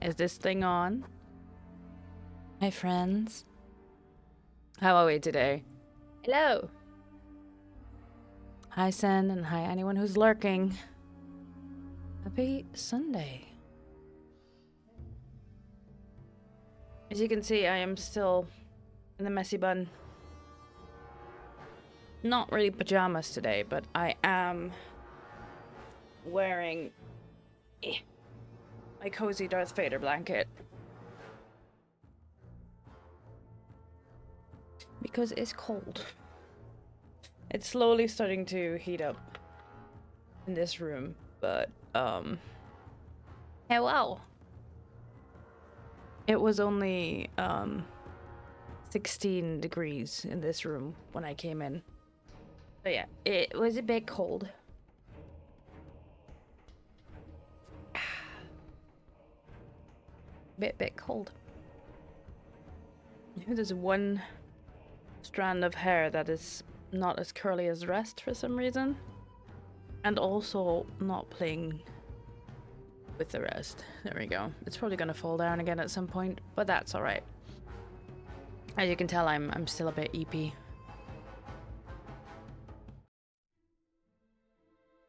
Is this thing on? Hi, friends. How are we today? Hello. Hi, Sen, and hi, anyone who's lurking. Happy Sunday. As you can see, I am still in the messy bun. Not really pajamas today, but I am wearing my cozy Darth Vader blanket. Because it's cold. It's slowly starting to heat up in this room, but hello. It was only 16 degrees in this room when I came in. But yeah, it was a bit cold. Bit cold. There's one strand of hair that is not as curly as the rest for some reason. And also not playing with the rest. There we go. It's probably gonna fall down again at some point, but that's alright. As you can tell, I'm still a bit EP.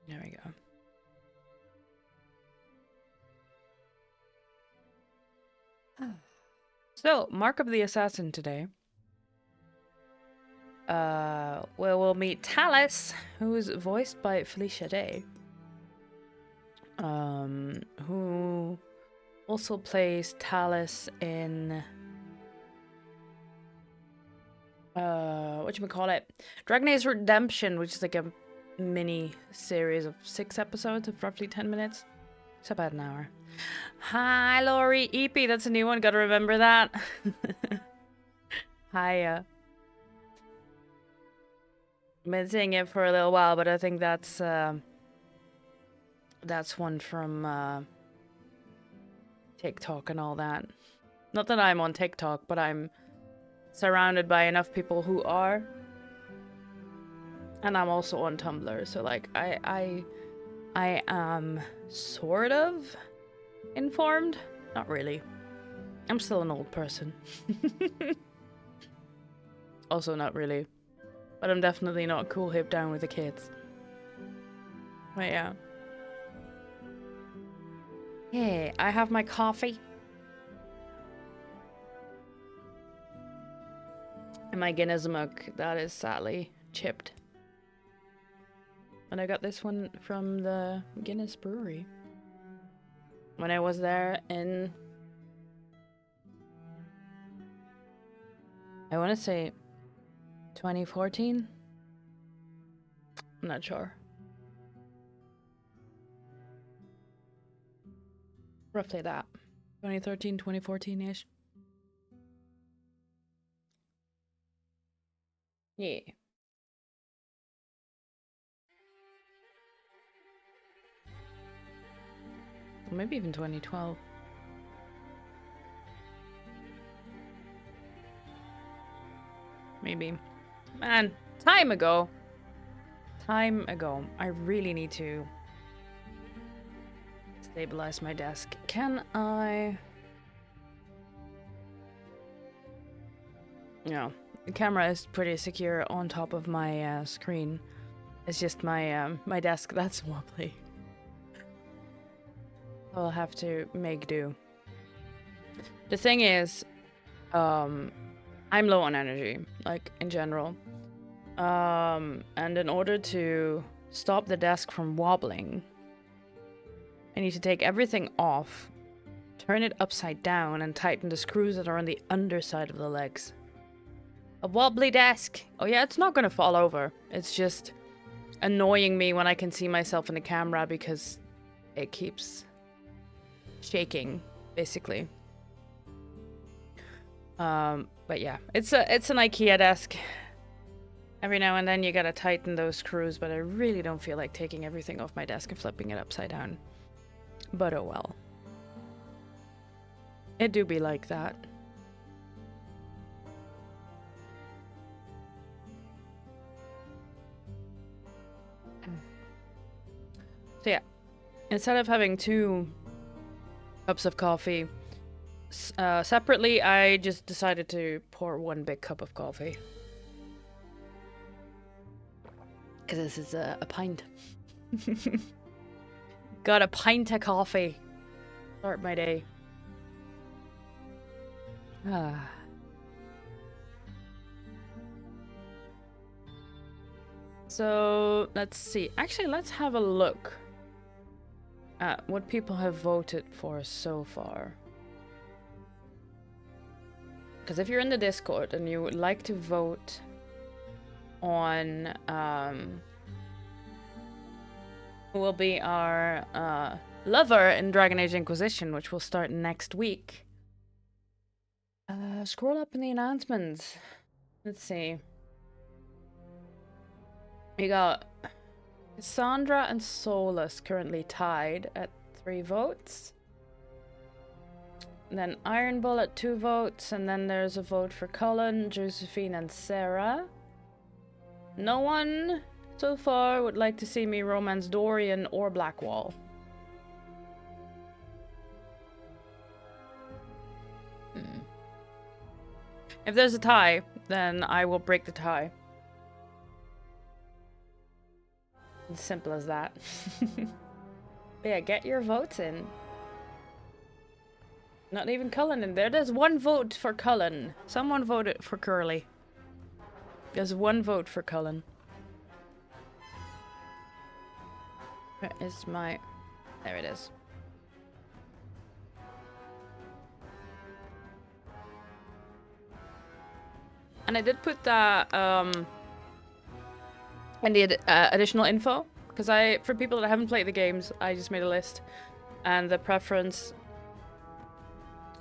There we go. So, Mark of the Assassin today. Where we'll meet Talus, who's voiced by Felicia Day. Who also plays Talus in whatchamacallit? Dragon Age Redemption, which is like a mini series of 6 episodes of roughly 10 minutes. It's about an hour. Hi, Lori EP, that's a new one, gotta remember that. Hiya. Been seeing it for a little while, but I think that's one from TikTok and all that. Not that I'm on TikTok, but I'm surrounded by enough people who are. And I'm also on Tumblr, so like I am sort of informed. Not really. I'm still an old person. Also not really. But I'm definitely not cool hip down with the kids. But yeah. Hey, I have my coffee. And my Guinness mug that is sadly chipped. And I got this one from the Guinness Brewery. When I was there in... I want to say 2014? I'm not sure. Roughly that. 2013, 2014-ish. Yeah. Maybe even 2012. Maybe. Man, time ago. Time ago. I really need to stabilize my desk. Can I... No. The camera is pretty secure on top of my screen. It's just my my desk that's wobbly. I'll have to make do. The thing is, I'm low on energy, like in general. And in order to stop the desk from wobbling, I need to take everything off, turn it upside down, and tighten the screws that are on the underside of the legs. A wobbly desk! Oh yeah, it's not gonna fall over. It's just annoying me when I can see myself in the camera because it keeps shaking, basically. But yeah, it's an IKEA desk. Every now and then you gotta tighten those screws, but I really don't feel like taking everything off my desk and flipping it upside down. But oh well. It do be like that. So yeah, instead of having 2 cups of coffee, separately, I just decided to pour one big cup of coffee. Because this is a pint. Got a pint of coffee. Start my day. Ah. So, let's see. Actually, let's have a look at what people have voted for so far. Because if you're in the Discord and you would like to vote on who will be our lover in Dragon Age Inquisition, which will start next week, scroll up in the announcements. Let's see. We got Cassandra and Solus currently tied at 3 votes. And then Iron Bull at 2 votes, and then there's a vote for Cullen, Josephine, and Sarah. No one so far would like to see me romance Dorian or Blackwall. If there's a tie, then I will break the tie. As simple as that. But yeah, get your votes in. Not even Cullen in there. There's 1 vote for Cullen. Someone voted for Curly. There's 1 vote for Cullen. Where is my... There it is. And I did put that in the additional info, because for people that haven't played the games, I just made a list, and the preference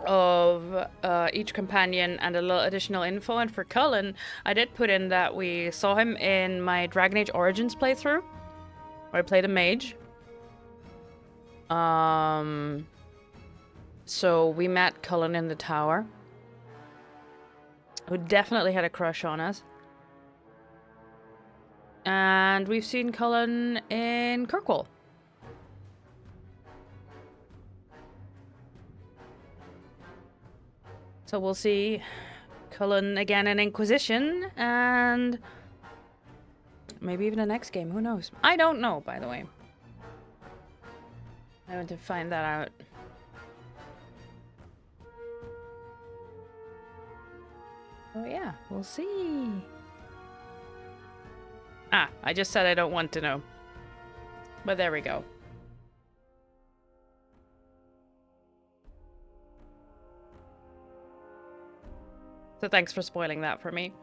of each companion and a little additional info. And for Cullen, I did put in that we saw him in my Dragon Age Origins playthrough, where I played a mage. So we met Cullen in the tower, who definitely had a crush on us. And we've seen Cullen in Kirkwall. So we'll see Cullen again in Inquisition, and maybe even the next game, who knows? I don't know, by the way. I want to find that out. Oh yeah, we'll see. Ah, I just said I don't want to know. But there we go. So thanks for spoiling that for me.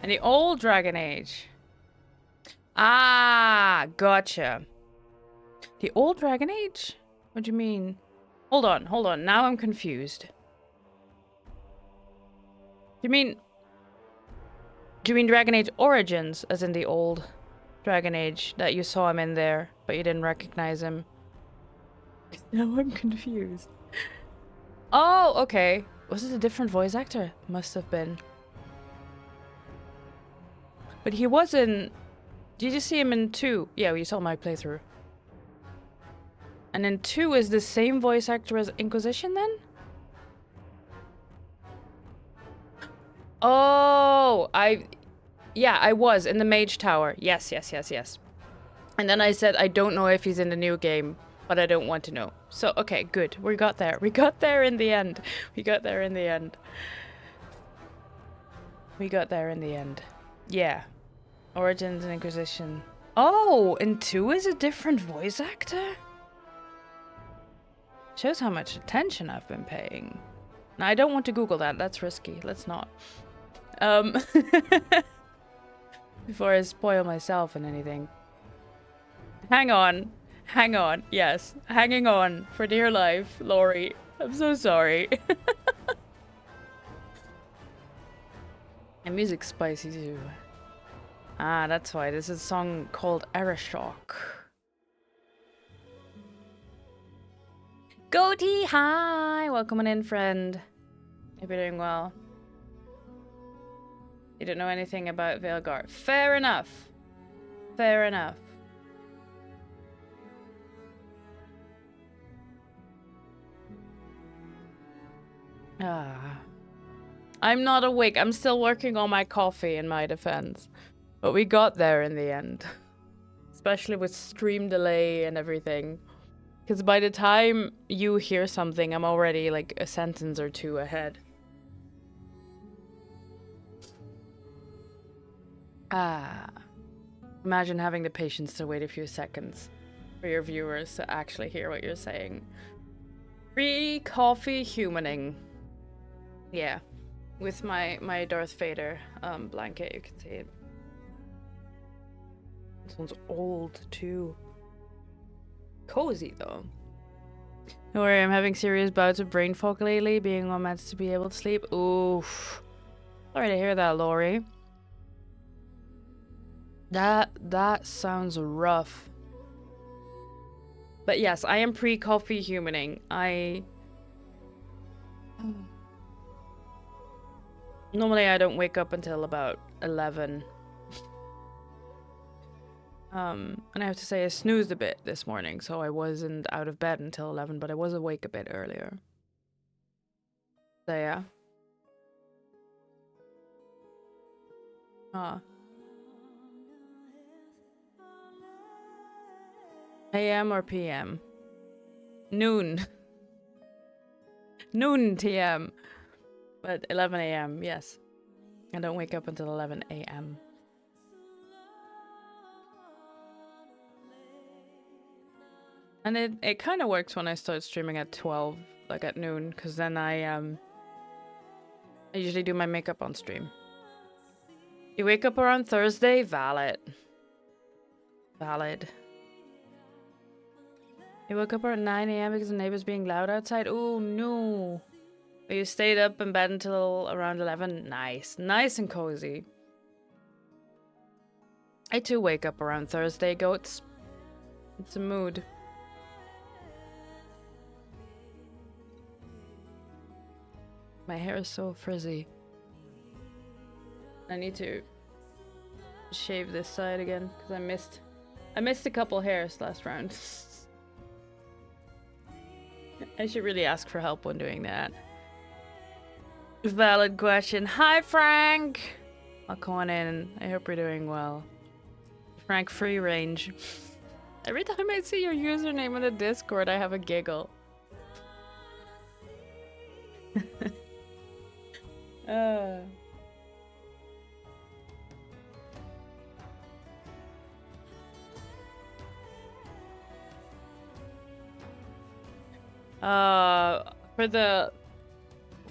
And the old Dragon Age. Ah, gotcha. The old Dragon Age? What do you mean? Hold on. Now I'm confused. Do you mean Dragon Age Origins, as in the old Dragon Age, that you saw him in there, but you didn't recognize him? Now I'm confused. Oh, okay. Was it a different voice actor? Must have been. But he wasn't... Did you see him in 2? Yeah, you saw my playthrough. And in 2 is the same voice actor as Inquisition then? Oh, yeah, I was in the Mage Tower. Yes. And then I said, I don't know if he's in the new game, but I don't want to know. So, okay, good. We got there. We got there in the end. Yeah. Origins and Inquisition. Oh, and 2 is a different voice actor? Shows how much attention I've been paying. Now, I don't want to Google that. That's risky. Let's not. Before I spoil myself and anything. Hang on. Yes. Hanging on for dear life, Lori. I'm so sorry. And music's spicy too. Ah, that's why. This is a song called Arashock. Goatee, hi! Welcome on in, friend. Hope you're doing well. You don't know anything about Veilguard. Fair enough. Fair enough. Ah. I'm not awake. I'm still working on my coffee in my defense. But we got there in the end. Especially with stream delay and everything. Because by the time you hear something, I'm already like a sentence or two ahead. Ah. Imagine having the patience to wait a few seconds for your viewers to actually hear what you're saying. Free coffee humaning. Yeah. With my Darth Vader blanket, you can see it. This one's old too. Cozy though. Don't worry, I'm having serious bouts of brain fog lately, being on meds to be able to sleep. Oof. Sorry to hear that, Lori. That sounds rough. But yes, I am pre-coffee humaning. Normally I don't wake up until about 11. And I have to say I snoozed a bit this morning, so I wasn't out of bed until 11, but I was awake a bit earlier. So yeah. AM or PM? Noon. Noon TM. But 11 AM, yes. I don't wake up until 11 AM. And it kind of works when I start streaming at 12, like at noon, because then I usually do my makeup on stream. You wake up around Thursday? Valid. Valid. You woke up around 9 AM because the neighbors being loud outside? Oh no. But you stayed up in bed until around 11? Nice. Nice and cozy. I too wake up around Thursday, goats. It's a mood. My hair is so frizzy. I need to shave this side again because I missed a couple hairs last round. I should really ask for help when doing that. Valid question. Hi, Frank! I'll come on in. I hope you're doing well. Frank Free Range. Every time I see your username in the Discord, I have a giggle.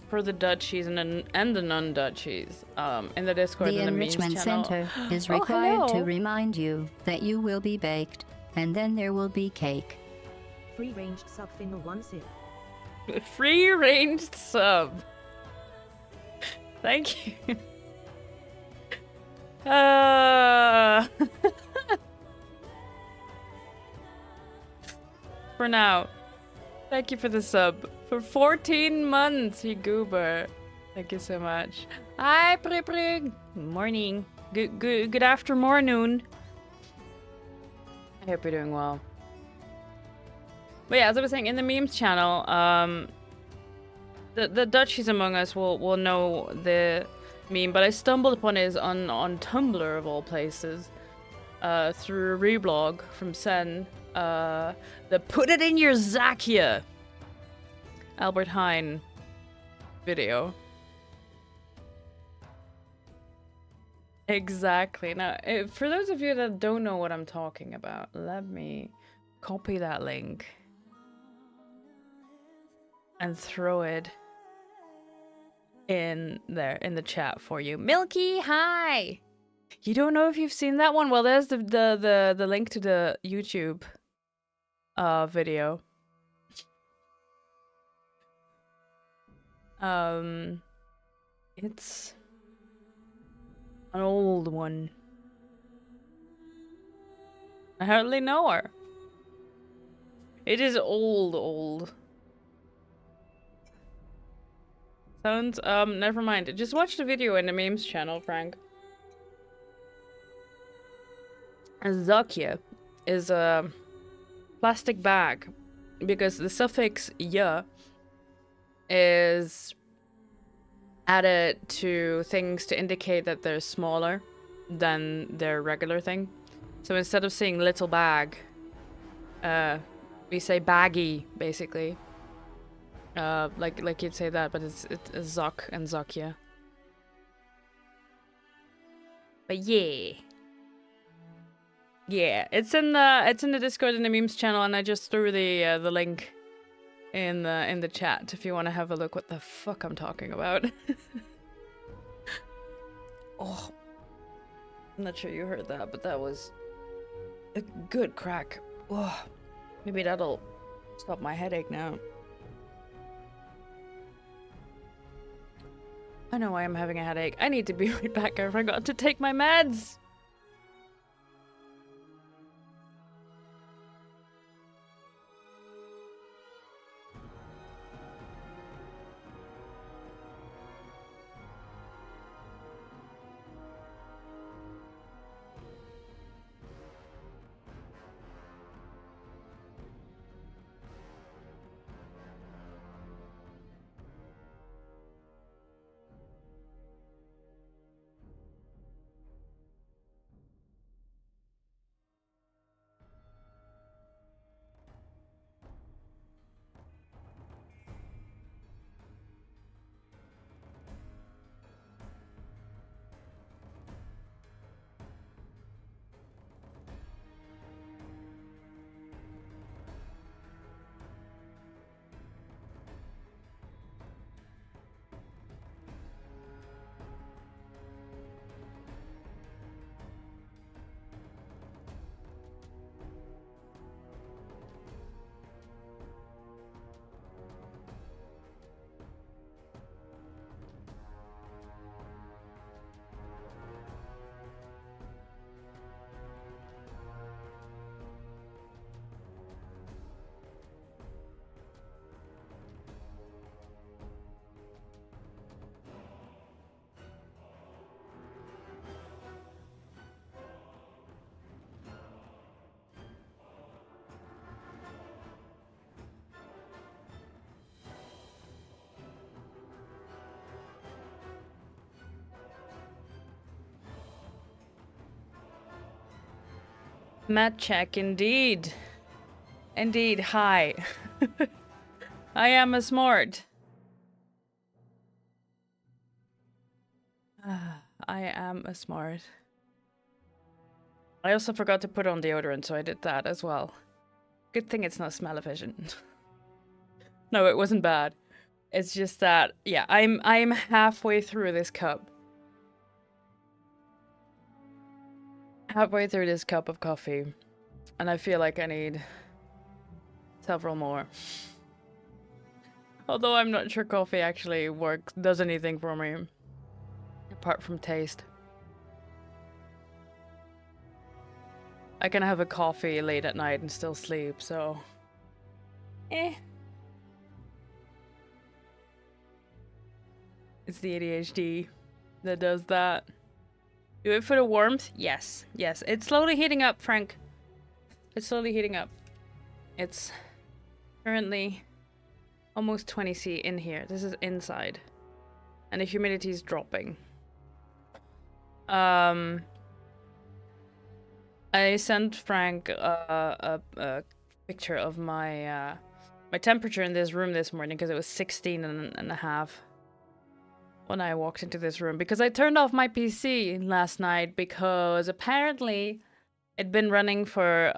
For the duchies and the non-duchies, in the Discord the and the memes Enrichment channel. Center is required to hello. remind you that you will be baked, and then there will be cake. Free-range sub finger 1 sip. Free-ranged sub. Thank you. For now. Thank you for the sub. For 14 months, you goober. Thank you so much. Hi, Pri. Morning. Good afternoon. I hope you're doing well. But yeah, as I was saying, in the memes channel, the Dutchies among us will know the meme, but I stumbled upon it on Tumblr of all places, through a reblog from Sen. The Put It In Your Zakia Albert Heijn video. Exactly. Now, for those of you that don't know what I'm talking about, let me copy that link and throw it in there in the chat for you. Milky, hi. You don't know if you've seen that one? Well, there's the link to the YouTube video. It's an old one. I hardly know her. It is old. Sounds, never mind. Just watch the video in the memes channel, Frank. Zakia is a plastic bag because the suffix "ya" is added to things to indicate that they're smaller than their regular thing. So instead of saying little bag, we say baggy, basically. Like you'd say that, but it's Zok and Zakia. But yeah. Yeah, it's in the Discord in the memes channel, and I just threw the link in the chat if you want to have a look what the fuck I'm talking about. Oh, I'm not sure you heard that, but that was a good crack. Oh, maybe that'll stop my headache now. I know why I'm having a headache. I need to be right back. I forgot to take my meds. Matt check, indeed. Indeed, hi. I am a smart. I am a smart. I also forgot to put on deodorant, so I did that as well. Good thing it's not smell-o-vision. No, it wasn't bad. It's just that, yeah, I'm halfway through this cup. Halfway through this cup of coffee, and I feel like I need several more. Although I'm not sure coffee actually does anything for me, apart from taste. I can have a coffee late at night and still sleep, so... It's the ADHD that does that. Do it for the warmth? Yes, yes. It's slowly heating up, Frank. It's slowly heating up. It's currently almost 20 C in here. This is inside. And the humidity is dropping. I sent Frank a picture of my my temperature in this room this morning because it was 16 and a half when I walked into this room, because I turned off my PC last night because apparently it'd been running for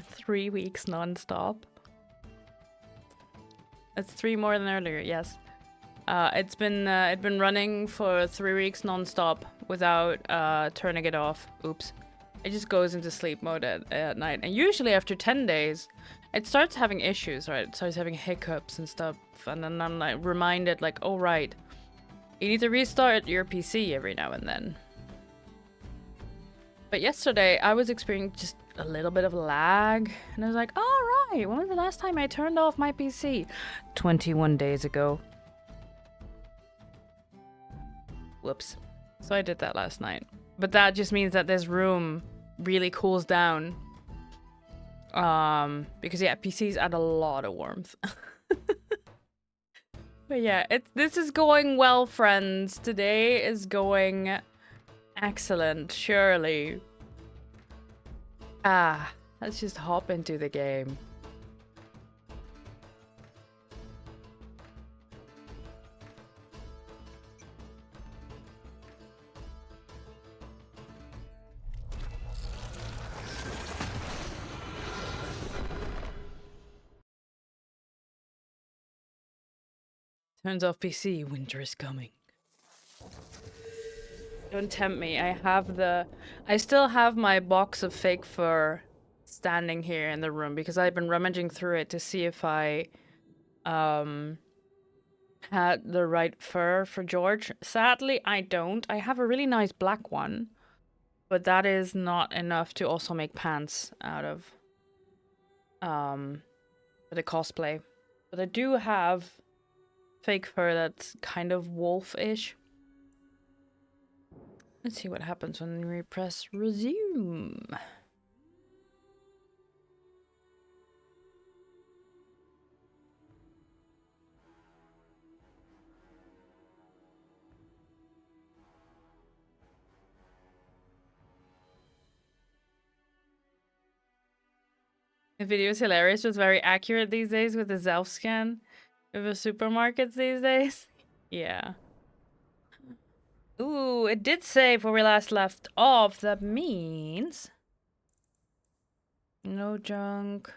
3 weeks non-stop. It's 3 more than earlier, yes. It'd been running for 3 weeks non-stop without turning it off. Oops. It just goes into sleep mode at night, and usually after 10 days it starts having issues, right? It starts having hiccups and stuff, and then I'm like reminded, like, oh right, you need to restart your PC every now and then. But yesterday I was experiencing just a little bit of lag, and I was like, all right, when was the last time I turned off my PC? 21 days ago. Whoops. So I did that last night. But that just means that this room really cools down. Because yeah, PCs add a lot of warmth. But yeah, this is going well, friends. Today is going excellent, surely. Let's just hop into the game. Turns off PC, winter is coming. Don't tempt me. I still have my box of fake fur standing here in the room because I've been rummaging through it to see if I had the right fur for George. Sadly, I don't. I have a really nice black one, but that is not enough to also make pants out of for the cosplay. But I do have fake fur that's kind of wolf-ish. Let's see what happens when we press resume. The video is hilarious. It's very accurate these days with the Zelf scan of the supermarkets these days. Yeah. Ooh, it did save where we last left off. That means no junk.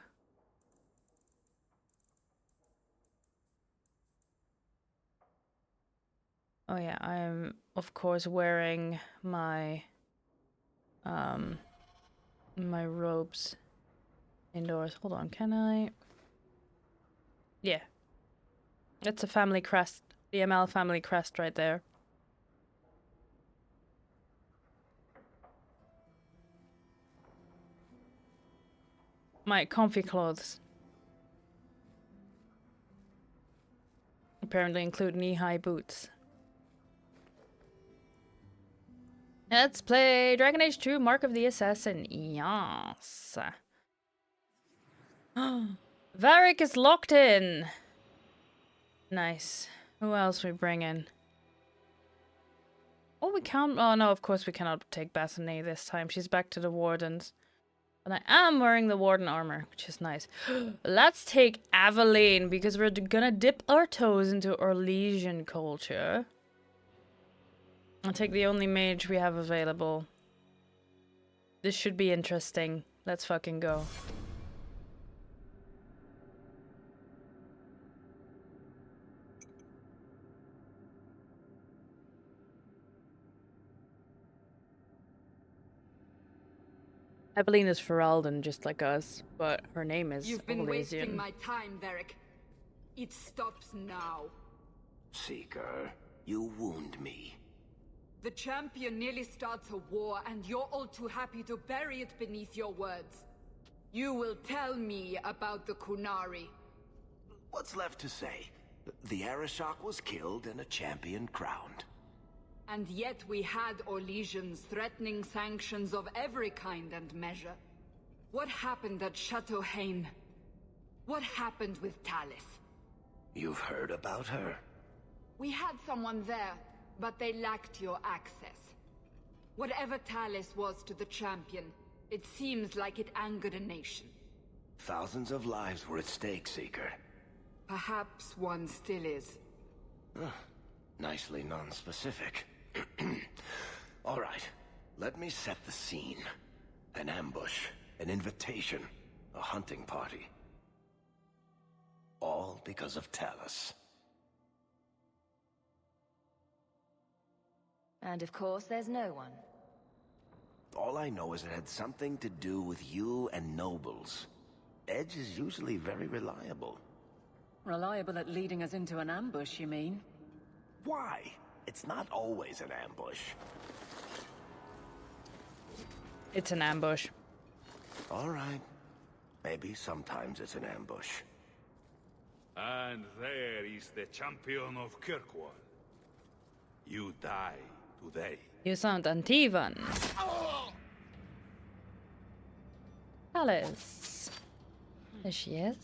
Oh yeah, I am of course wearing my my robes indoors. Hold on, can I? Yeah. That's a family crest. The ML family crest right there. My comfy clothes. Apparently include knee-high boots. Let's play Dragon Age 2 Mark of the Assassin. Yes. Varric is locked in. Nice. Who else we bring in? Oh, we can't. Oh, no, of course we cannot take Bethany this time. She's back to the Wardens. But I am wearing the Warden armor, which is nice. Let's take Aveline, because we're gonna dip our toes into Orlesian culture. I'll take the only mage we have available. This should be interesting. Let's fucking go. Eveline is Ferelden, just like us, but her name is You've been wasting Orlesian. my time, Varric. It stops now. Seeker, you wound me. The champion nearly starts a war, and you're all too happy to bury it beneath your words. You will tell me about the Qunari. What's left to say? The Arishok was killed and a champion crowned. And yet we had Orlesians threatening sanctions of every kind and measure. What happened at Chateau Hain? What happened with Talis? You've heard about her? We had someone there, but they lacked your access. Whatever Talis was to the champion, it seems like it angered a nation. Thousands of lives were at stake, Seeker. Perhaps one still is. Nicely non-specific. All right, let me set the scene. An ambush, an invitation, a hunting party. All because of Talis. And of course, there's no one. All I know is it had something to do with you and nobles. Edge is usually very reliable. Reliable at leading us into an ambush, you mean? Why? It's not always an ambush. It's an ambush. All right. Maybe sometimes it's an ambush. And there is the champion of Kirkwall. You die today. You sound Antivan. Alice. There she is.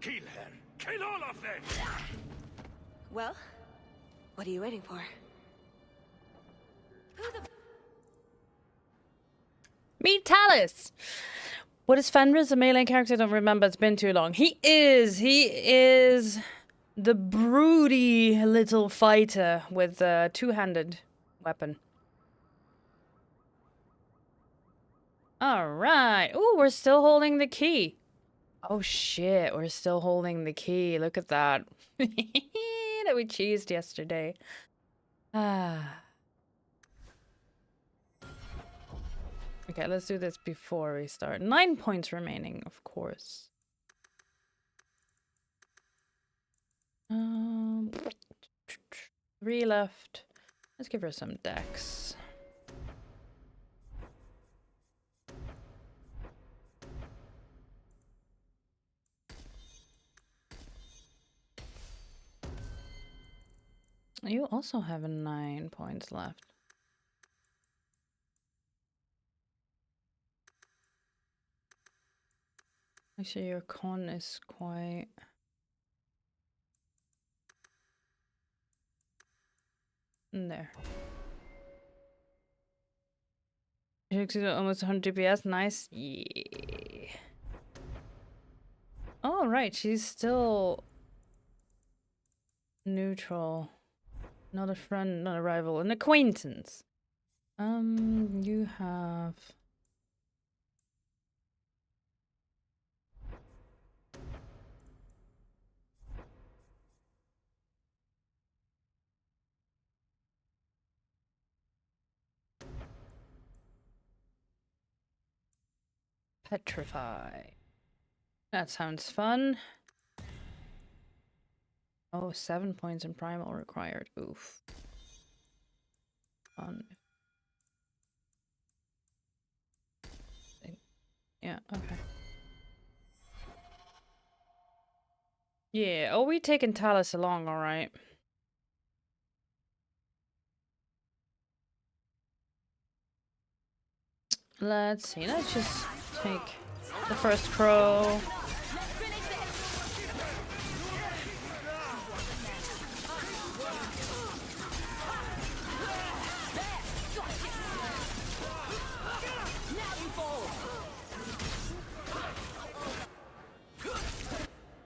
Kill her! Kill all of them! Well, what are you waiting for? Who the... Meet Talus! What is Fenris a melee character? I don't remember. It's been too long. He is the broody little fighter with a two-handed weapon. Alright. Ooh, we're still holding the key. Oh shit, we're still holding the key. Look at that. That we cheesed yesterday. Ah. Okay, let's do this before we start. 9 points remaining, of course. 3 left. Let's give her some dex. You also have 9 points left. Actually, your con is quite... There. You exceeded almost 100 DPS. Nice. Yeah. Oh, right. She's still neutral. Not a friend, not a rival. An acquaintance. You have... Petrify. That sounds fun. Oh, 7 points in primal required. Oof. Fun. Yeah, okay. Yeah, oh, we taking Talus along, alright. Let's see, let's just take the first crow.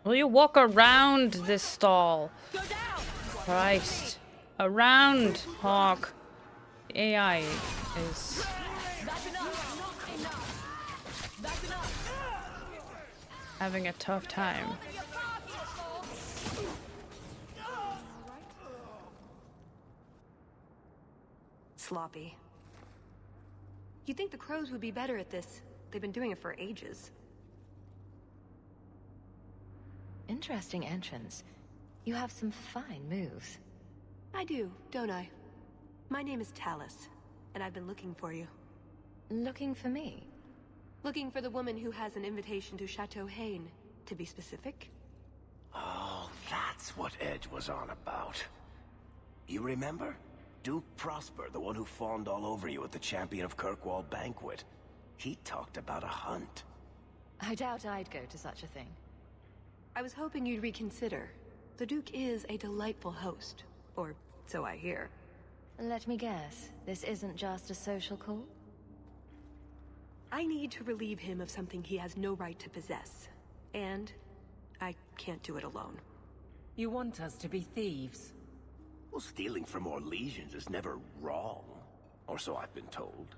Will you walk around this stall? Christ. Around, Hawk. The AI is... having a tough time. Sloppy. You'd think the crows would be better at this. They've been doing it for ages. Interesting entrance. You have some fine moves. I do, don't I? My name is Talus, and I've been looking for you. Looking for me? Looking for the woman who has an invitation to Chateau Hain, to be specific. Oh, that's what Edge was on about. You remember? Duke Prosper, the one who fawned all over you at the Champion of Kirkwall banquet. He talked about a hunt. I doubt I'd go to such a thing. I was hoping you'd reconsider. The Duke is a delightful host, or so I hear. Let me guess, this isn't just a social call? I need to relieve him of something he has no right to possess. And I can't do it alone. You want us to be thieves? Well, stealing from Orlesians is never wrong. Or so I've been told.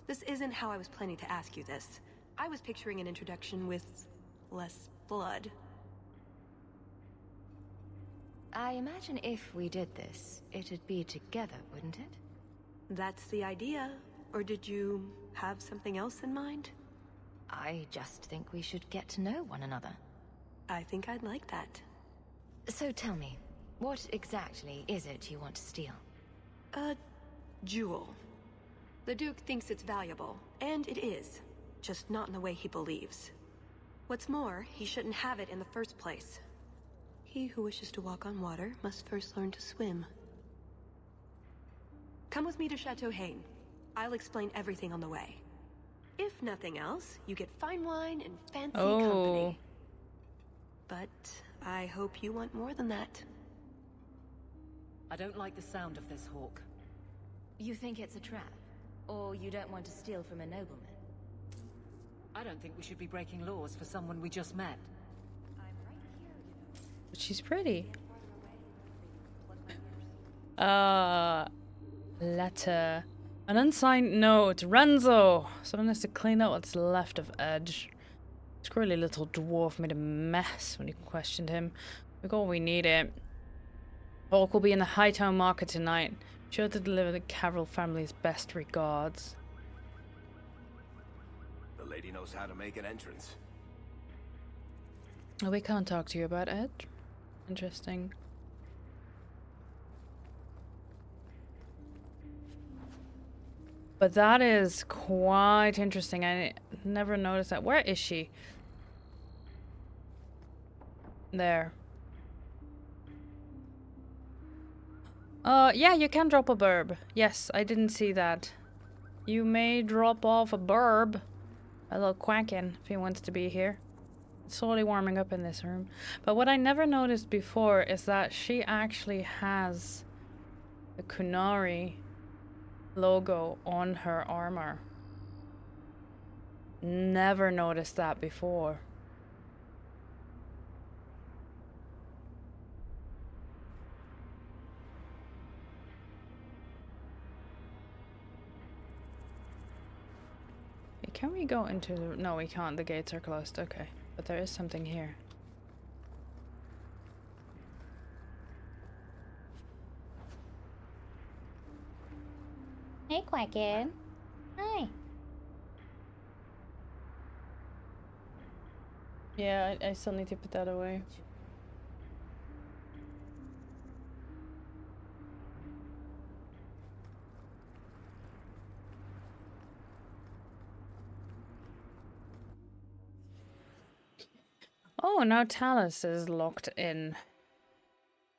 This isn't how I was planning to ask you this. I was picturing an introduction with less blood. I imagine if we did this, it'd be together, wouldn't it? That's the idea. Or did you have something else in mind? I just think we should get to know one another. I think I'd like that. So tell me, what exactly is it you want to steal? A jewel. The Duke thinks it's valuable, and it is. Just not in the way he believes. What's more, he shouldn't have it in the first place. He who wishes to walk on water must first learn to swim. Come with me to Chateau Hain. I'll explain everything on the way. If nothing else, you get fine wine and fancy company. But I hope you want more than that. I don't like the sound of this, Hawk. You think it's a trap? Or you don't want to steal from a nobleman? I don't think we should be breaking laws for someone we just met. But she's pretty. Letter. An unsigned note. Renzo! Someone has to clean out what's left of Edge. Squirrely little dwarf made a mess when you questioned him. We got what we needed. Hawk will be in the Hightown Market tonight. Sure to deliver the Carroll family's best regards. The lady knows how to make an entrance. Oh, we can't talk to you about Edge. Interesting. But that is quite interesting. I never noticed that. Where is she? There. Yeah, you can drop a burb. Yes, I didn't see that. You may drop off a burb. A little quacking if he wants to be here. It's slowly warming up in this room. But what I never noticed before is that she actually has the Kunari logo on her armor. Never noticed that before. Can we go into the... No, we can't. The gates are closed. Okay. But there is something here. Hey, Quacken. Hi. Yeah, I still need to put that away. Oh, now Talus is locked in.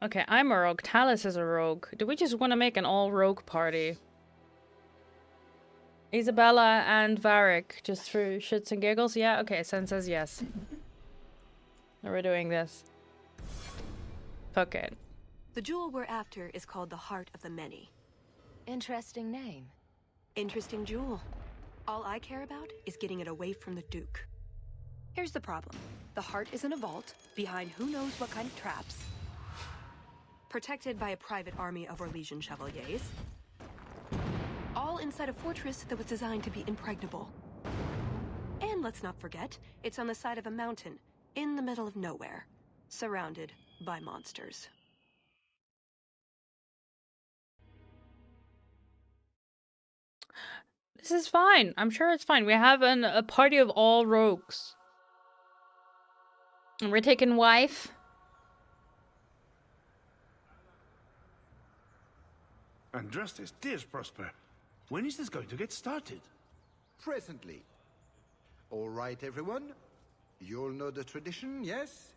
Okay, I'm a rogue. Talus is a rogue. Do we just want to make an all-rogue party? Isabella and Varric, just for shits and giggles? Yeah, okay, Sen says yes. We're doing this. Fuck it. The jewel we're after is called the Heart of the Many. Interesting name. Interesting jewel. All I care about is getting it away from the Duke. Here's the problem. The heart is in a vault, behind who knows what kind of traps. Protected by a private army of Orlesian chevaliers. All inside a fortress that was designed to be impregnable. And let's not forget, it's on the side of a mountain, in the middle of nowhere, surrounded by monsters. This is fine. I'm sure it's fine. We have a party of all rogues. And we're taking wife. Andrastes, dear Prosper, when is this going to get started? Presently. All right, everyone. You'll know the tradition, yes?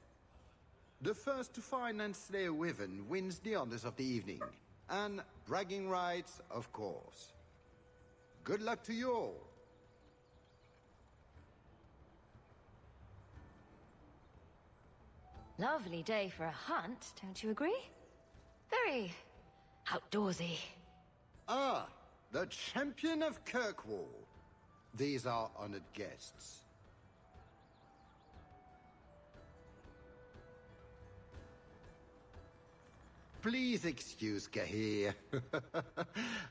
The first to find and slay a wyvern wins the honors of the evening. And bragging rights, of course. Good luck to you all. Lovely day for a hunt, don't you agree? Very outdoorsy. Ah, the champion of Kirkwall. These are honored guests. Please excuse Kahir.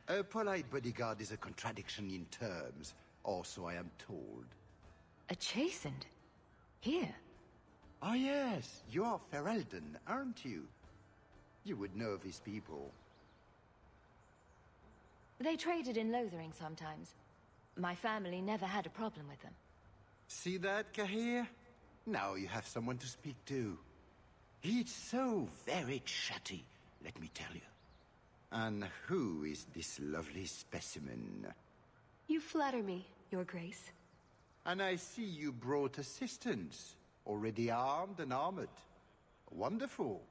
A polite bodyguard is a contradiction in terms, or so I am told. A chastened? Here? Ah yes, you are Ferelden, aren't you? You would know these people. They traded in Lothering sometimes. My family never had a problem with them. See that, Kahir? Now you have someone to speak to. He's so very chatty, let me tell you. And who is this lovely specimen? You flatter me, Your Grace. And I see you brought assistance, already armed and armored. Wonderful.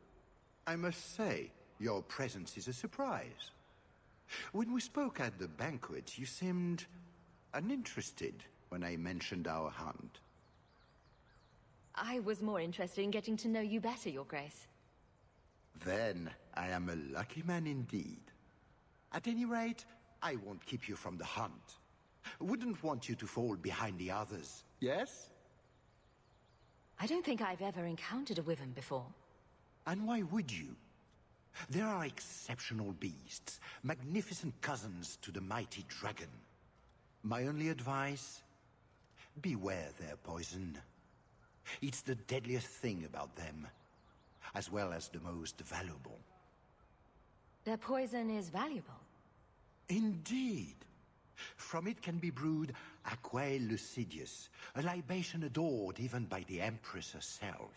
I must say, your presence is a surprise. When we spoke at the banquet, you seemed uninterested when I mentioned our hunt. I was more interested in getting to know you better, Your Grace. Then I am a lucky man indeed. At any rate, I won't keep you from the hunt. Wouldn't want you to fall behind the others, yes? I don't think I've ever encountered a wyvern before. And why would you? There are exceptional beasts, magnificent cousins to the mighty dragon. My only advice? Beware their poison. It's the deadliest thing about them, as well as the most valuable. Their poison is valuable. Indeed. From it can be brewed Aquae Lucidius, a libation adored even by the Empress herself.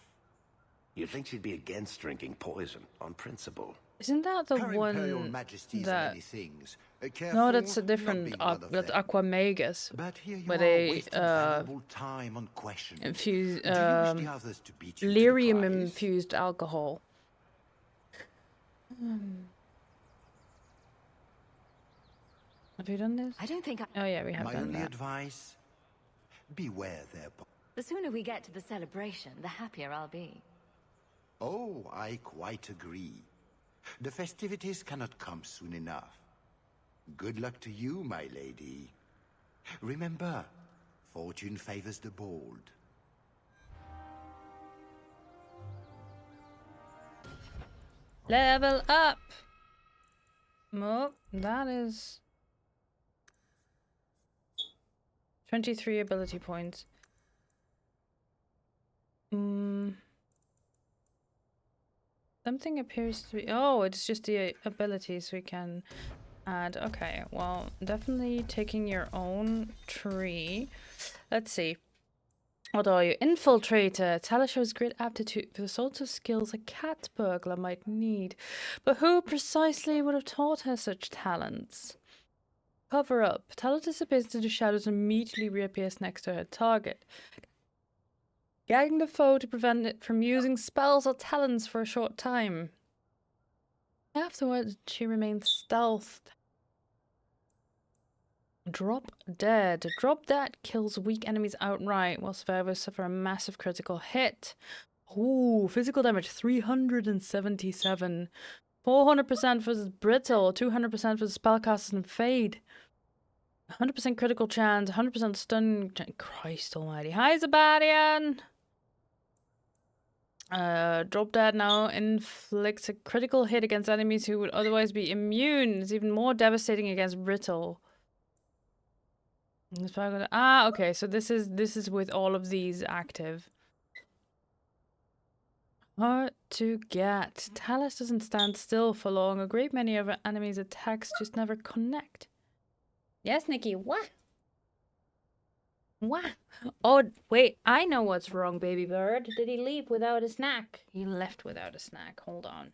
You'd think she'd be against drinking poison, on principle. Isn't that the Her Imperial one Majesty's that... many things. No, Careful that's a not different... being one of that's them. Aquamagus. But here you Where are they wasting valuable time on questions. infuse Do you wish the others to beat you to the lyrium prize? infused alcohol. Have you done this? I don't think I... Oh yeah, we have My done only that. advice, beware their... The sooner we get to the celebration, the happier I'll be. Oh, I quite agree. The festivities cannot come soon enough. Good luck to you, my lady. Remember, fortune favors the bold. Level up! Oh, that is... 23 ability points. Something appears to be... Oh, it's just the abilities we can add. Okay, well, definitely taking your own tree. Let's see. What are you? Infiltrator. Tala shows great aptitude for the sorts of skills a cat burglar might need. But who precisely would have taught her such talents? Cover up. Tala disappears into the shadows and immediately reappears next to her target, gagging the foe to prevent it from using spells or talents for a short time. Afterwards, she remains stealthed. Drop Dead. Drop Dead kills weak enemies outright, while survivors suffer a massive critical hit. Ooh, physical damage 377. 400% for Brittle, 200% for spellcasters and Fade. 100% critical chance, 100% stun. Christ almighty. Hi, Zabadian! Drop Dead now inflicts a critical hit against enemies who would otherwise be immune. It's even more devastating against Brittle. Okay, so this is with all of these active. Hard to get. Talos doesn't stand still for long. A great many of our enemies' attacks just never connect. Yes, Nikki, what? What? Oh, wait, I know what's wrong, baby bird. Did he leave without a snack? He left without a snack. Hold on.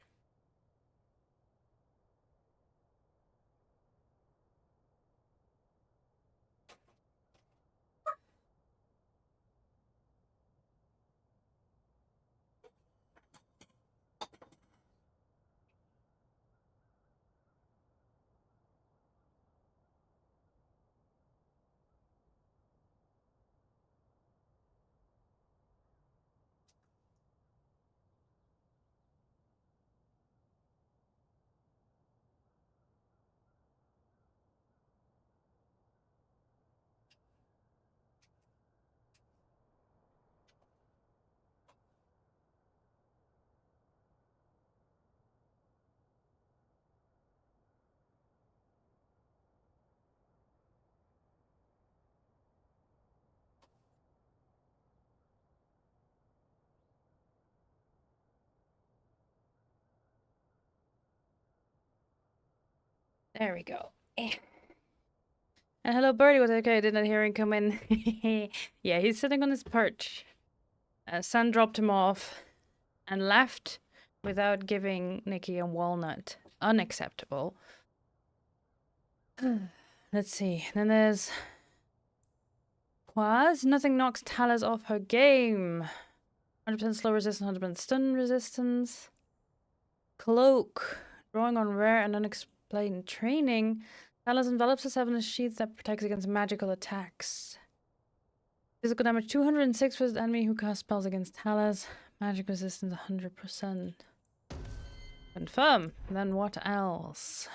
There we go. And hello, Birdie was okay. I did not hear him come in. Yeah, he's sitting on his perch. Sun dropped him off and left without giving Nikki a walnut. Unacceptable. Let's see. Then there's Quaz. Nothing knocks Talas off her game. 100% slow resistance, 100% stun resistance. Cloak. Drawing on rare and unexplained training. Talas envelops herself in a sheath that protects against magical attacks. Physical damage 206 for the enemy who casts spells against Talas. Magic resistance 100%. Confirm. Then what else?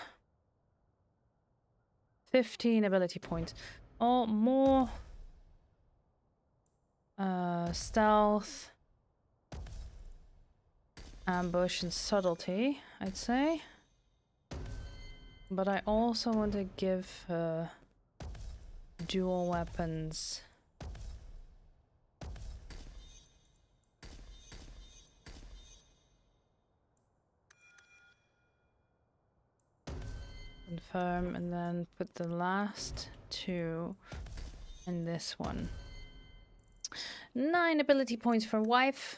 15 ability points. Oh, more stealth, ambush, and subtlety, I'd say. But I also want to give her dual weapons. Confirm, and then put the last two in this one. 9 ability points for wife.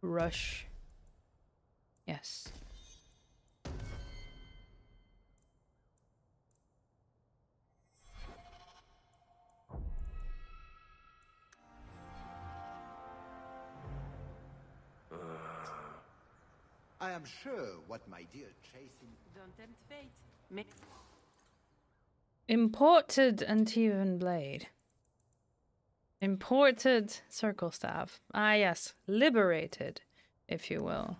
Rush. Yes. I am sure what my dear chasing... Don't tempt fate. Imported Antivan blade. Imported circle staff. Ah yes, liberated, if you will.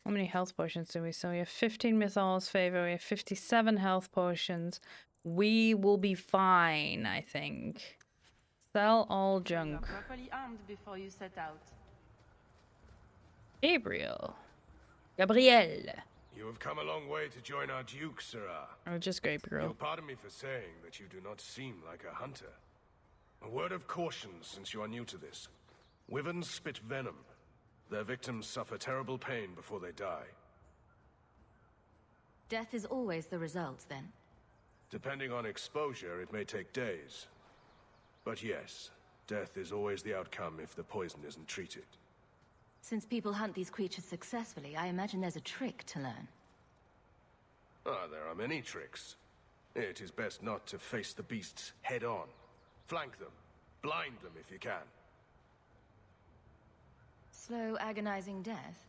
How many health potions do we sell? We have 15 Mythal's favor, we have 57 health potions. We will be fine, I think. Sell all junk. Properly armed before you set out. Gabriel. You have come a long way to join our Duke, Sirrah. Or just Gabriel. You'll pardon me for saying that you do not seem like a hunter. A word of caution since you are new to this. Wyverns spit venom. Their victims suffer terrible pain before they die. Death is always the result, then? Depending on exposure, it may take days. But yes, death is always the outcome if the poison isn't treated. Since people hunt these creatures successfully, I imagine there's a trick to learn. Ah, there are many tricks. It is best not to face the beasts head on. Flank them. Blind them if you can. Slow, agonizing death?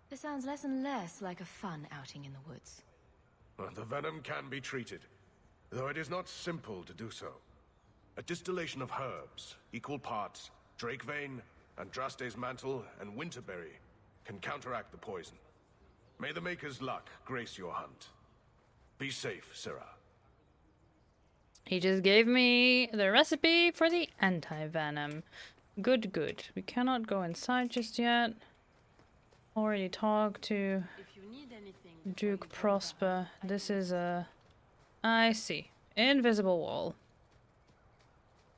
This sounds less and less like a fun outing in the woods. The venom can be treated, though it is not simple to do so. A distillation of herbs, equal parts, Drakevein, Andraste's mantle, and winterberry can counteract the poison. May the Maker's luck grace your hunt. Be safe, Sirrah. He just gave me the recipe for the anti-venom. Good, good. We cannot go inside just yet. Already talked to Duke Prosper. This is a... I see. Invisible wall.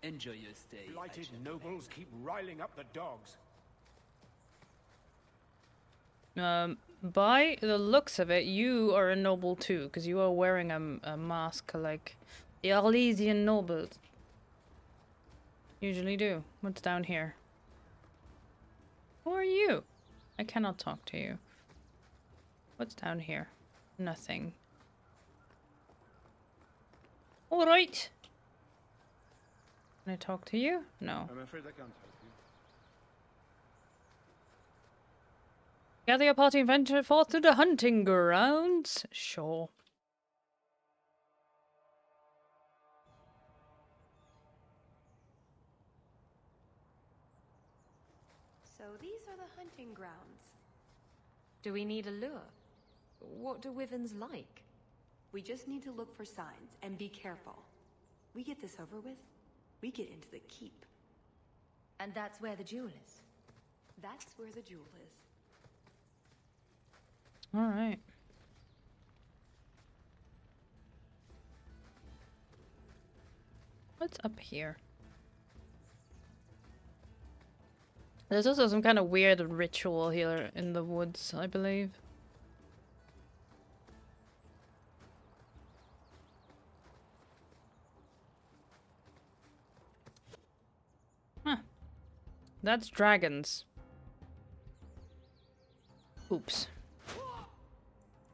Enjoy your stay. Blighted nobles keep riling up the dogs. By the looks of it, you are a noble too, because you are wearing a mask like the Arlesian nobles usually do. What's down here? Who are you? I cannot talk to you. What's down here? Nothing. Alright. Can I talk to you? No. I'm afraid I can't help you. Gather your party and venture forth to the hunting grounds? Sure. So these are the hunting grounds. Do we need a lure? What do wyverns like? We just need to look for signs and be careful. We get this over with, we get into the keep. And that's where the jewel is. That's where the jewel is. All right. What's up here? There's also some kind of weird ritual here in the woods, I believe. Huh. That's dragons. Oops.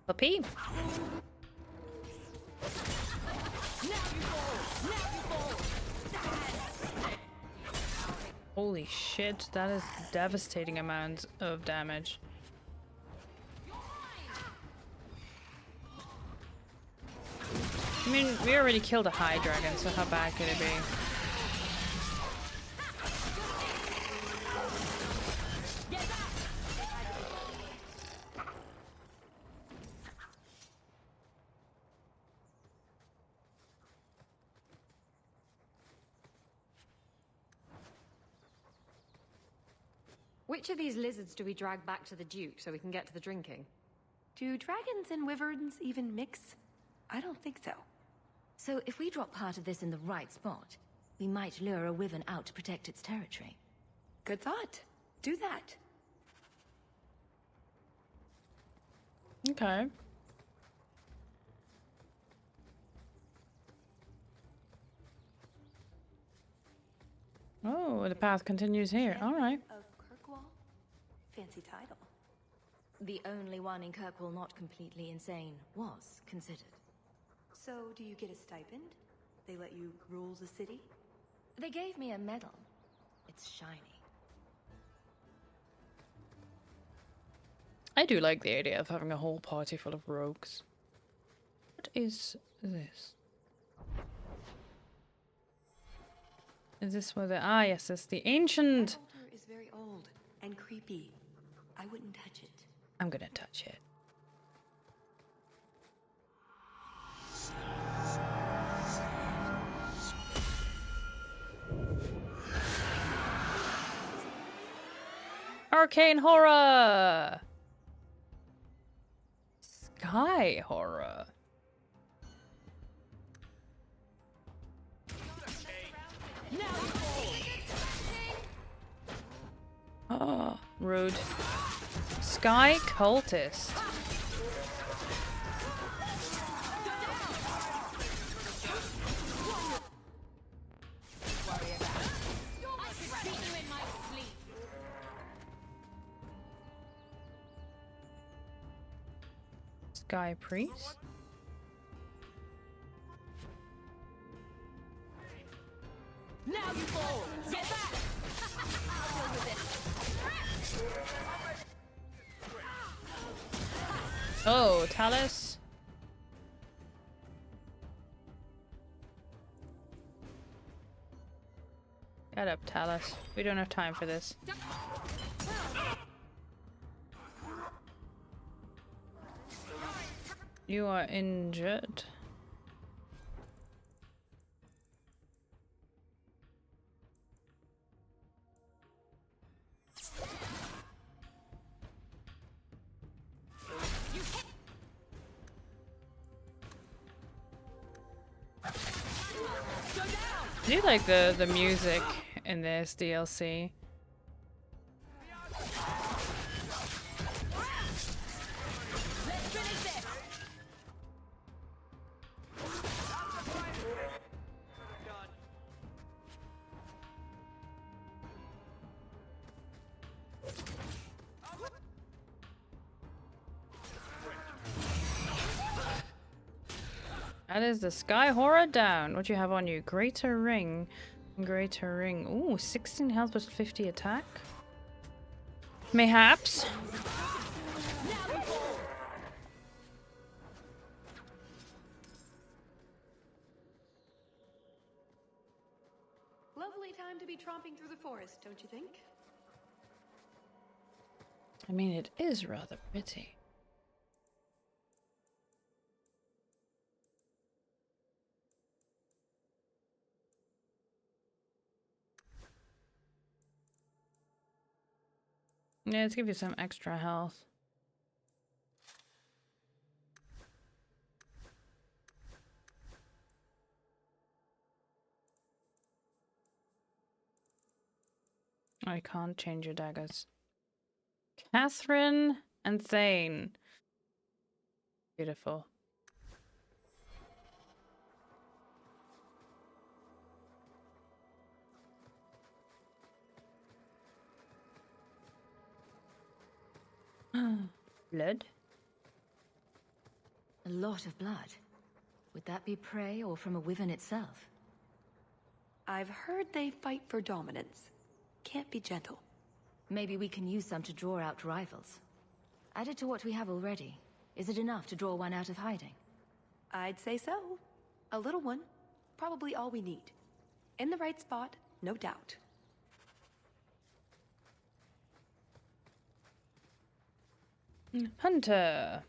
Puppy? Holy shit, that is devastating amount of damage. I mean, we already killed a high dragon, so how bad could it be? Which of these lizards do we drag back to the Duke so we can get to the drinking? Do dragons and wyverns even mix? I don't think so. So if we drop part of this in the right spot, we might lure a wyvern out to protect its territory. Good thought. Do that. Okay. Oh, the path continues here. All right. Of Kirkwall? Fancy title. The only one in Kirkwall not completely insane was considered. So, do you get a stipend? They let you rule the city? They gave me a medal. It's shiny. I do like the idea of having a whole party full of rogues. What is this? Is this where the... Ah, yes, it's the ancient... That altar is very old and creepy. I wouldn't touch it. I'm gonna touch it. Arcane horror! Sky horror. Oh, rude. Sky cultist. Sky priest. Now you fall! Get back! I'll deal with this. Oh, Talus. Get up, Talus. We don't have time for this. You are injured. I do like the music in this DLC. That is the Sky Horror down. What do you have on you? Greater Ring. Greater Ring. Ooh, 16 health plus 50 attack. Mayhaps. Lovely time to be tromping through the forest, don't you think? I mean, it is rather pretty. Yeah, let's give you some extra health. I can't change your daggers. Catherine and Thane. Beautiful. Blood? A lot of blood. Would that be prey or from a wyvern itself? I've heard they fight for dominance. Can't be gentle. Maybe we can use some to draw out rivals. Added to what we have already, is it enough to draw one out of hiding? I'd say so. A little one. Probably all we need. In the right spot, no doubt. Hunter.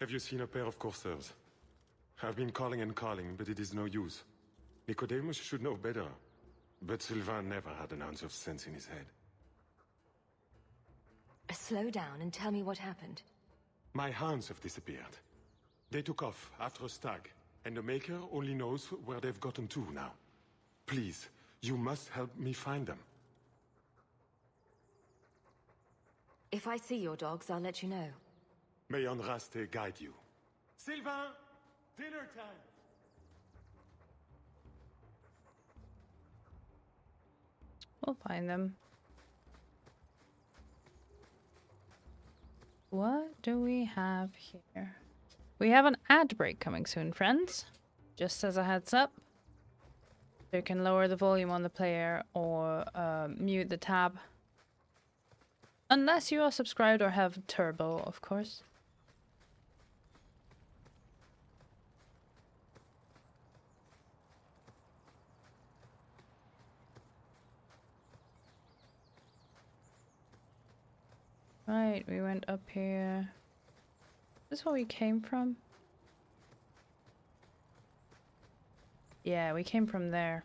Have you seen a pair of coursers? I've been calling and calling, but it is no use. Nicodemus should know better. But Sylvain never had an ounce of sense in his head. Slow down and tell me what happened. My hounds have disappeared. They took off after a stag, and the Maker only knows where they've gotten to now. Please, you must help me find them. If I see your dogs, I'll let you know. May Andraste guide you. Sylvain, dinner time. We'll find them. What do we have here? We have an ad break coming soon, friends. Just as a heads up. You can lower the volume on the player or mute the tab. Unless you are subscribed or have turbo, of course. Right, we went up here. Is this where we came from? Yeah, we came from there.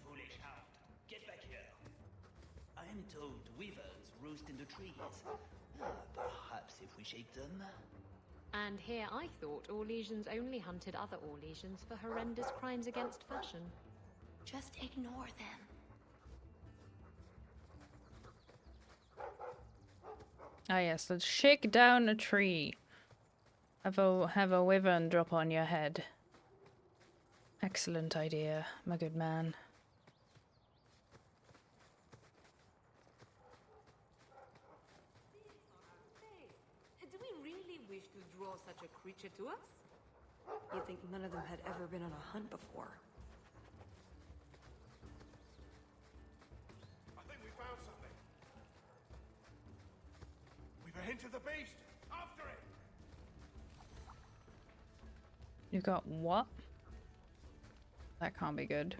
Foolish hound, get back here. I am told weavers roost in the trees. Perhaps if we shake them. And here I thought Orlesians only hunted other Orlesians for horrendous crimes against fashion. Just ignore them. Ah yes, let's shake down a tree. Have a wyvern drop on your head. Excellent idea, my good man. Do we really wish to draw such a creature to us? You'd think none of them had ever been on a hunt before. I think we found something. We've a hint of the beast. After it. You got what? That can't be good.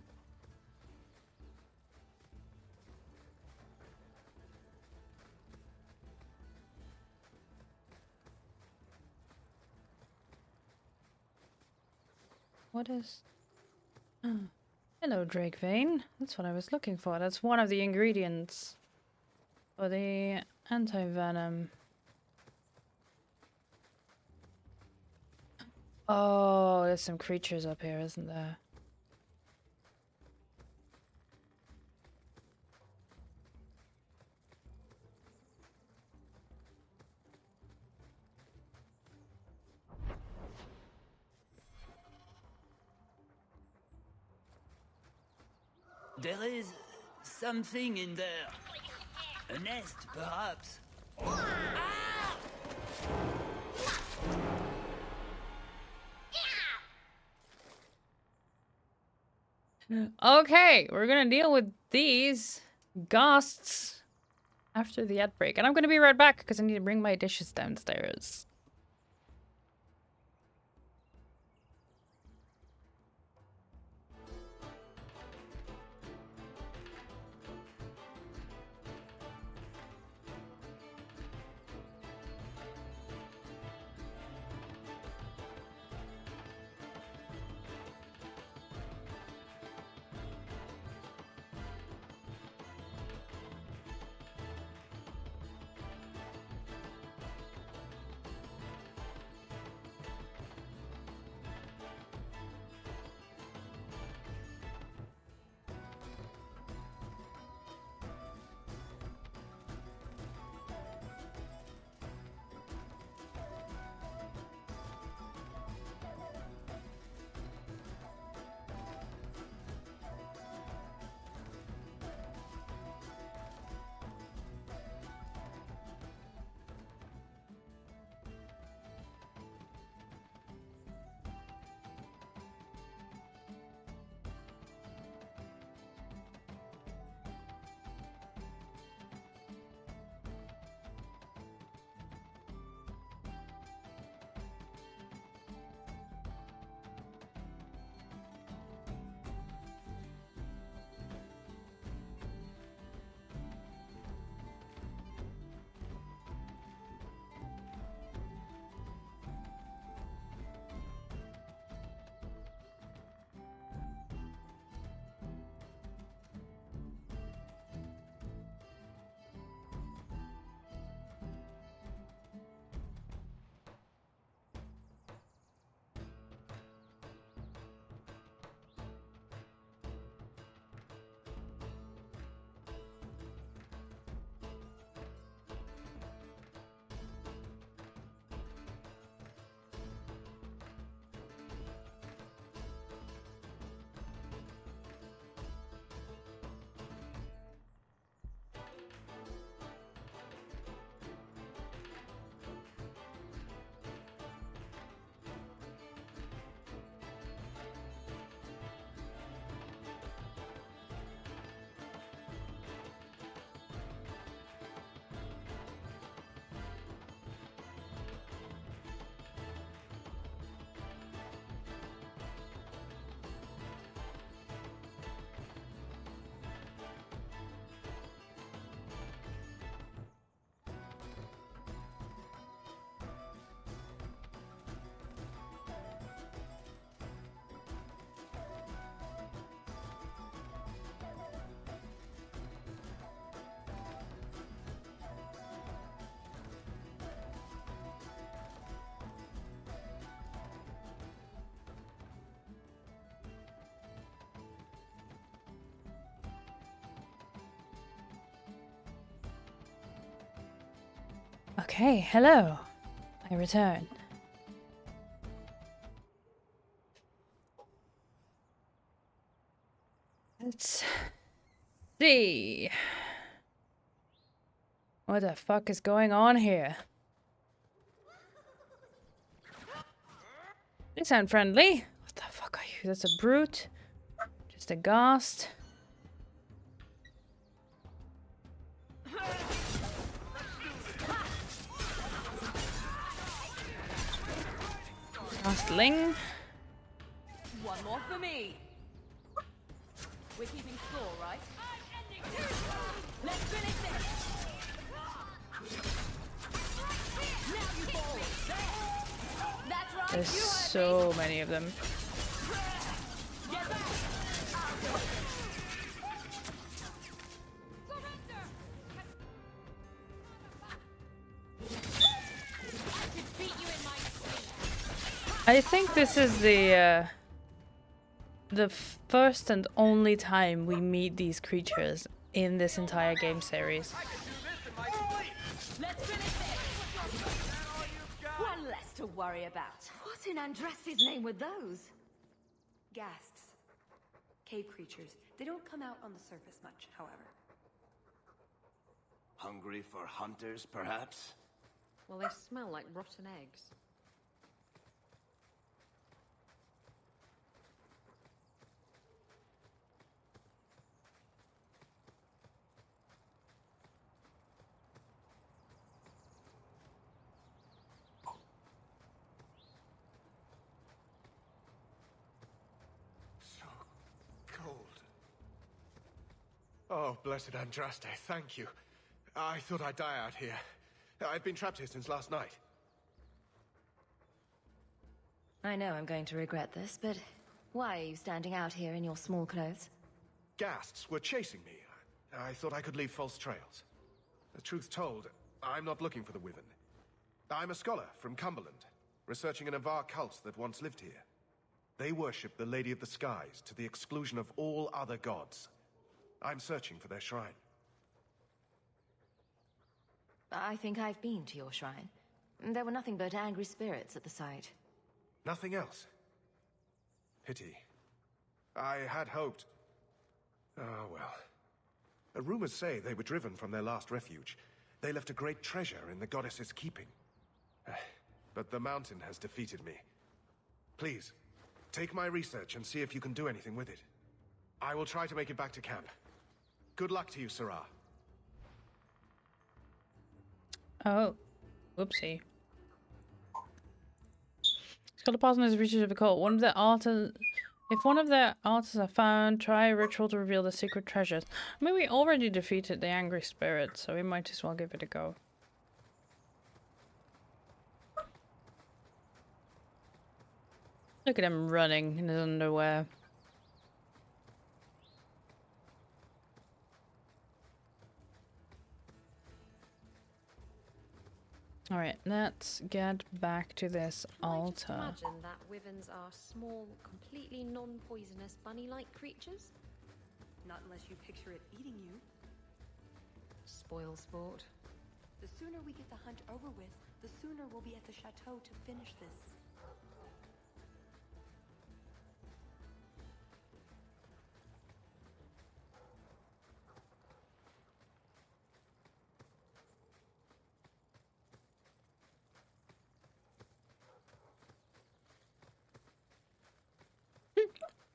What is... Oh. Hello, Drake Vein. That's what I was looking for. That's one of the ingredients for the anti-venom. Oh, there's some creatures up here, isn't there? There is something in there. A nest, perhaps. Okay, we're gonna deal with these ghosts after the ad break. And I'm gonna be right back because I need to bring my dishes downstairs. Okay, hello. I return. Let's see. What the fuck is going on here? They sound friendly. What the fuck are you? That's a brute. Just a ghast. Ghastling. One more for me. We're keeping score, right? Let's finish this. Now you fall. That's right. There's so many of them. Get back. I think this is the first and only time we meet these creatures in this entire game series. Let's finish this. One less to worry about. What in Andraste's name were those? Ghasts. Cave creatures. They don't come out on the surface much, however. Hungry for hunters, perhaps? Well, they smell like rotten eggs. Oh, blessed Andraste, thank you. I thought I'd die out here. I've been trapped here since last night. I know I'm going to regret this, but why are you standing out here in your small clothes? Ghasts were chasing me. I thought I could leave false trails. The truth told, I'm not looking for the Wyvern. I'm a scholar from Cumberland, researching an Avar cult that once lived here. They worship the Lady of the Skies to the exclusion of all other gods. I'm searching for their shrine. I think I've been to your shrine. There were nothing but angry spirits at the site. Nothing else. Pity. I had hoped... Oh, well. Rumors say they were driven from their last refuge. They left a great treasure in the goddess's keeping. But the mountain has defeated me. Please, take my research and see if you can do anything with it. I will try to make it back to camp. Good luck to you, Sarah. Oh, whoopsie. Scholar partners reaches of a cult. One of the altars. If one of the altars are found, try a ritual to reveal the secret treasures. I mean, we already defeated the angry spirit, so we might as well give it a go. Look at him running in his underwear. Alright, let's get back to this altar. Imagine that wyverns are small, completely non-poisonous bunny-like creatures. Not unless you picture it eating you. Spoil sport. The sooner we get the hunt over with, the sooner we'll be at the chateau to finish this.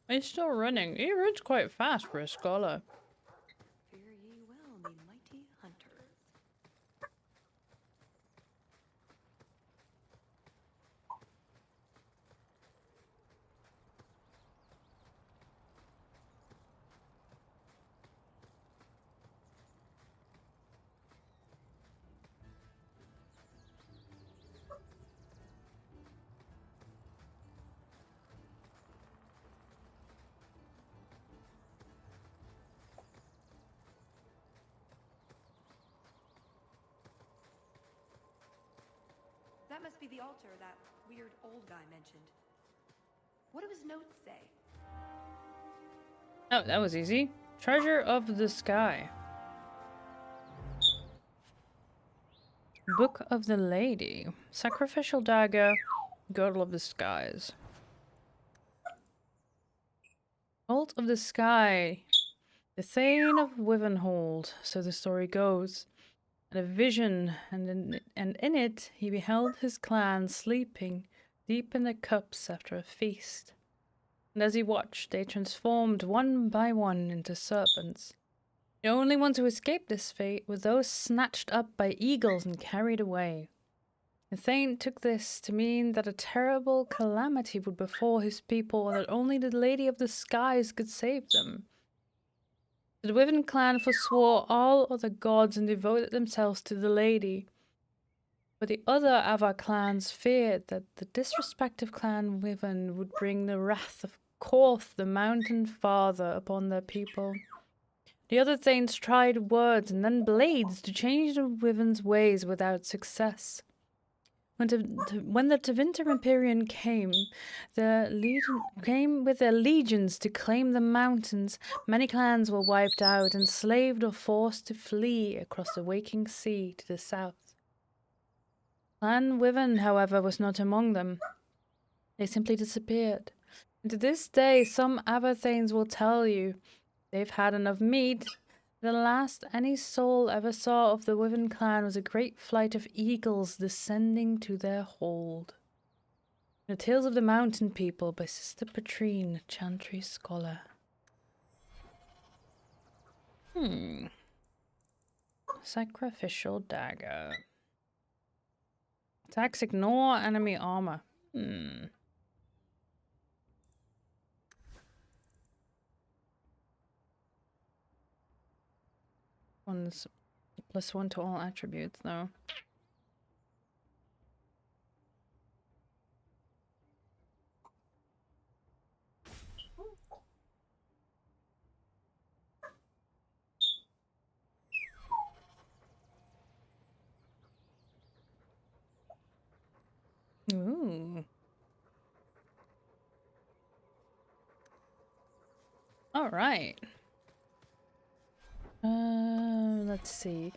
He's still running. He runs quite fast for a scholar. Fare ye well, me mighty hunters. That must be the altar that weird old guy mentioned. What do his notes say? Oh, that was easy. Treasure of the sky. Book of the Lady. Sacrificial dagger. Girdle of the Skies. Bolt of the Sky. The Thane of Wivenhold, so the story goes, had a vision, and in it he beheld his clan sleeping deep in the cups after a feast. And as he watched, they transformed one by one into serpents. The only ones who escaped this fate were those snatched up by eagles and carried away. The Thane took this to mean that a terrible calamity would befall his people and that only the Lady of the Skies could save them. The Wyvern clan forswore all other gods and devoted themselves to the Lady. But the other Avar clans feared that the disrespectful clan Wyvern would bring the wrath of Korth, the Mountain Father, upon their people. The other Thanes tried words and then blades to change the Wyvern's ways without success. When the Tevinter Empyrean came with their legions to claim the mountains, many clans were wiped out, enslaved or forced to flee across the Waking Sea to the south. Clan Wyvern, however, was not among them. They simply disappeared. And to this day, some Avar Thanes will tell you they've had enough meat. The last any soul ever saw of the Wyvern clan was a great flight of eagles descending to their hold. The Tales of the Mountain People by Sister Patrine, Chantry Scholar. Sacrificial dagger. Attacks ignore enemy armor. One's +1 to all attributes, though. Ooh. All right. Let's see.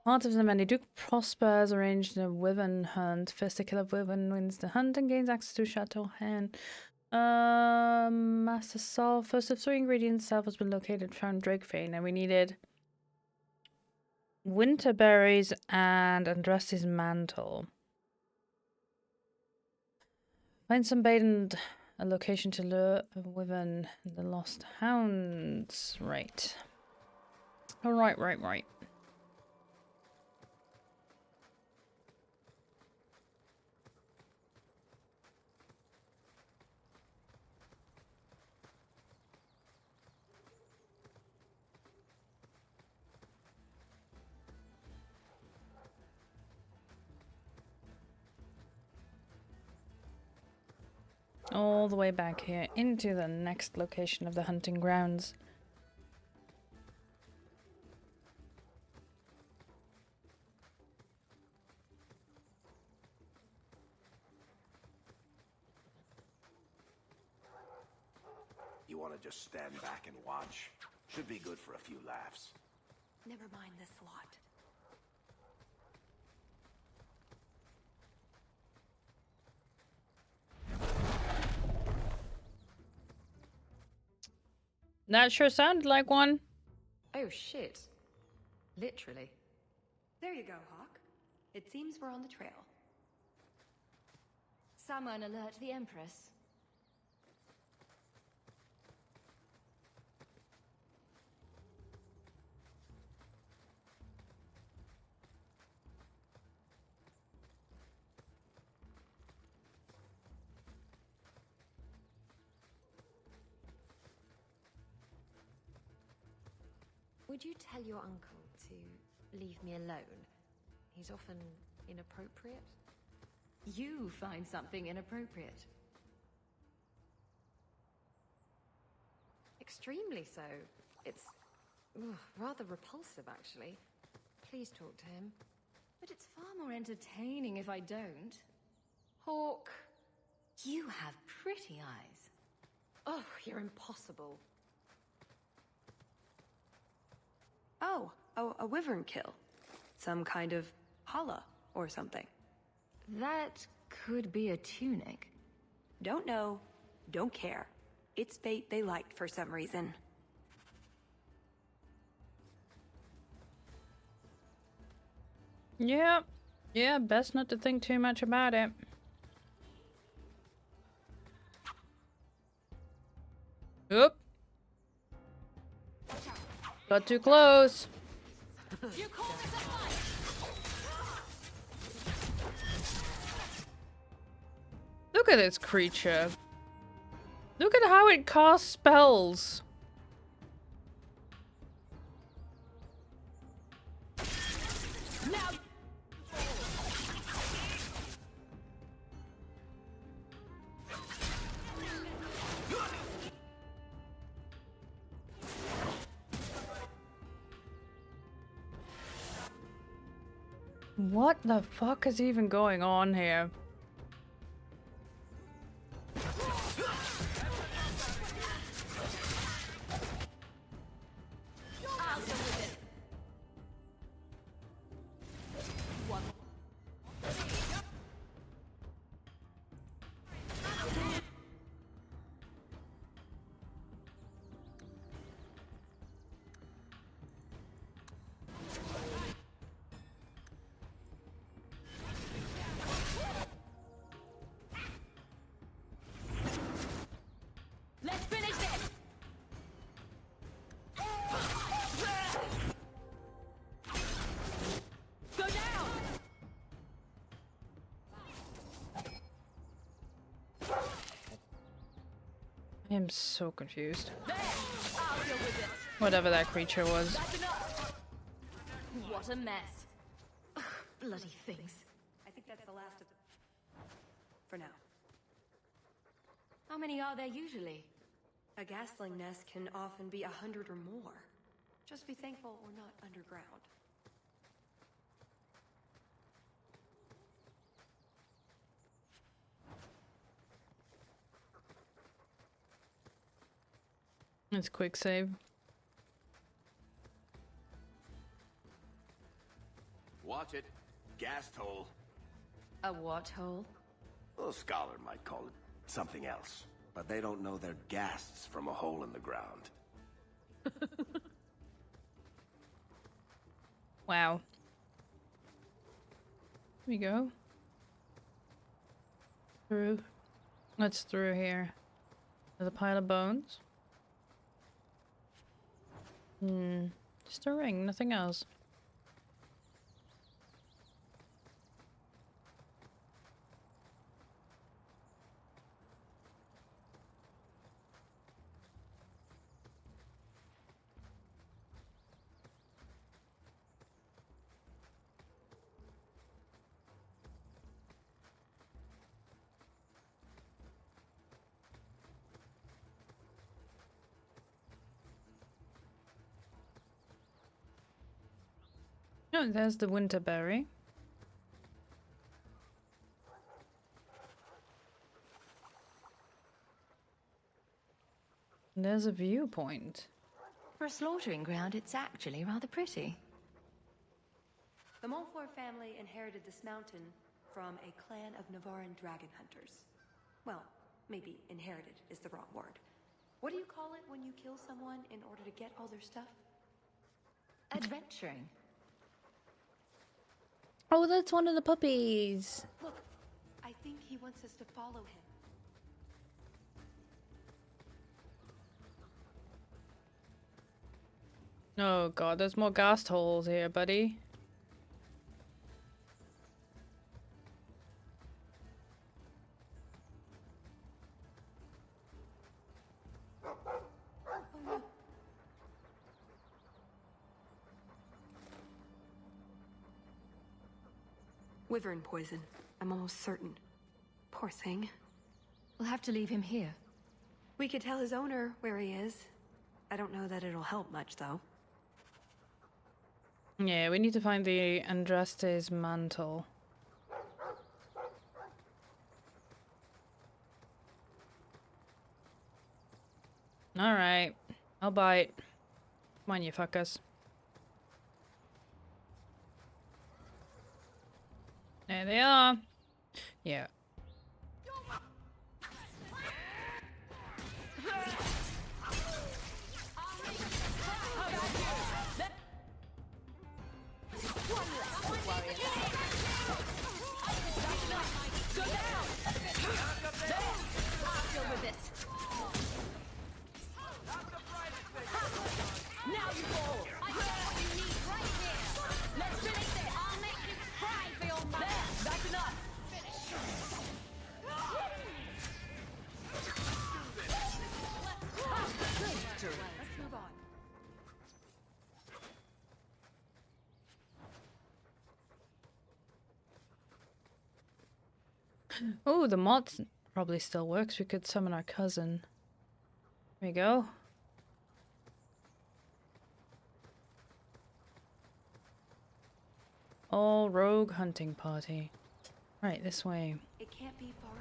Part of the many Duke prospers arranged in a wyvern hunt. First to kill a wyvern wins the hunt and gains access to Chateau Hen. Master Sol. First of 3 ingredients, Self has been located, found Drakefane, and we needed winterberries and Andraste's mantle. Find some bait and a location to lure a wyvern and the lost hounds. Right. Right. All the way back here into the next location of the hunting grounds. You want to just stand back and watch? Should be good for a few laughs. Never mind this lot. That sure sounded like one. Oh shit. Literally. There you go, Hawk. It seems we're on the trail. Someone alert the Empress. Would you tell your uncle to leave me alone? He's often inappropriate. You find something inappropriate. Extremely so. It's rather repulsive, actually. Please talk to him. But it's far more entertaining if I don't. Hawk, you have pretty eyes. Oh, you're impossible. Oh, a wyvern kill. Some kind of holla. or something. That could be a tunic. Don't know, don't care. It's fate they liked for some reason. Yeah. Yeah, best not to think too much about it. Oop. Got too close. Look at this creature. Look at how it casts spells. Now. What the fuck is even going on here? Let's finish this. Go down. I am so confused. There. I'll deal with this. Whatever that creature was. That's enough. What a mess. Ugh, bloody things. I think that's the last of... for now. How many are there usually? A gasling nest can often be 100 or more. Just be thankful we're not underground. It's quick save. Watch it. Gas hole. A what hole? A scholar might call it something else. But they don't know they're ghasts from a hole in the ground. Wow. Here we go. Through. What's through here? There's a pile of bones. Just a ring, nothing else. Oh, there's the winterberry. There's a viewpoint. For a slaughtering ground, it's actually rather pretty. The Montfort family inherited this mountain from a clan of Navaran dragon hunters. Well, maybe inherited is the wrong word. What do you call it when you kill someone in order to get all their stuff? Adventuring. Oh, that's one of the puppies. Look, I think he wants us to follow him. Oh god, there's more ghast holes here, buddy. Wyvern poison. I'm almost certain. Poor thing. We'll have to leave him here. We could tell his owner where he is. I don't know that it'll help much, though. Yeah, we need to find the Andraste's mantle. Alright. I'll bite. Come on, you fuckers. There they are. Yeah. Oh, the mod probably still works. We could summon our cousin. There we go. All rogue hunting party. Right, this way. It can't be far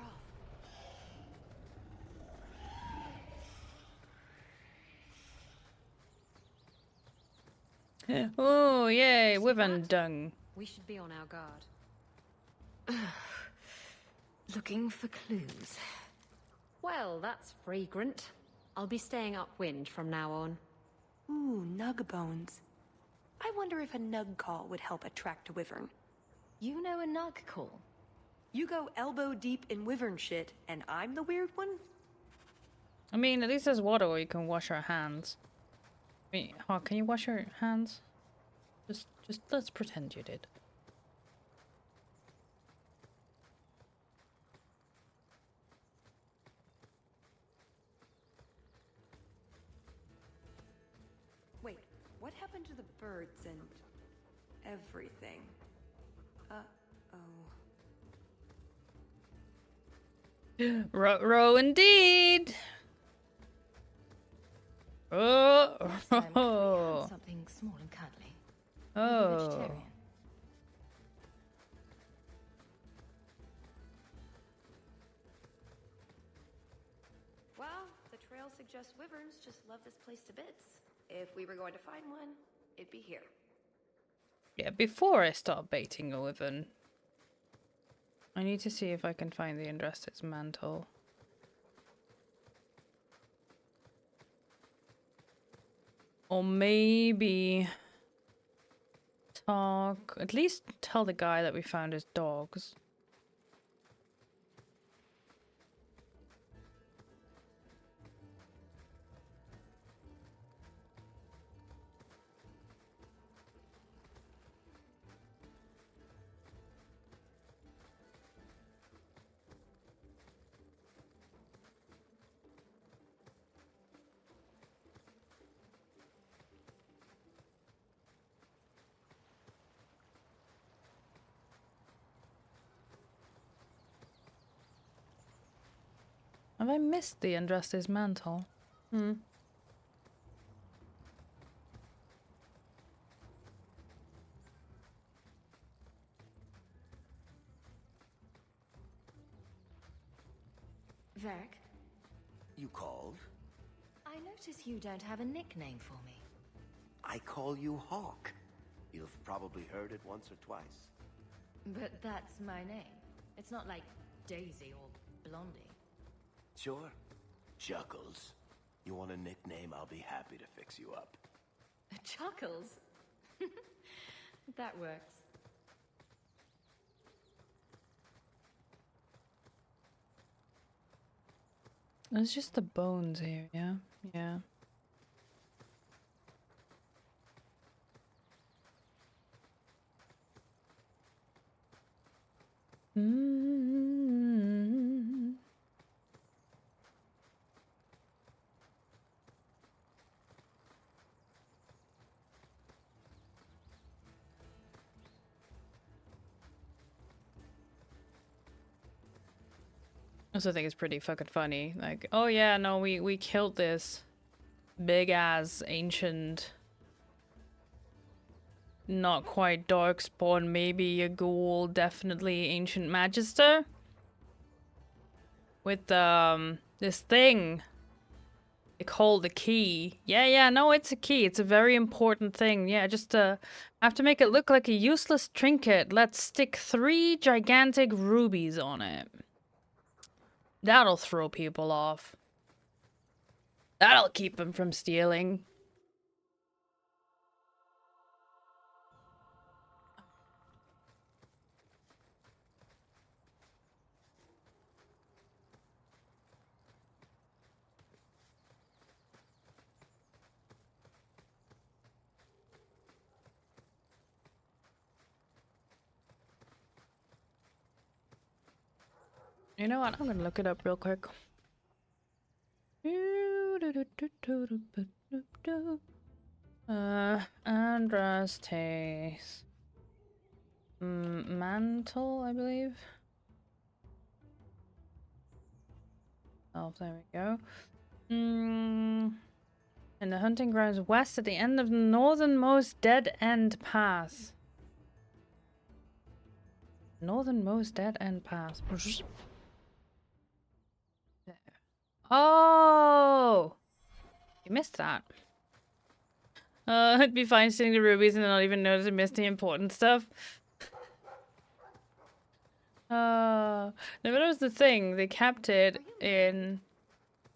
off. Oh, yay, wyvern dung. We should be on our guard. Looking for clues. Well, that's fragrant. I'll be staying upwind from now on. Ooh, nug bones. I wonder if a nug call would help attract a wyvern. You know a nug call? You go elbow deep in wyvern shit, and I'm the weird one? I mean, at least there's water where you can wash our hands. Wait, oh, can you wash your hands? Just let's pretend you did. Wait, what happened to the birds and everything? Row indeed. Oh. Something small and cuddly. Oh. Vegetarian. Well, the trail suggests wyverns just love this place to bits. If we were going to find one, it'd be here. Yeah, before I start baiting a wyvern, I need to see if I can find the Andraste's mantle. Or maybe talk, at least tell the guy that we found his dogs. Have I missed the Andraste's mantle? Varric, You called? I notice you don't have a nickname for me. I call you Hawk. You've probably heard it once or twice. But that's my name. It's not like Daisy or Blondie. Sure. Chuckles. You want a nickname? I'll be happy to fix you up. Chuckles? That works. It's just the bones here, yeah? Yeah. I also think it's pretty fucking funny. Like, oh yeah, no, we killed this big ass ancient, not quite darkspawn, maybe a ghoul, definitely ancient magister with this thing They call the key. Yeah, no, it's a key. It's a very important thing. Yeah, just have to make it look like a useless trinket. Let's stick 3 gigantic rubies on it. That'll throw people off. That'll keep them from stealing. You know what? I'm gonna look it up real quick. Andraste's mantle, I believe. Oh, there we go. In the hunting grounds west at the end of the northernmost dead end path. Northernmost dead end path. Oh! You missed that. It'd be fine stealing the rubies and not even notice I missed the important stuff. No, but that was the thing. They kept it in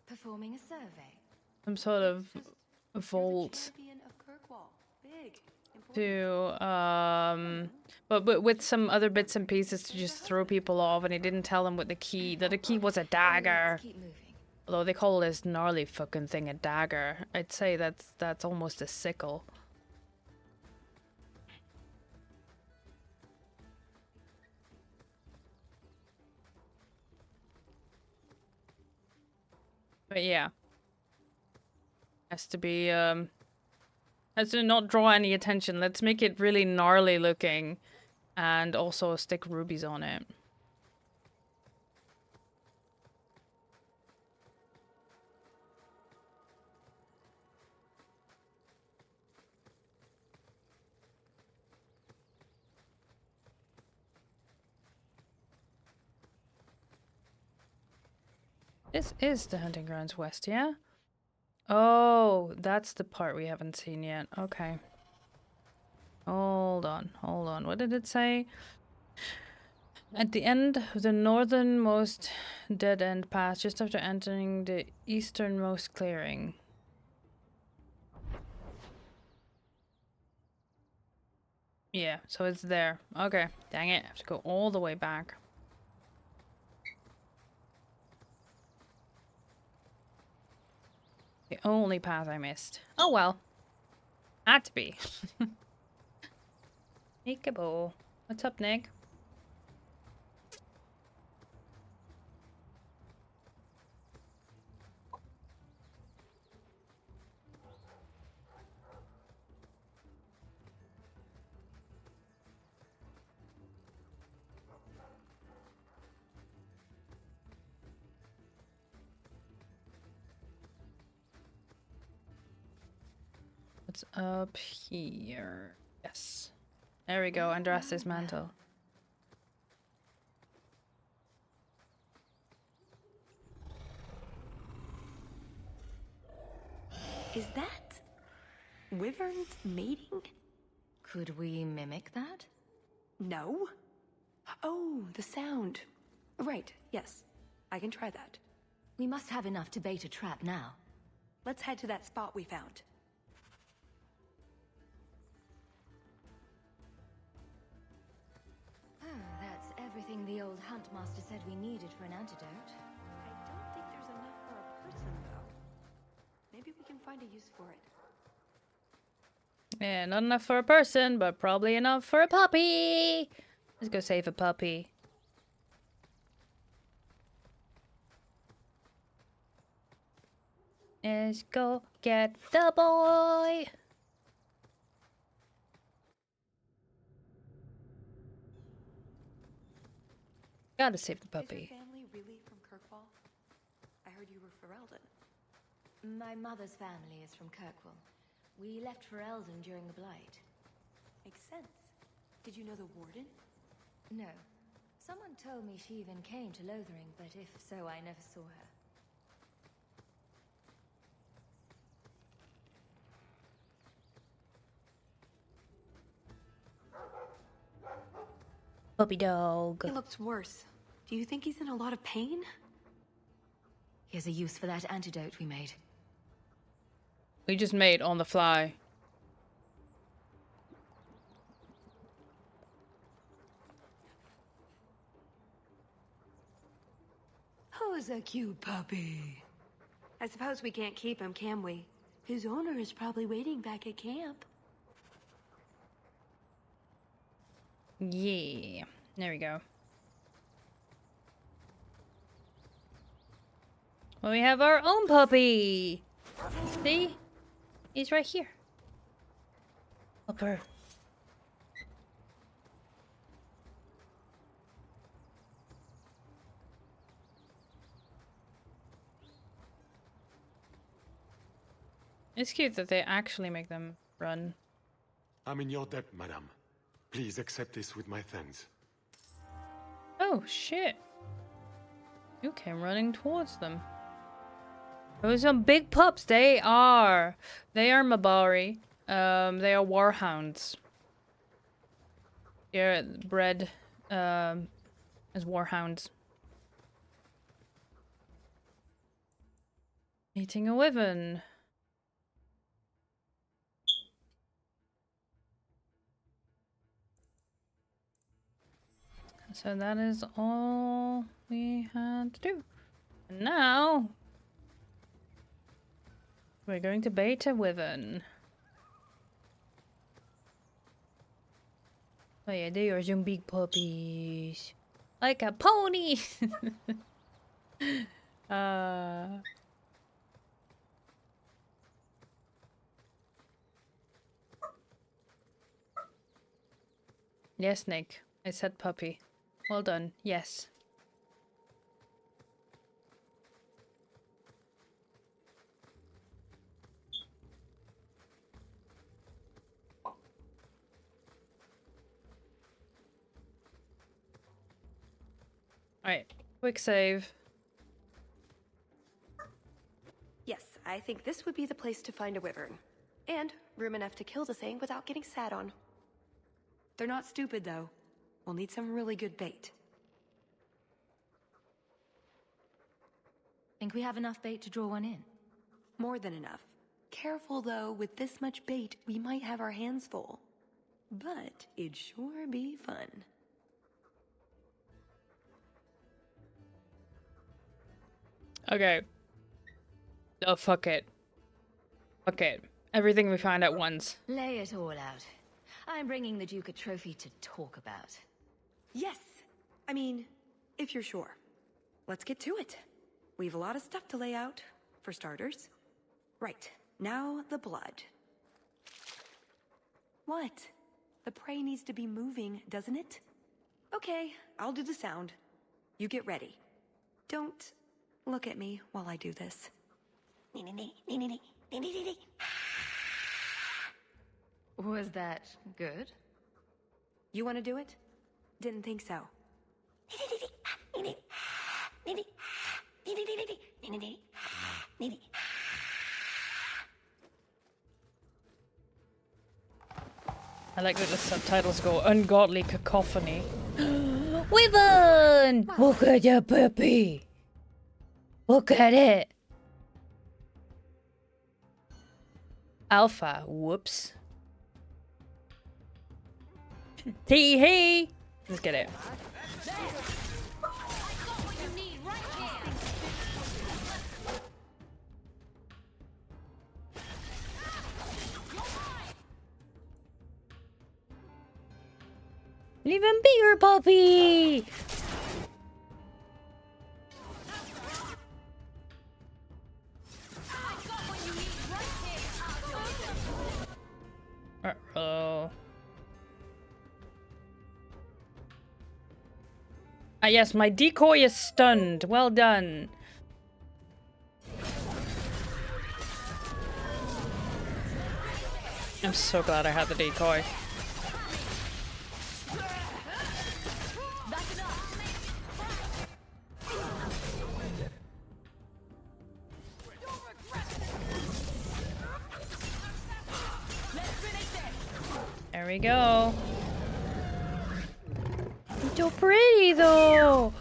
Performing a survey. some sort of vault to but with some other bits and pieces to just throw people off, and he didn't tell them what the key that the key was a dagger. Although they call this gnarly fucking thing a dagger, I'd say that's almost a sickle. But yeah. Has to be has to not draw any attention. Let's make it really gnarly looking and also stick rubies on it. This is the hunting grounds west, yeah? Oh, that's the part we haven't seen yet. Okay. Hold on. What did it say? At the end of the northernmost dead end path, just after entering the easternmost clearing. Yeah, so it's there. Okay. Dang it. I have to go all the way back. The only path I missed. Oh well. Had to be. Nickable. What's up, Nick? What's up here? Yes. There we go, Andraste's mantle. Is that wyverns mating? Could we mimic that? No. Oh, the sound. Right, yes. I can try that. We must have enough to bait a trap now. Let's head to that spot we found. That's everything the old Huntmaster said we needed for an antidote. I don't think there's enough for a person, though. Maybe we can find a use for it. Yeah, not enough for a person, but probably enough for a puppy. Let's go save a puppy. Let's go get the boy. Gotta save the puppy. Is your family really from Kirkwall? I heard you were Ferelden. My mother's family is from Kirkwall. We left for Eldon during the Blight. Makes sense. Did you know the Warden? No. Someone told me she even came to Lothering, but if so, I never saw her. Puppy dog. He looks worse. Do you think he's in a lot of pain? Here's a use for that antidote we made. We just made on the fly. Who's a cute puppy? I suppose we can't keep him, can we? His owner is probably waiting back at camp. Yeah. There we go. Well, we have our own puppy. See? He's right here. Upper. It's cute that they actually make them run. I'm in your debt, madame. Please accept this with my thanks. Oh, shit. You came running towards them. Those are big pups. They are Mabari. They are warhounds. They're bred as warhounds. Eating a wyvern. So that is all we had to do. And now we're going to bait a wyvern. Oh yeah, they are some big puppies. Like a pony! Yes, Nick. I said puppy. Well done. Yes. Alright, quick save. Yes, I think this would be the place to find a wyvern. And room enough to kill the thing without getting sat on. They're not stupid, though. We'll need some really good bait. Think we have enough bait to draw one in? More than enough. Careful, though, with this much bait, we might have our hands full. But it'd sure be fun. Okay. Oh, fuck it. Fuck it. Everything we find at once. Lay it all out. I'm bringing the Duke a trophy to talk about. Yes! I mean, if you're sure. Let's get to it. We've a lot of stuff to lay out, for starters. Right, now the blood. What? The prey needs to be moving, doesn't it? Okay, I'll do the sound. You get ready. Don't look at me while I do this. Was that good? You want to do it? Didn't think so. I like that the subtitles go ungodly cacophony. Wyvern! Look at your puppy! Look at it! Alpha, whoops. Tee hee! Let's get it. An even bigger puppy! Uh-oh. Ah yes, my decoy is stunned. Well done. I'm so glad I had the decoy. There we go. so pretty, though.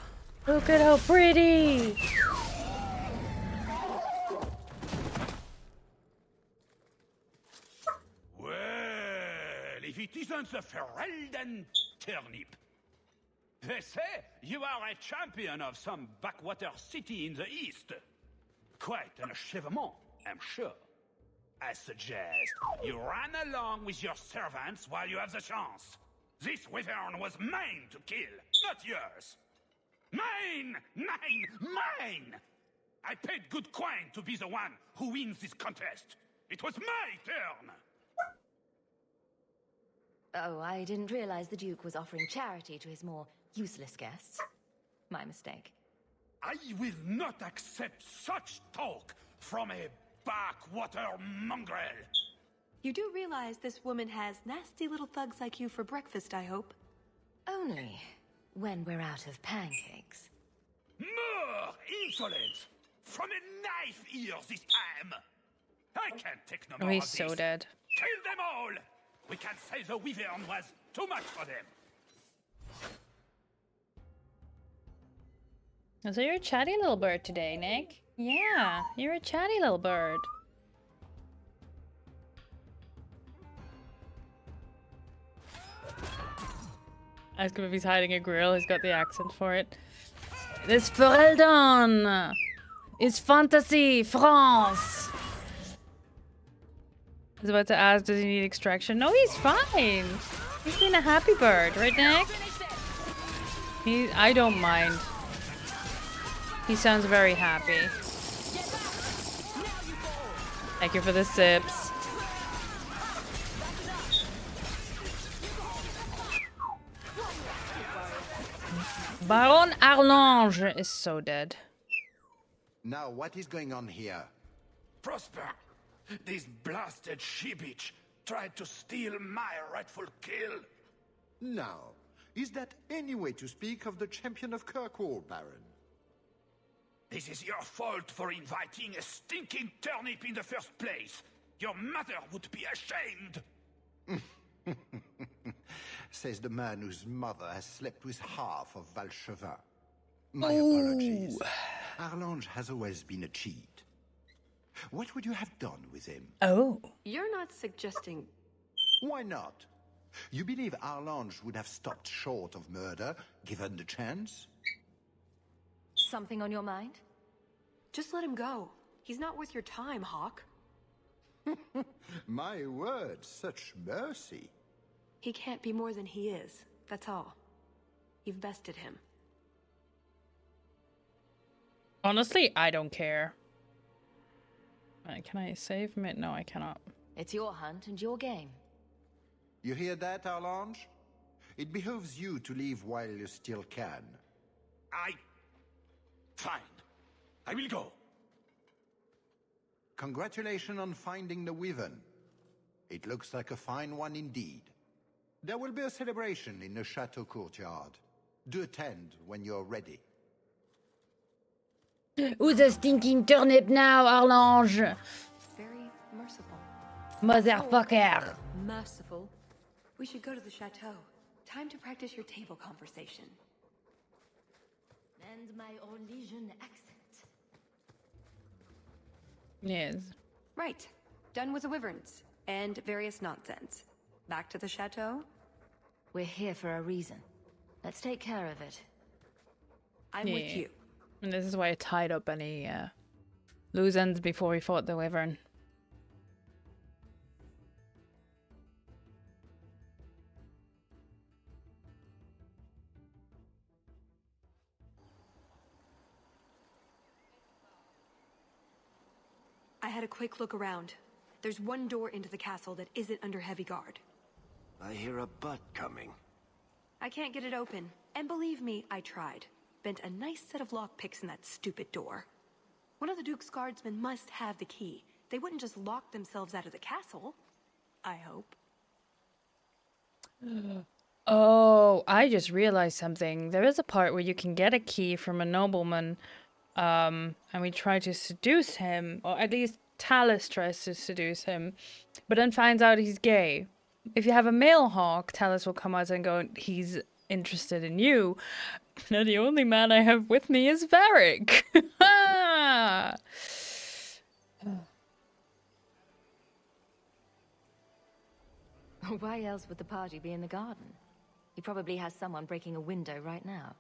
Look at how pretty. Well, if it isn't the Ferelden turnip. They say you are a champion of some backwater city in the east. Quite an achievement, I'm sure. I suggest you run along with your servants while you have the chance. This wyvern was mine to kill, not yours. Mine! Mine! I paid good coin to be the one who wins this contest. It was my turn! Oh, I didn't realize the Duke was offering charity to his more useless guests. My mistake. I will not accept such talk from a backwater mongrel. You do realize this woman has nasty little thugs like you for breakfast, I hope? Only when we're out of pancakes. More insolence! From a knife ear this time! I can't take no Oh, more he's of so this. dead. Kill them all! We can't say the wyvern was too much for them. So you're a chatty little bird today, Nick. Yeah, you're a chatty little bird. Ask him if he's hiding a grill. He's got the accent for it. This Ferelden is fantasy, France. I was about to ask, does he need extraction? No, he's fine. He's been a happy bird, right, Nick? I don't mind. He sounds very happy. Thank you for the sips. Baron Arlange is so dead. Now, what is going on here? Prosper, this blasted she-bitch tried to steal my rightful kill. Now, is that any way to speak of the champion of Kirkwall, Baron? This is your fault for inviting a stinking turnip in the first place. Your mother would be ashamed. Says the man whose mother has slept with half of Valchevin. My apologies. Arlange has always been a cheat. What would you have done with him? Oh. You're not suggesting... Why not? You believe Arlange would have stopped short of murder, given the chance? Something on your mind? Just let him go. He's not worth your time, Hawk. My word, such mercy. He can't be more than he is. That's all. You've bested him. Honestly, I don't care. Can I save him? No, I cannot. It's your hunt and your game. You hear that, Arlange? It behooves you to leave while you still can. Fine. I will go. Congratulations on finding the Wyvern. It looks like a fine one indeed. There will be a celebration in the chateau courtyard. Do attend when you're ready. Who's a stinking turnip now, Arlange? Very merciful. Motherfucker. Merciful. We should go to the chateau. Time to practice your table conversation. And my Orlesian accent. Yes. Right. Done with the wyverns. And various nonsense. Back to the chateau? We're here for a reason. Let's take care of it. I'm with you. And this is why I tied up any loose ends before we fought the wyvern. I had a quick look around. There's one door into the castle that isn't under heavy guard. I hear a butt coming. I can't get it open. And believe me, I tried. Bent a nice set of lockpicks in that stupid door. One of the Duke's guardsmen must have the key. They wouldn't just lock themselves out of the castle. I hope. Oh, I just realized something. There is a part where you can get a key from a nobleman, and we try to seduce him, or at least Talus tries to seduce him, but then finds out he's gay. If you have a male hawk, Talus will come out and go, he's interested in you. Now the only man I have with me is Varric. Why else would the party be in the garden? He probably has someone breaking a window right now.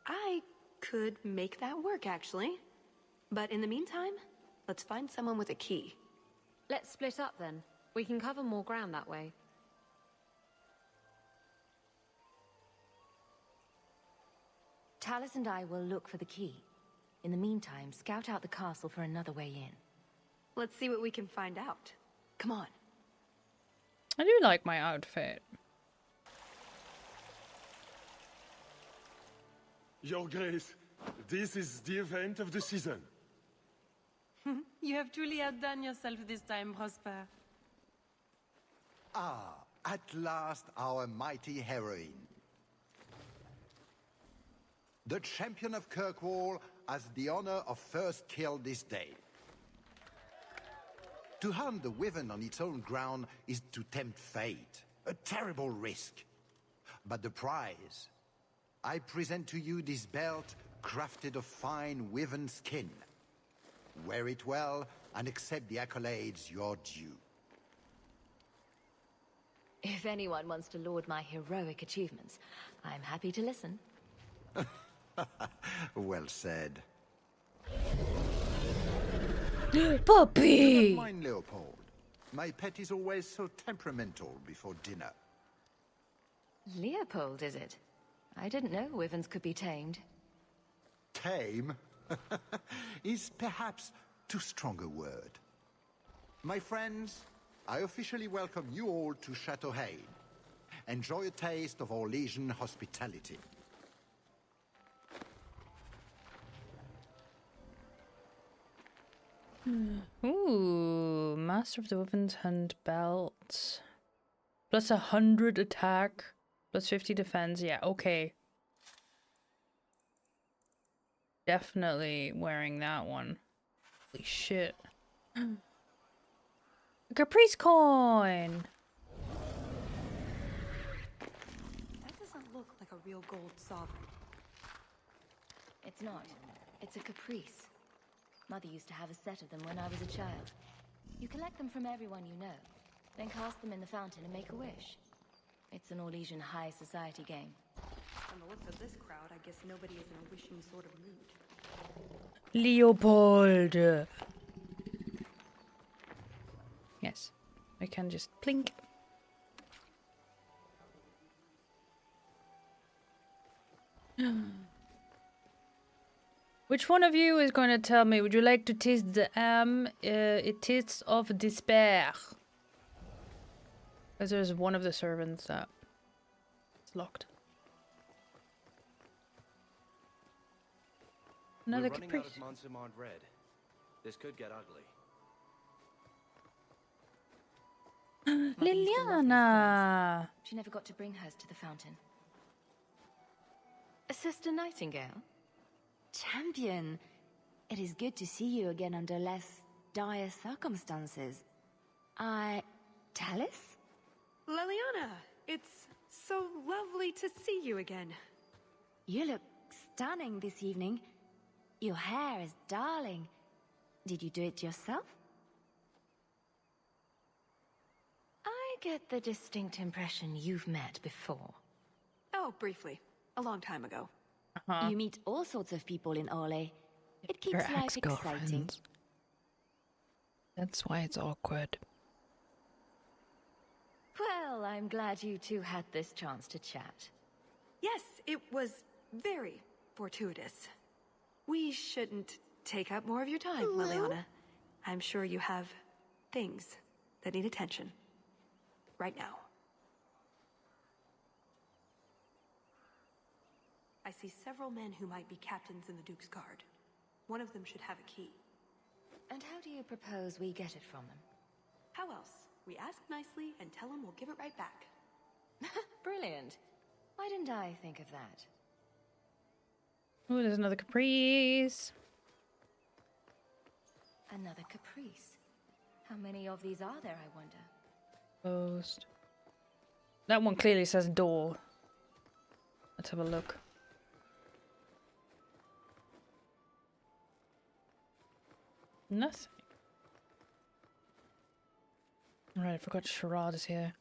I could make that work, actually. But in the meantime, let's find someone with a key. Let's split up then. We can cover more ground that way. Talus and I will look for the key. In the meantime, scout out the castle for another way in. Let's see what we can find out. Come on. I do like my outfit. Your Grace, this is the event of the season. You have truly outdone yourself this time, Prosper. Ah, at last our mighty heroine. The champion of Kirkwall has the honor of first kill this day. To hunt the Wyvern on its own ground is to tempt fate, a terrible risk. But the prize, I present to you this belt crafted of fine Wyvern skin. Wear it well and accept the accolades you're due. If anyone wants to laud my heroic achievements, I'm happy to listen. Well said. Puppy! Don't mind Leopold. My pet is always so temperamental before dinner. Leopold, is it? I didn't know Wyverns could be tamed. Tame is perhaps too strong a word. My friends, I officially welcome you all to Chateau Hain. Enjoy a taste of Orlesian hospitality. Ooh, Master of the Wyvern's Hunt belt. Plus 100 attack, plus 50 defense. Yeah, okay. Definitely wearing that one. Holy shit. A Caprice coin! That doesn't look like a real gold sovereign. It's not. It's a caprice. Mother used to have a set of them when I was a child. You collect them from everyone you know, then cast them in the fountain and make a wish. It's an Orlesian high society game. From the looks of this crowd, I guess nobody is in a wishing sort of mood. Leopold! Yes, I can just blink. Which one of you is going to tell me? Would you like to taste the it tastes of despair? Because there's one of the servants that it's locked. Another We're running out caprice. of Monsumard Red. This could get ugly. Liliana! She never got to bring hers to the fountain. Sister Nightingale? Champion, it is good to see you again under less dire circumstances. Talus? Leliana, it's so lovely to see you again. You look stunning this evening. Your hair is darling. Did you do it yourself? I get the distinct impression you've met before. Oh, briefly. A long time ago. You meet all sorts of people in Orlais. It keeps Your life exciting. ex-girlfriends. That's why it's awkward. Well, I'm glad you two had this chance to chat. Yes, it was very fortuitous. We shouldn't take up more of your time, Leliana. I'm sure you have things that need attention. Right now. I see several men who might be captains in the Duke's Guard. One of them should have a key. And how do you propose we get it from them? How else? We ask nicely and tell them we'll give it right back. Brilliant. Why didn't I think of that? Oh, there's another caprice. Another caprice. How many of these are there, I wonder? Closed. That one clearly says door. Let's have a look. Nothing. Right, I forgot Sherrod is here.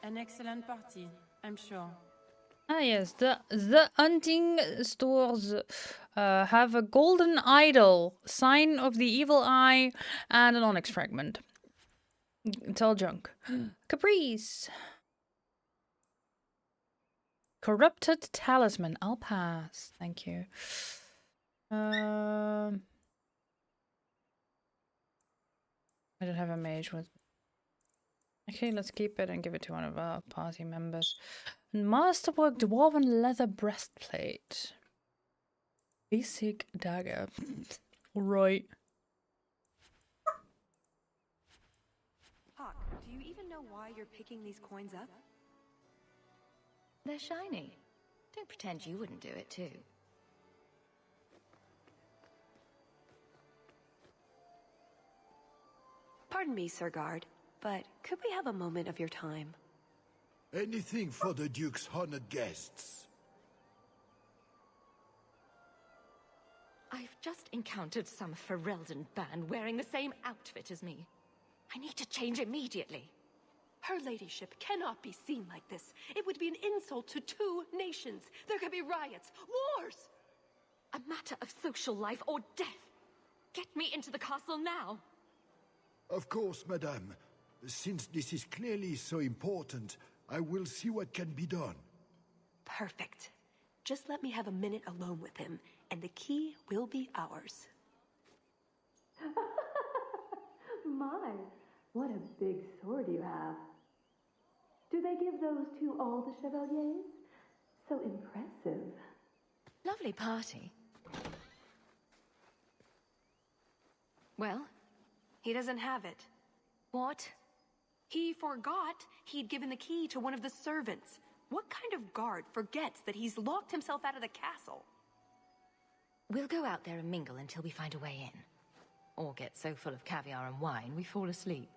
An excellent party, I'm sure. Ah yes, the hunting stores have a golden idol, sign of the evil eye, and an onyx fragment. It's all junk. Caprice. Corrupted talisman. I'll pass. Thank you. I don't have a mage with. Okay, let's keep it and give it to one of our party members. Masterwork dwarven leather breastplate. Basic dagger. Right. Hawk, do you even know why you're picking these coins up? They're shiny. Don't pretend you wouldn't do it too. Pardon me, Sir Guard, but could we have a moment of your time? Anything for the Duke's honored guests. I've just encountered some Ferelden band wearing the same outfit as me. I need to change immediately. Her ladyship cannot be seen like this. It would be an insult to 2 nations. There could be riots, wars. A matter of social life or death. Get me into the castle now. Of course, madame. Since this is clearly so important, I will see what can be done. Perfect. Just let me have a minute alone with him, and the key will be ours. My, what a big sword you have. Do they give those to all the chevaliers? So impressive. Lovely party. Well? He doesn't have it. What? He forgot he'd given the key to one of the servants. What kind of guard forgets that he's locked himself out of the castle? We'll go out there and mingle until we find a way in. Or get so full of caviar and wine we fall asleep.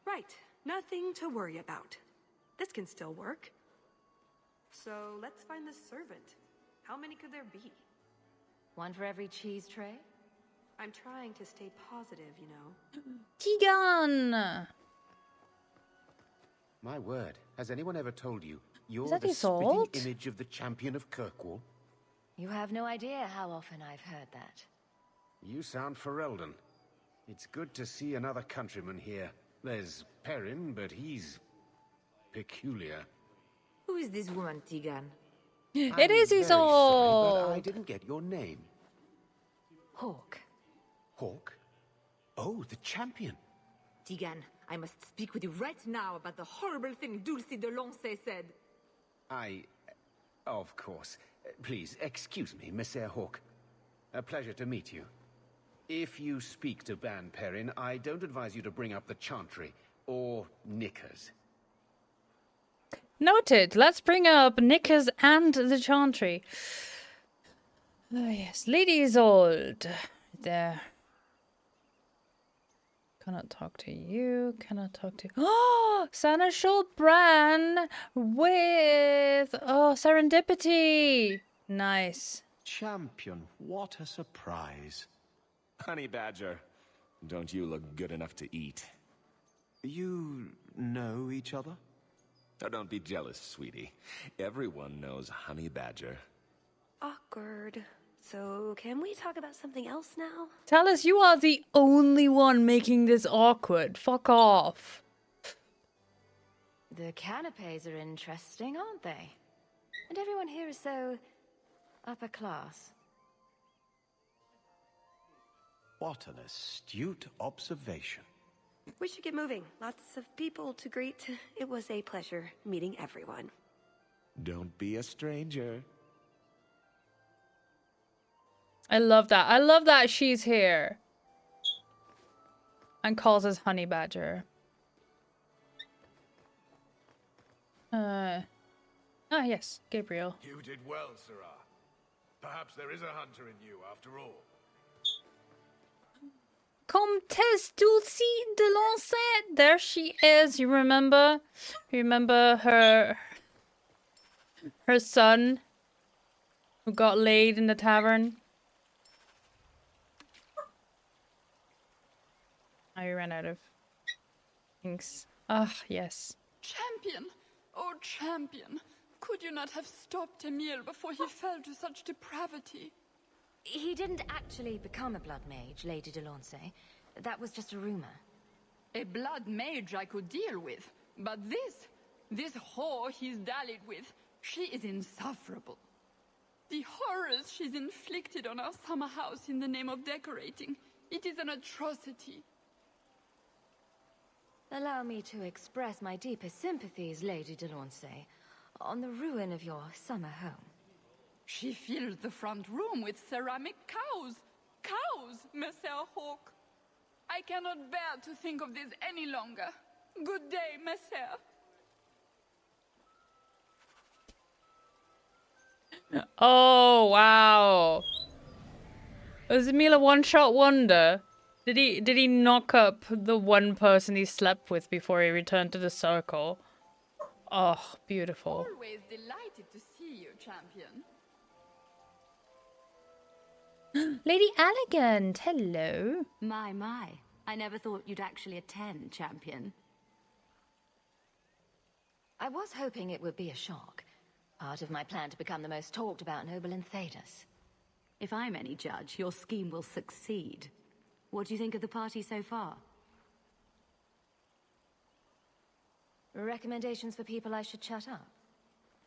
Right. Nothing to worry about. This can still work. So let's find the servant. How many could there be? One for every cheese tray? I'm trying to stay positive, you know. Tegan! My word, has anyone ever told you you're that the Isolde? spitting image of the champion of Kirkwall? You have no idea how often I've heard that. You sound Ferelden. It's good to see another countryman here. There's Perrin, but he's peculiar. Who is this woman, Tegan? It is Very sorry, but I Isolde! didn't get your name. Hawk. Hawk? Oh, the champion. Tegan, I must speak with you right now about the horrible thing Dulcie de Lancey said. Of course. Please, excuse me, Monsieur Hawk. A pleasure to meet you. If you speak to Ban Perrin, I don't advise you to bring up the Chantry, or Knickers. Noted. Let's bring up Knickers and the Chantry. Oh yes, Lady Isolde. There. Cannot talk to you. Cannot talk to. Oh, Seneschal Bran with serendipity. Nice. Champion, what a surprise. Honey Badger, don't you look good enough to eat? You know each other? Oh, don't be jealous, sweetie. Everyone knows Honey Badger. Awkward. So, can we talk about something else now? Tell us you are the only one making this awkward. Fuck off. The canapes are interesting, aren't they? And everyone here is so upper class. What an astute observation. We should get moving. Lots of people to greet. It was a pleasure meeting everyone. Don't be a stranger. I love that. I love that she's here. And calls us Honey Badger. Yes, Gabriel. You did well, Sirrah. Perhaps there is a hunter in you after all. Comtesse Dulcie de Lancet. There she is. You remember? You remember her son who got laid in the tavern? I ran out of things. Ah, yes. Champion! Oh, champion! Could you not have stopped Emile before he fell to such depravity? He didn't actually become a blood mage, Lady de Lancey. That was just a rumor. A blood mage I could deal with, but this whore he's dallied with, she is insufferable. The horrors she's inflicted on our summer house in the name of decorating, it is an atrocity. Allow me to express my deepest sympathies, Lady de Lancey, on the ruin of your summer home. She filled the front room with ceramic cows. Cows, Messer Hawk. I cannot bear to think of this any longer. Good day, Messer. Oh, wow. Was Emile a one-shot wonder? Did he knock up the one person he slept with before he returned to the circle? Oh, beautiful. Always delighted to see you, champion. Lady Elegant, hello. My. I never thought you'd actually attend, champion. I was hoping it would be a shock. Part of my plan to become the most talked about noble in Thedas. If I'm any judge, your scheme will succeed. What do you think of the party so far? Recommendations for people I should shut up?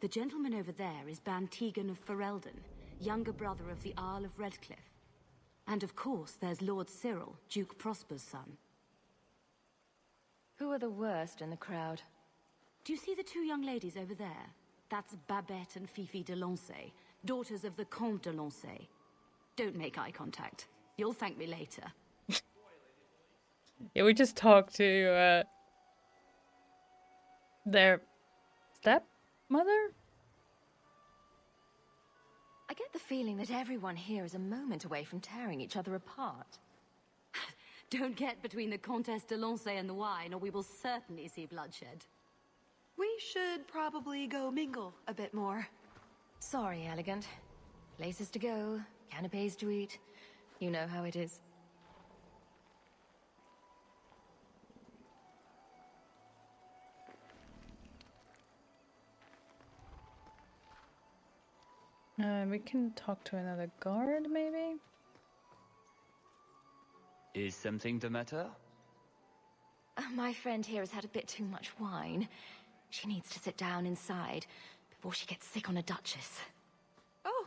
The gentleman over there is Bantegan of Ferelden, younger brother of the Earl of Redcliffe. And of course, there's Lord Cyril, Duke Prosper's son. Who are the worst in the crowd? Do you see the two young ladies over there? That's Babette and Fifi de Lancey, daughters of the Comte de Lancey. Don't make eye contact. You'll thank me later. Yeah, we just talked to their stepmother? I get the feeling that everyone here is a moment away from tearing each other apart. Don't get between the Comtesse de Lancey and the wine, or we will certainly see bloodshed. We should probably go mingle a bit more. Sorry, Elegant. Places to go, canapes to eat. You know how it is. We can talk to another guard, maybe? Is something the matter? My friend here has had a bit too much wine. She needs to sit down inside before she gets sick on a duchess. Oh,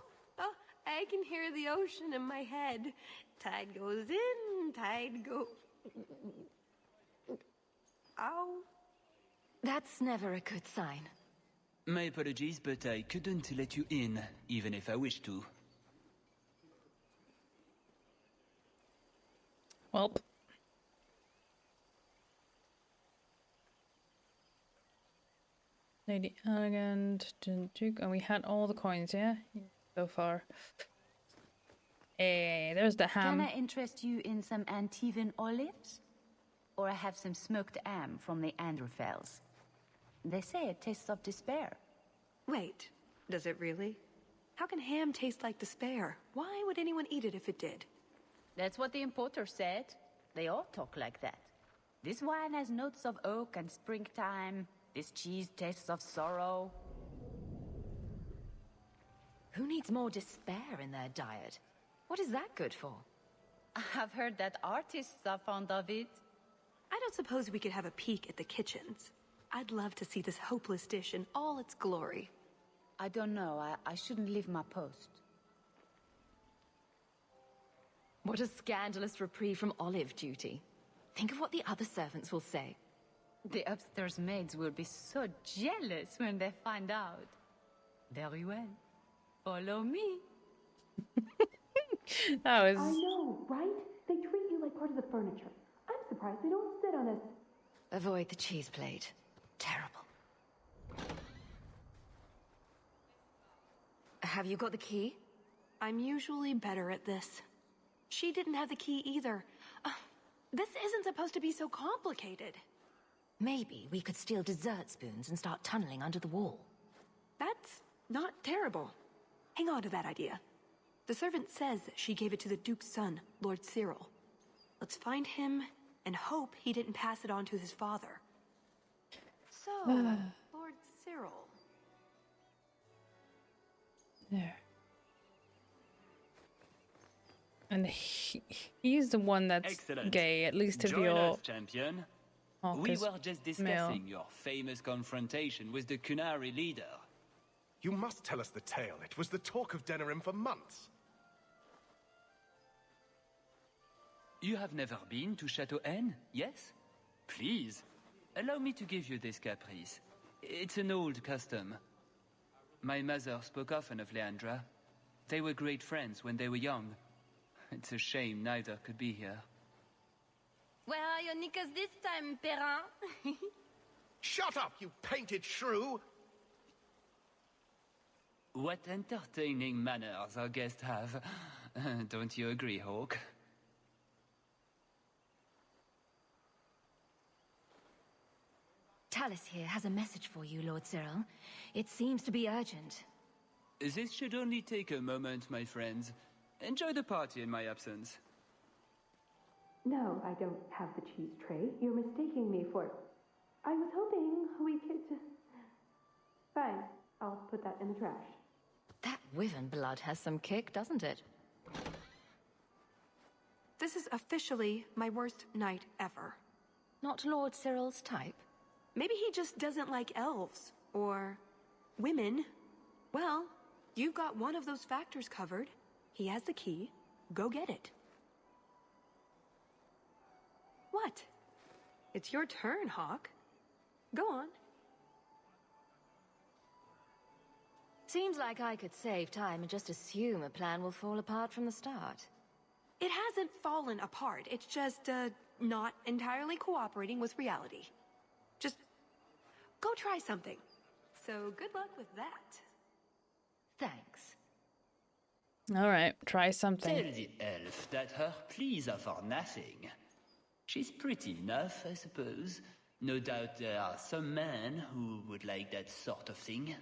I can hear the ocean in my head. Tide goes in, tide go... Ow. That's never a good sign. My apologies, but I couldn't let you in, even if I wished to. Welp. Lady Elegant, Duke, and we had all the coins, yeah? So far. Hey, there's the ham. Can I interest you in some Antivan olives? Or I have some smoked ham from the Androfels. They say it tastes of despair. Wait, does it really? How can ham taste like despair? Why would anyone eat it if it did? That's what the importer said. They all talk like that. This wine has notes of oak and springtime. This cheese tastes of sorrow. Who needs more despair in their diet? What is that good for? I've heard that artists are fond of it. I don't suppose we could have a peek at the kitchens. I'd love to see this hopeless dish in all its glory. I don't know. I shouldn't leave my post. What a scandalous reprieve from olive duty. Think of what the other servants will say. The upstairs maids will be so jealous when they find out. Very well. Follow me. That was... I know, right? They treat you like part of the furniture. I'm surprised they don't sit on us. Avoid the cheese plate. Terrible. Have you got the key? I'm usually better at this. She didn't have the key either. This isn't supposed to be so complicated. Maybe we could steal dessert spoons and start tunneling under the wall. That's not terrible. Hang on to that idea. The servant says she gave it to the Duke's son, Lord Cyril. Let's find him and hope he didn't pass it on to his father. So, Lord Cyril. There. And he's the one that's Excellent. gay, at least if Join you're... us, champion. Hawk We is were just discussing your famous confrontation with the Kunari leader. You must tell us the tale. It was the talk of Denerim for months. You have never been to Chateau N, yes? Please, allow me to give you this caprice. It's an old custom. My mother spoke often of Leandra. They were great friends when they were young. It's a shame neither could be here. Where are your knickers this time, Perrin? Shut up, you painted shrew! What entertaining manners our guests have. Don't you agree, Hawk? Talus here has a message for you, Lord Cyril. It seems to be urgent. This should only take a moment, my friends. Enjoy the party in my absence. No, I don't have the cheese tray. You're mistaking me for... I was hoping we could just... Fine, I'll put that in the trash. That wyvern blood has some kick, doesn't it? This is officially my worst night ever. Not Lord Cyril's type? Maybe he just doesn't like elves. Or... women. Well, you've got one of those factors covered. He has the key. Go get it. What? It's your turn, Hawk. Go on. Seems like I could save time and just assume a plan will fall apart from the start. It hasn't fallen apart. It's just, not entirely cooperating with reality. Just go try something. So good luck with that. Thanks. All right, try something. Tell the elf that her pleas are for nothing. She's pretty enough, I suppose. No doubt there are some men who would like that sort of thing.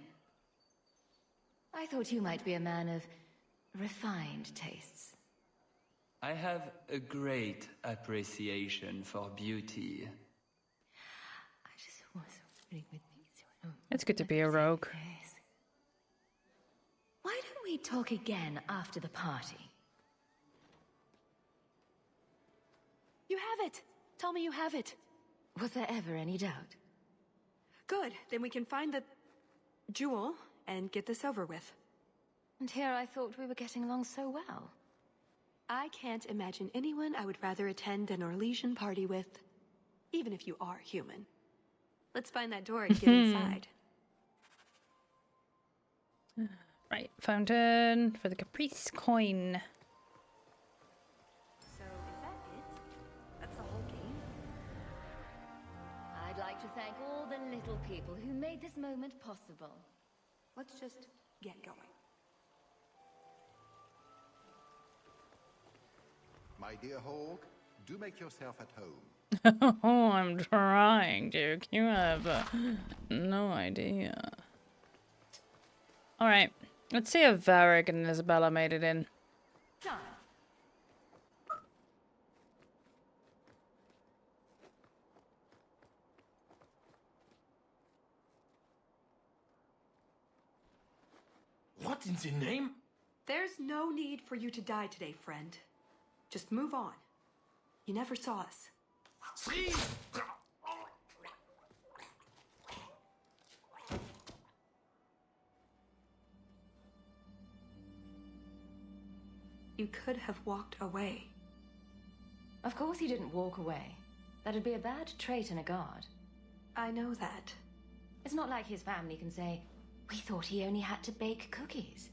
I thought you might be a man of refined tastes. I have a great appreciation for beauty. I just was wondering with these. It's good to be a rogue. Why don't we talk again after the party? You have it! Tell me you have it. Was there ever any doubt? Good, then we can find the... jewel and get this over with. And here I thought we were getting along so well. I can't imagine anyone I would rather attend an Orlesian party with, even if you are human. Let's find that door and get inside. Right, fountain for the Caprice coin. So, is that it? That's the whole game? I'd like to thank all the little people who made this moment possible. Let's just get going. My dear Hawk, do make yourself at home. Oh, I'm trying, Duke. You have no idea. All right, let's see if Varric and Isabella made it in. Done. What in the name? There's no need for you to die today, friend. Just move on. You never saw us. See? You could have walked away. Of course he didn't walk away. That'd be a bad trait in a guard. I know that. It's not like his family can say, we thought he only had to bake cookies.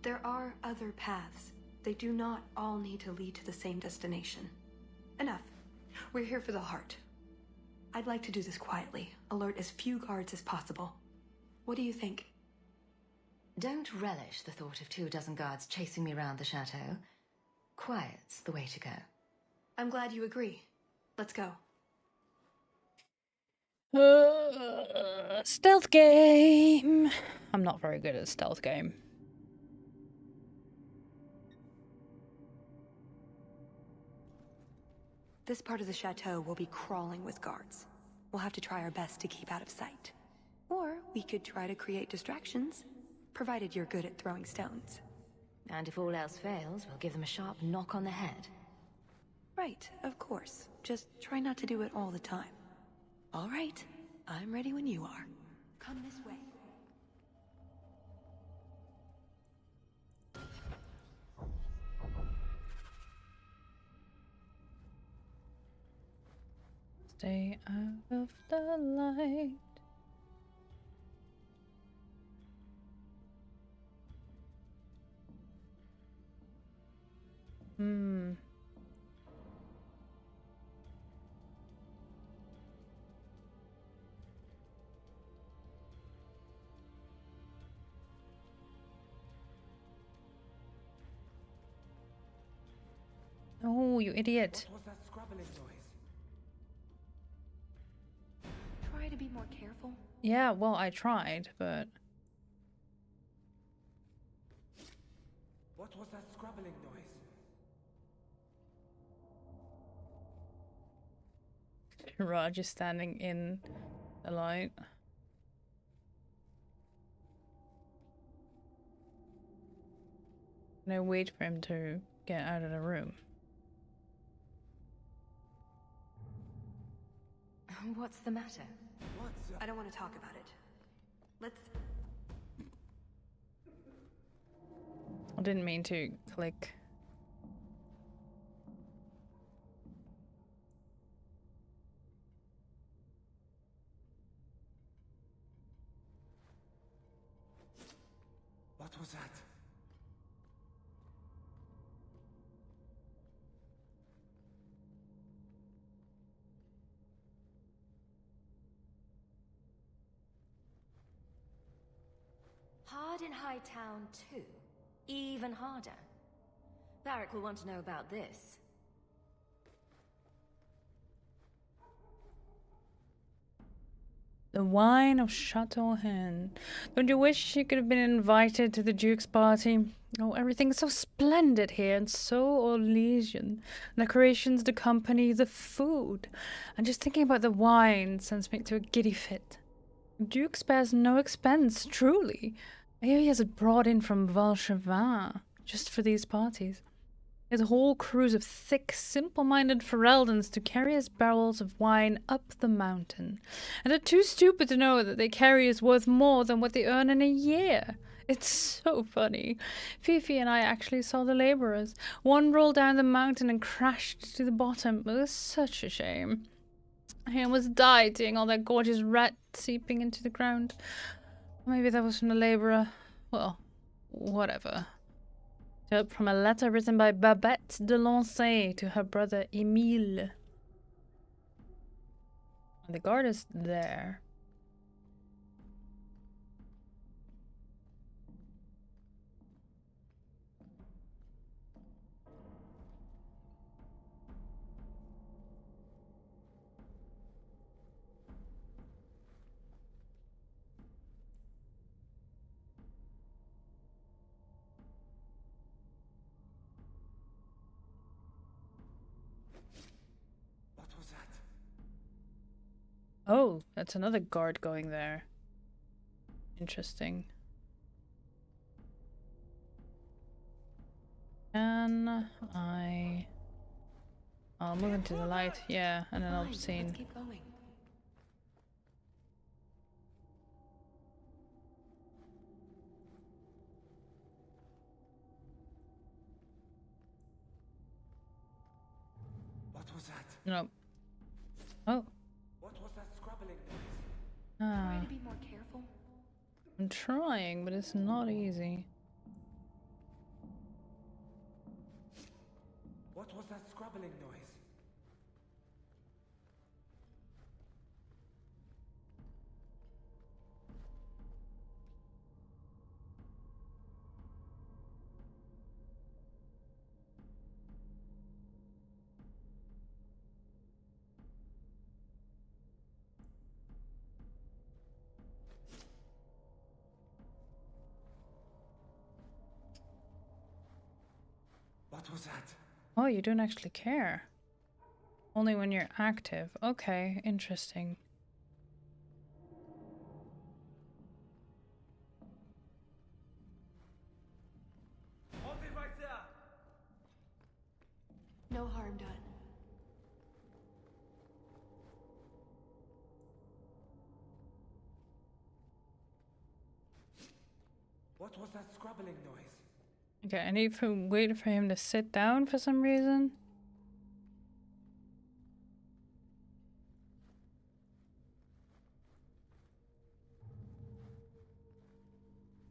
There are other paths. They do not all need to lead to the same destination. Enough. We're here for the heart. I'd like to do this quietly, alert as few guards as possible. What do you think? Don't relish the thought of 24 guards chasing me around the chateau. Quiet's the way to go. I'm glad you agree. Let's go. Stealth game. I'm not very good at stealth game. This part of the chateau will be crawling with guards. We'll have to try our best to keep out of sight. Or we could try to create distractions, provided you're good at throwing stones. And if all else fails, we'll give them a sharp knock on the head. Right, of course. Just try not to do it all the time. All right, I'm ready when you are. Come this way. Stay out of the light. Oh, you idiot. What was that scrabbling noise? Try to be more careful. Yeah, well, I tried, but... What was that scrabbling noise? Raj is standing in the light. No, wait for him to get out of the room. What's the matter? I don't want to talk about it. Let's... I didn't mean to click. What was that? Hard in Hightown too? Even harder. Barrick will want to know about this. The wine of Chateau Hen. Don't you wish you could have been invited to the Duke's party? Oh, everything's so splendid here and so Orlesian. Decorations, the company, the food. And just thinking about the wine sends me to a giddy fit. The Duke spares no expense, truly. I hear he has it brought in from Valchevin just for these parties. He has a whole cruise of thick, simple-minded Ferelden's to carry his barrels of wine up the mountain. And they're too stupid to know that they carry is worth more than what they earn in a year. It's so funny. Fifi and I actually saw the laborers. One rolled down the mountain and crashed to the bottom. It was such a shame. I almost died seeing all that gorgeous rat seeping into the ground. Maybe that was from the laborer. Well, whatever. From a letter written by Babette de Lancey to her brother Emile. The guard is there. Oh, that's another guard going there. Interesting. Can I... I'll move into the light, yeah, and then I'll be seen. Let's keep going. What was that? No. Oh. What was that scrabbling noise? Ah. Try to be more careful. I'm trying, but it's not easy. What was that scrabbling noise? was that? Oh, you don't actually care. Only when you're active. Okay, interesting. Hold it right there! No harm done. What was that scrabbling noise? Okay, I need to wait for him to sit down for some reason.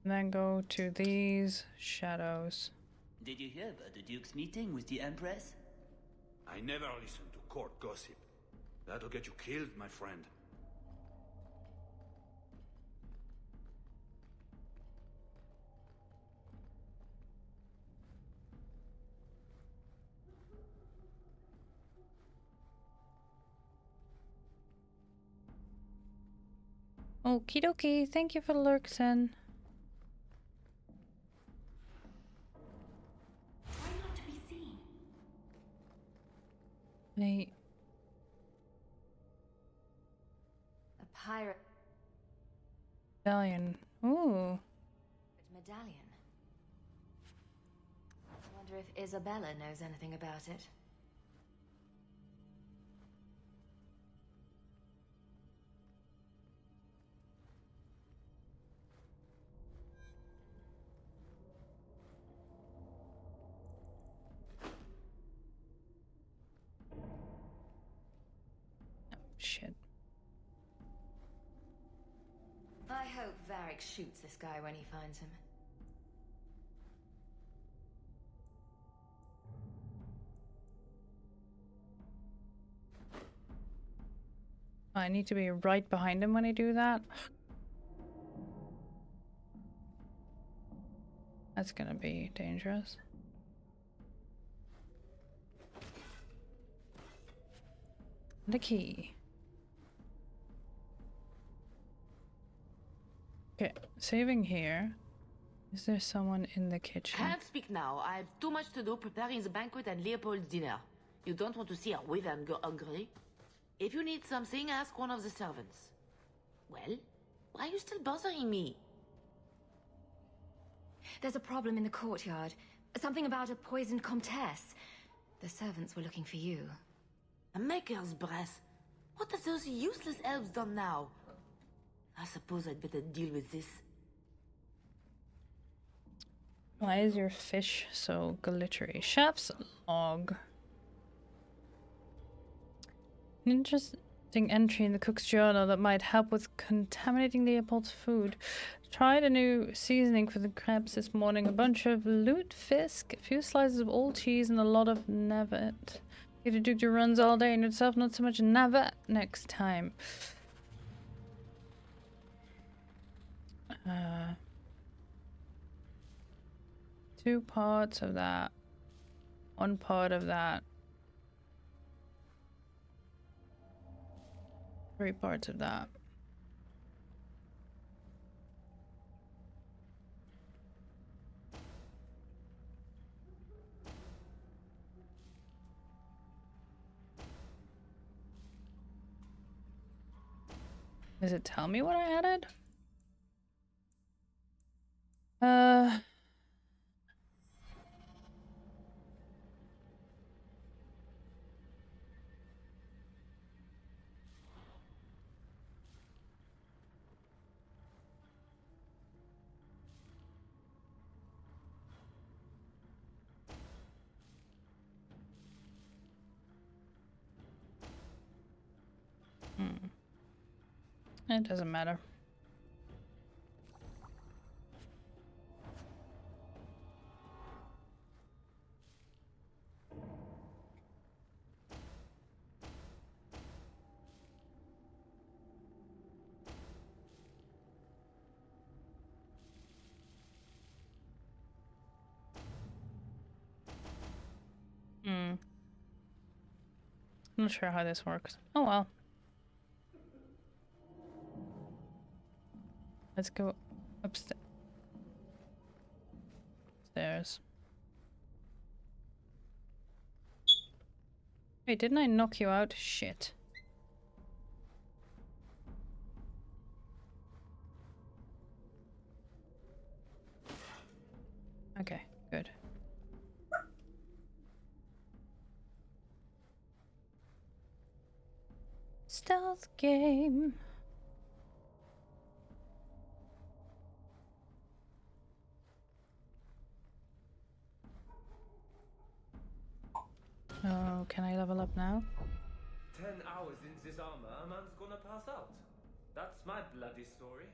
And then go to these shadows. Did you hear about the Duke's meeting with the Empress? I never listen to court gossip. That'll get you killed, my friend. Okie dokie, thank you for Lurkson. Try not to be seen. Wait. A pirate Medallion. Ooh. medallion. I wonder if Isabella knows anything about it. Shit. I hope Varric shoots this guy when he finds him. I need to be right behind him when I do that. That's gonna be dangerous. The key. Okay, saving here. Is there someone in the kitchen? Can't speak now. I have too much to do preparing the banquet and Leopold's dinner. You don't want to see her wither and go hungry. If you need something, ask one of the servants. Well, why are you still bothering me? There's a problem in the courtyard. Something about a poisoned comtesse. The servants were looking for you. A maker's breath. What have those useless elves done now? I suppose I'd better deal with this. Why is your fish so glittery? Chef's log. An interesting entry in the cook's journal that might help with contaminating Leopold's food. Tried a new seasoning for the crabs this morning. A bunch of lutefisk, a few slices of old cheese, and a lot of navet. Get a Duke to runs all day and itself, not so much navet next time. 2 parts of that. 1 part of that. 3 parts of that. Does it tell me what I added? It doesn't matter. I'm not sure how this works. Oh well. Let's go upstairs. Wait, didn't I knock you out? Shit. Okay, good. Stealth game. Oh, can I level up now? 10 hours in this armor, a man's gonna pass out. That's my bloody story.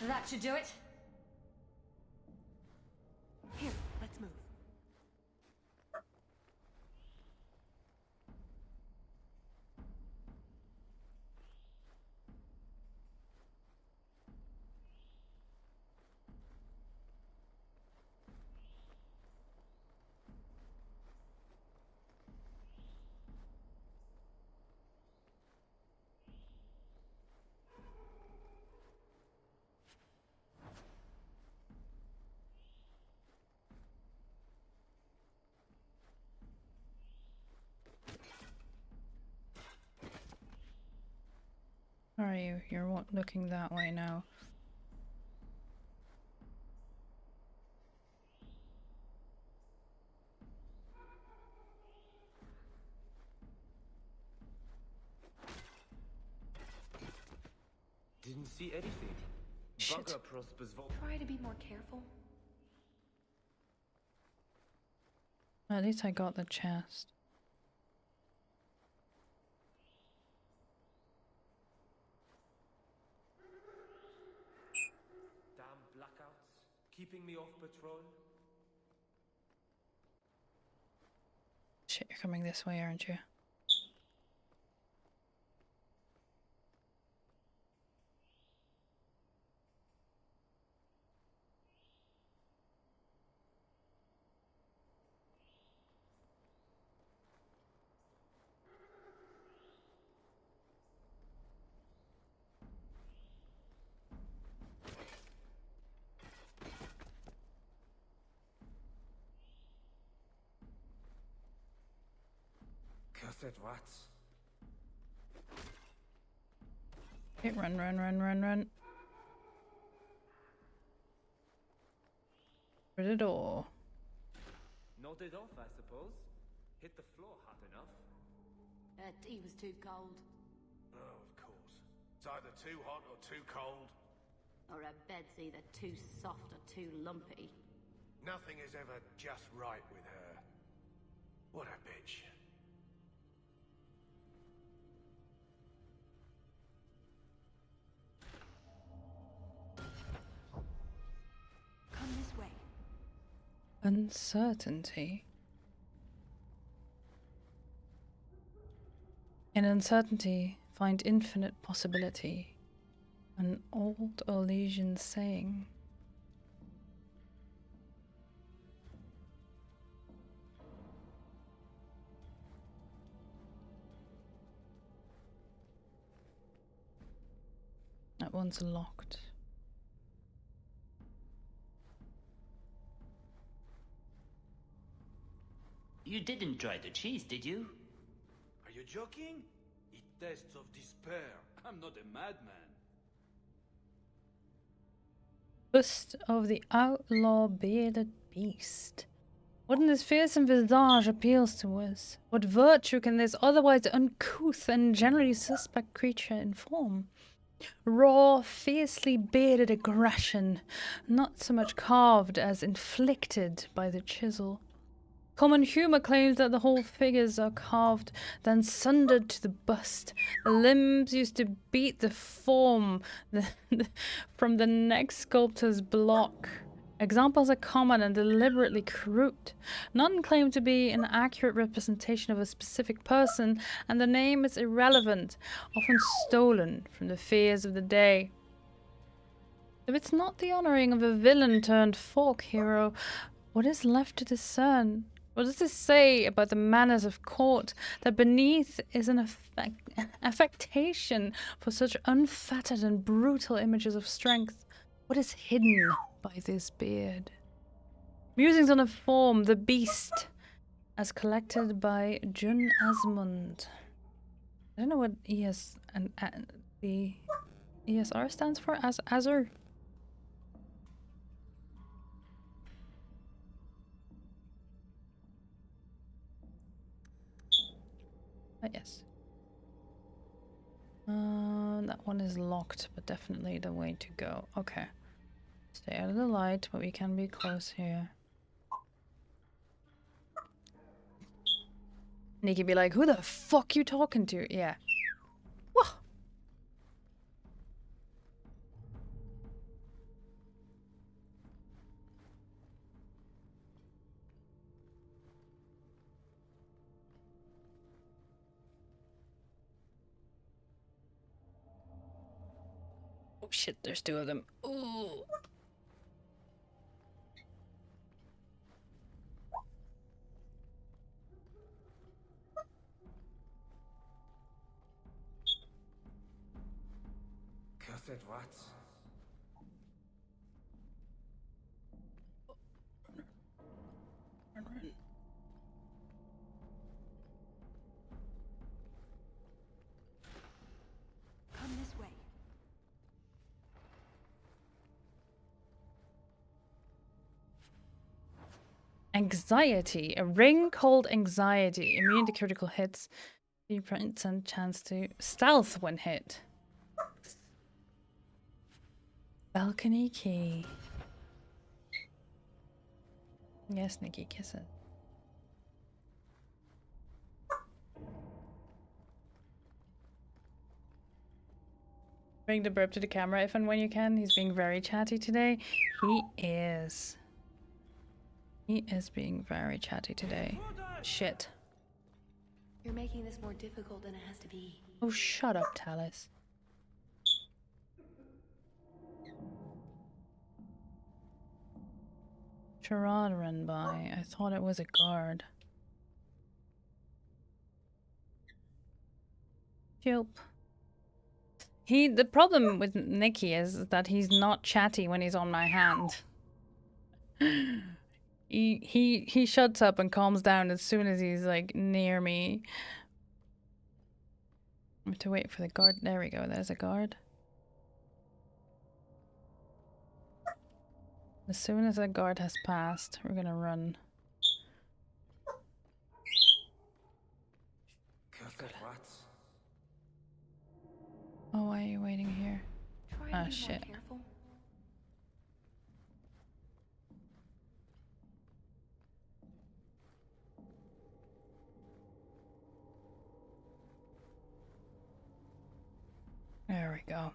That should do it. Here, let's move. Where are you? You're looking that way now. Didn't see anything. Shit. Bugger Prosper's vault. Try to be more careful. At least I got the chest. Damn blackouts. Keeping me off patrol. Shit, you're coming this way, aren't you? Cursed rats. Okay, run, run, run, run, run. Through the door. Nodded off, I suppose. Hit the floor hot enough. That tea was too cold. Oh, of course. It's either too hot or too cold. Or a bed's either too soft or too lumpy. Nothing is ever just right with her. What a bitch. Come this way. Uncertainty. In uncertainty, find infinite possibility. An old Orlesian saying. That one's locked. You didn't try the cheese, did you? Are you joking? It tastes of despair. I'm not a madman. Bust of the outlaw bearded beast. What in this fearsome visage appeals to us? What virtue can this otherwise uncouth and generally suspect creature inform? Raw, fiercely bearded aggression, not so much carved as inflicted by the chisel. Common humour claims that the whole figures are carved, then sundered to the bust. The limbs used to beat the form from the next sculptor's block. Examples are common and deliberately crude. None claim to be an accurate representation of a specific person, and the name is irrelevant, often stolen from the fears of the day. If it's not the honouring of a villain turned folk hero, what is left to discern? What does this say about the manners of court, that beneath is an affectation for such unfettered and brutal images of strength? What is hidden by this beard? Musings on a form, the beast. as collected by Jun Asmund. I don't know what ES and the ESR stands for. Azur. Yes. That one is locked, but definitely the way to go. Okay. Stay out of the light, but we can be close here. Nikki be like, who the fuck you talking to? Yeah. Whoa. Oh shit, there's two of them. Ooh. Cursed rats. Come this way. Anxiety. A ring called Anxiety. Immune to critical hits. 3% chance to stealth when hit. Balcony key. Yes, Nikki, kiss it. Bring the burp to the camera if and when you can. He's being very chatty today. He is. He is being very chatty today. Shit. You're making this more difficult than it has to be. Oh, shut up, Talus. Sherrod ran by. I thought it was a guard. Yep. The problem with Nikki is that he's not chatty when he's on my hand. He shuts up and calms down as soon as he's like near me. I have to wait for the guard. There we go. There's a guard. As soon as that guard has passed, we're gonna run. Cursed rats. Oh, why are you waiting here? Ah, shit. There we go.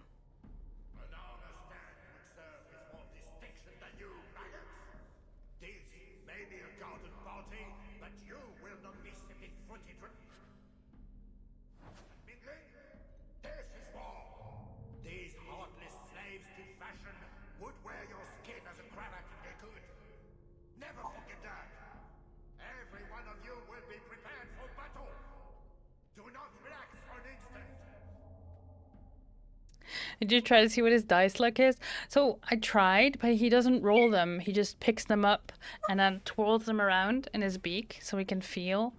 Did you try to see what his dice luck is? So I tried, but he doesn't roll them. He just picks them up and then twirls them around in his beak so we can feel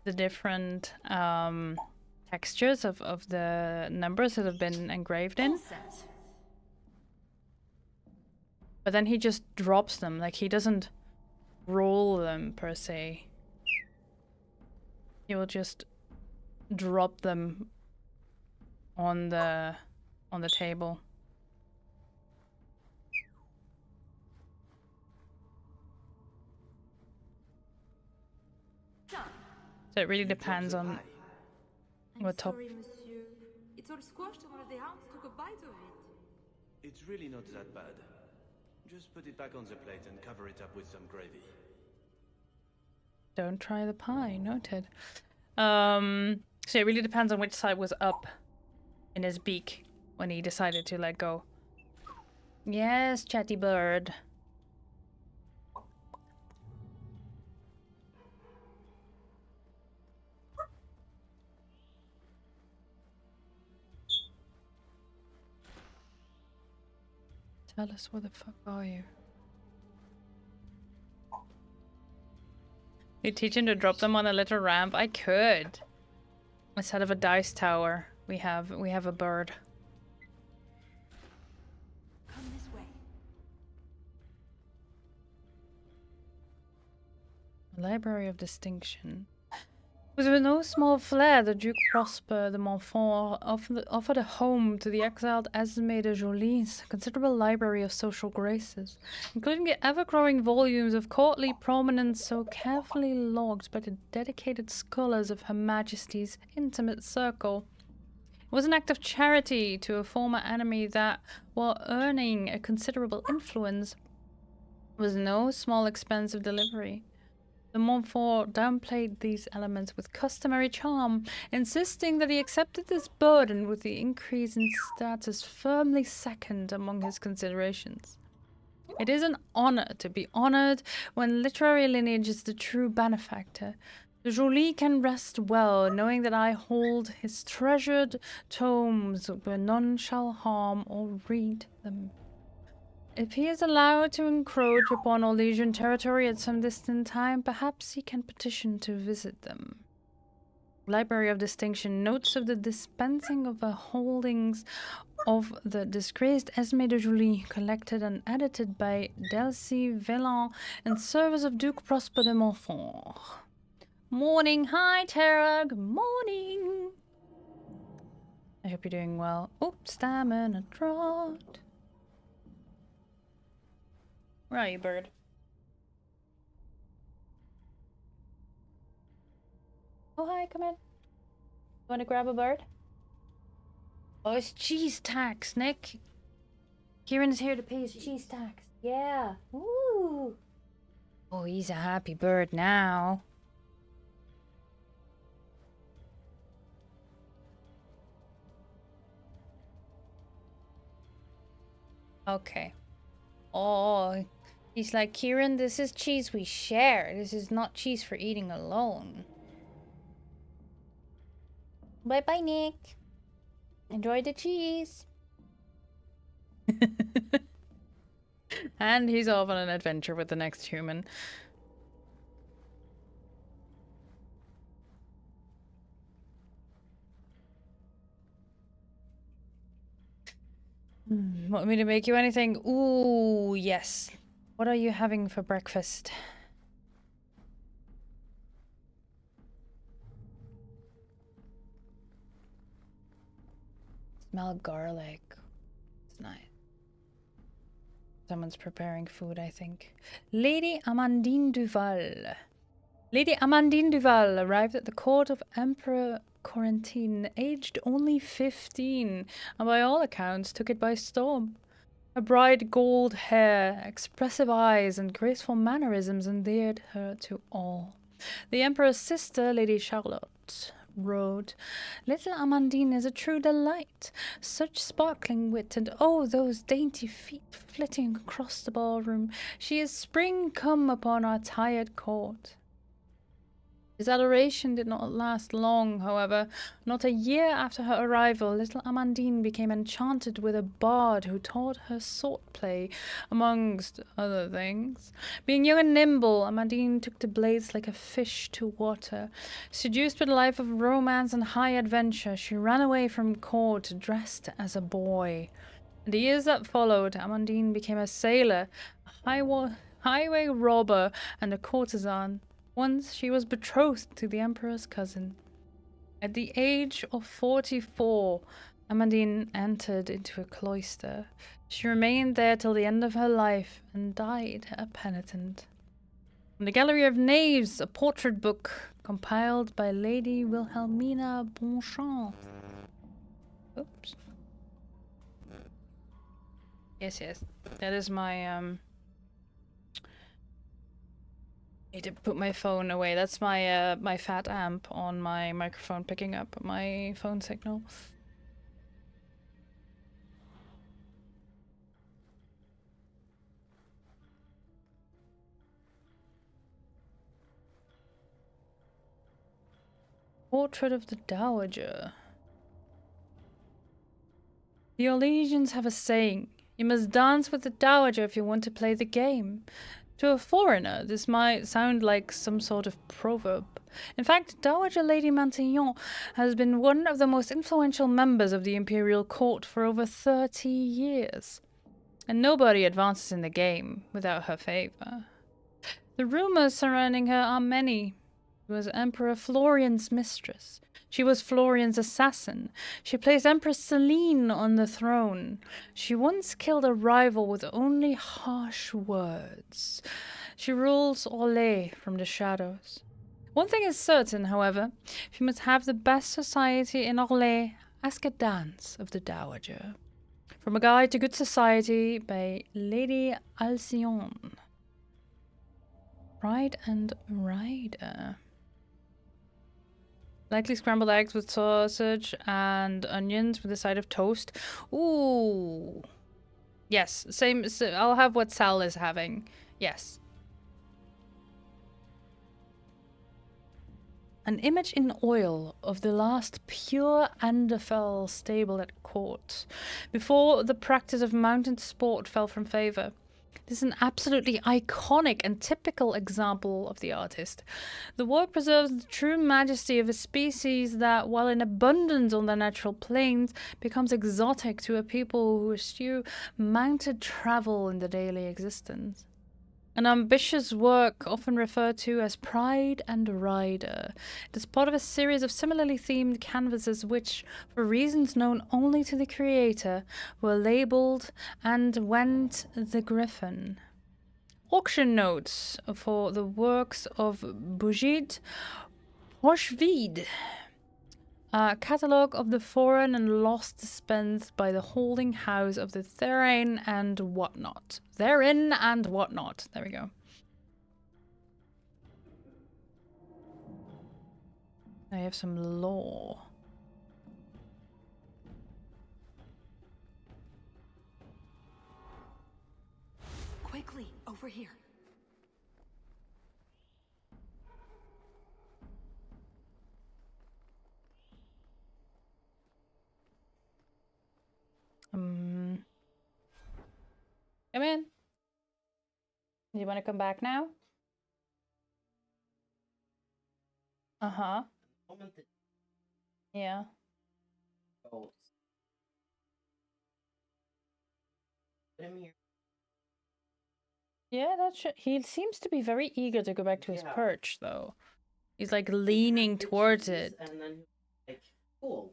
the different textures of the numbers that have been engraved in. But then he just drops them. Like, he doesn't roll them per se. He will just drop them on the table. So it really depends on what top. Sorry, monsieur. It's all squashed and one of the hounds took a bite of it. It's really not that bad. Just put it back on the plate and cover it up with some gravy. Don't try the pie, noted. So it really depends on which side was up in his beak when he decided to let go. Yes, chatty bird. Tell us, where the fuck are you? You teach him to drop them on a little ramp? I could. Instead of a dice tower, we have a bird. Come this way. Library of Distinction. With no small flair, the Duke Prosper de Montfort offered a home to the exiled Esme de Joly's considerable library of social graces, including the ever-growing volumes of courtly prominence so carefully logged by the dedicated scholars of Her Majesty's intimate circle. It was an act of charity to a former enemy that, while earning a considerable influence, was no small expense of delivery. The Montfort downplayed these elements with customary charm, insisting that he accepted this burden with the increase in status firmly second among his considerations. It is an honor to be honored when literary lineage is the true benefactor. The Joly can rest well, knowing that I hold his treasured tomes where none shall harm or read them. If he is allowed to encroach upon Orlesian territory at some distant time, perhaps he can petition to visit them. Library of Distinction notes of the dispensing of the holdings of the disgraced Esme de Joly, collected and edited by Delcy Velan in service of Duke Prosper de Montfort. Morning, hi Tara, good morning. I hope you're doing well. Oops, stamina drought. Where are you, bird? Oh, hi, come in. You want to grab a bird? Oh, it's cheese tax, Nick. Kieran is here to pay his cheese tax. Yeah. Woo. Oh, he's a happy bird now. Okay. Oh, he's like, Kieran, this is cheese we share. This is not cheese for eating alone. Bye-bye, Nick. Enjoy the cheese. And he's off on an adventure with the next human. Want me to make you anything? Ooh, yes. What are you having for breakfast? Smell garlic. It's nice. Someone's preparing food, I think. Lady Amandine Duval. Lady Amandine Duval arrived at the court of Emperor Corentin, aged only 15, and by all accounts took it by storm. Her bright gold hair, expressive eyes, and graceful mannerisms endeared her to all. The Emperor's sister, Lady Charlotte, wrote, "Little Amandine is a true delight. Such sparkling wit, and oh, those dainty feet flitting across the ballroom. She is spring come upon our tired court." His adoration did not last long, however. Not a year after her arrival, little Amandine became enchanted with a bard who taught her swordplay, amongst other things. Being young and nimble, Amandine took to blades like a fish to water. Seduced by the life of romance and high adventure, she ran away from court dressed as a boy. In the years that followed, Amandine became a sailor, a highway robber, and a courtesan. Once she was betrothed to the Emperor's cousin. At the age of 44, Amandine entered into a cloister. She remained there till the end of her life and died a penitent. In the Gallery of Knaves, a portrait book compiled by Lady Wilhelmina Bonchamp. Oops. Yes. That is my, need to put my phone away. That's my my fat amp on my microphone picking up my phone signal. Portrait of the Dowager. The Orlesians have a saying: you must dance with the Dowager if you want to play the game. To a foreigner, this might sound like some sort of proverb. In fact, Dowager Lady Matignon has been one of the most influential members of the Imperial Court for over 30 years. And nobody advances in the game without her favor. The rumors surrounding her are many. She was Emperor Florian's mistress. She was Florian's assassin. She placed Empress Celine on the throne. She once killed a rival with only harsh words. She rules Orlais from the shadows. One thing is certain, however. If you must have the best society in Orlais, ask a dance of the Dowager. From a Guide to Good Society by Lady Alcyone. Pride and Rider. Likely scrambled eggs with sausage and onions with a side of toast. Ooh. Yes, same. So I'll have what Sal is having. Yes. An image in oil of the last pure Anderfell stable at court, before the practice of mountain sport fell from favor. This is an absolutely iconic and typical example of the artist. The work preserves the true majesty of a species that, while in abundance on the natural plains, becomes exotic to a people who eschew mounted travel in their daily existence. An ambitious work often referred to as Pride and Rider. It is part of a series of similarly themed canvases which, for reasons known only to the creator, were labelled And Went the Griffin. Auction notes for the works of Brigitte Rochevide. A catalogue of the foreign and lost dispensed by the holding house of the Therein and Whatnot. Therein and Whatnot. There we go. I have some lore. Quickly, over here. Come in. You want to come back now? Uh-huh. Yeah. Yeah, that's he seems to be very eager to go back to his perch, though. He's like leaning towards it. And then, like, cool.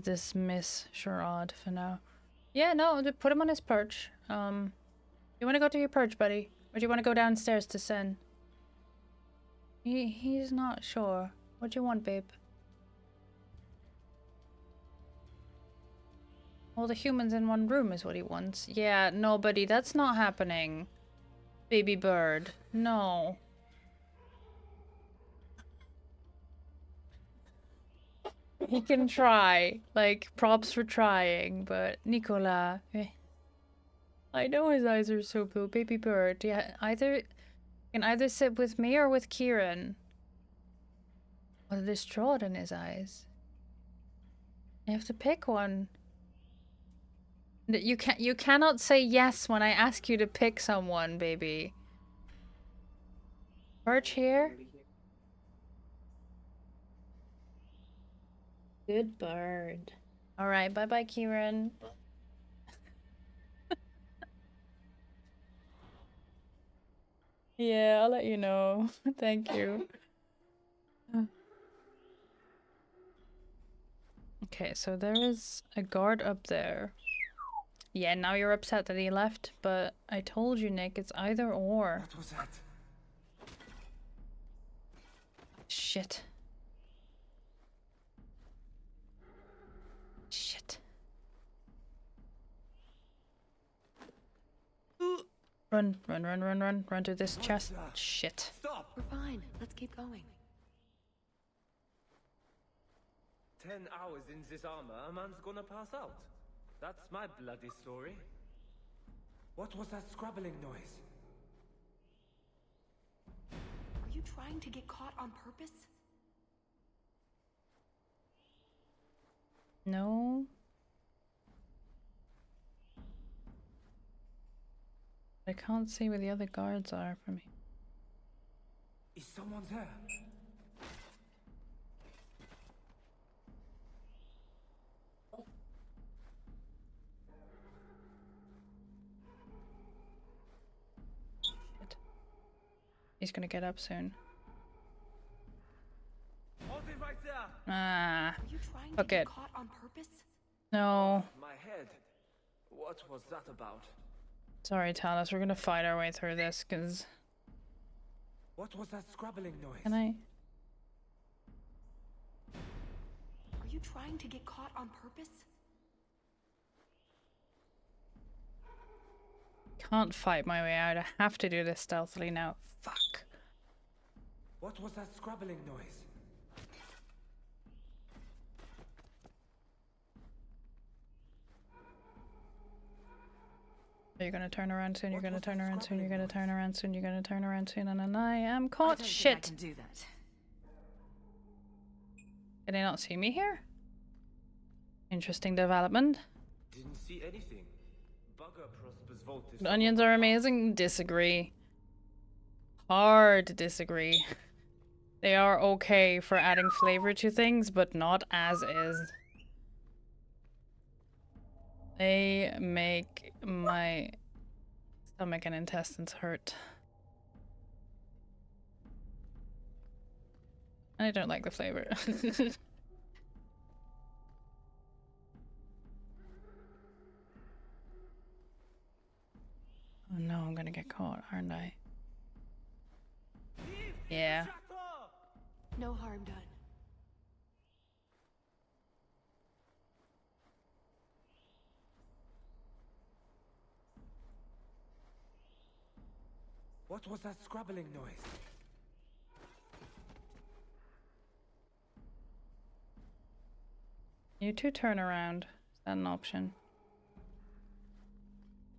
Dismiss Sherrod for now. Yeah, no, put him on his perch. You want to go to your perch, buddy? Or do you want to go downstairs to Sin? He's not sure. What do you want, babe? All the humans in one room is what he wants. Yeah, no, buddy, that's not happening. Baby bird. No. He can try. Like, props for trying, but Nicola... I know his eyes are so blue. Baby bird. Yeah, can either sit with me or with Kieran. Or distraught in his eyes. You have to pick one. You cannot say yes when I ask you to pick someone, baby. Perch here? Good bird. Alright, bye-bye, Kieran. Yeah, I'll let you know. Thank you. Okay, so there is a guard up there. Yeah, now you're upset that he left, but I told you, Nick, it's either or. What was that? Shit. Shit. Run to this chest. Shit. Stop! We're fine. Let's keep going. 10 hours in this armor, a man's gonna pass out. That's my bloody story. What was that scrabbling noise? Are you trying to get caught on purpose? No. I can't see where the other guards are from here. Is someone there? Shit. He's gonna get up soon. Hold it right there. Ah. Are you trying Fuck to get it. caught on purpose? No. My head. What was that about? Sorry, Talos. We're gonna fight our way through this, because... What was that scrabbling noise? Can I? Are you trying to get caught on purpose? Can't fight my way out. I have to do this stealthily now. Fuck. What was that scrabbling noise? You're gonna turn around soon, you're gonna turn around soon, you're gonna turn around soon, you're gonna turn around soon, and then I am caught. Shit! I can do that. Did they not see me here? Interesting development. Didn't see anything. Bugger Prosper's vault is Onions are amazing. Disagree. Hard to disagree. They are okay for adding flavor to things, but not as is. They make my stomach and intestines hurt. And I don't like the flavor. Oh no, I'm gonna get caught, aren't I? Yeah. No harm done. What was that scrabbling noise? You two turn around. Is that an option?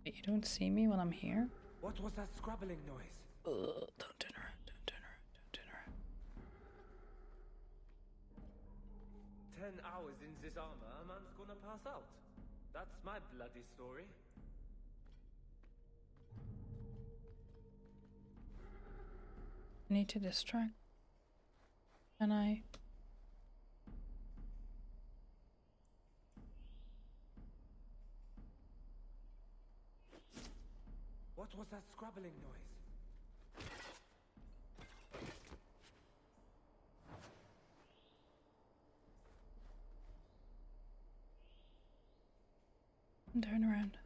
Wait, you don't see me when I'm here? What was that scrabbling noise? Don't turn around, don't turn around, don't turn around. 10 hours in this armor, a man's gonna pass out. That's my bloody story. I need to distract. Can I? What was that scrabbling noise? Turn around.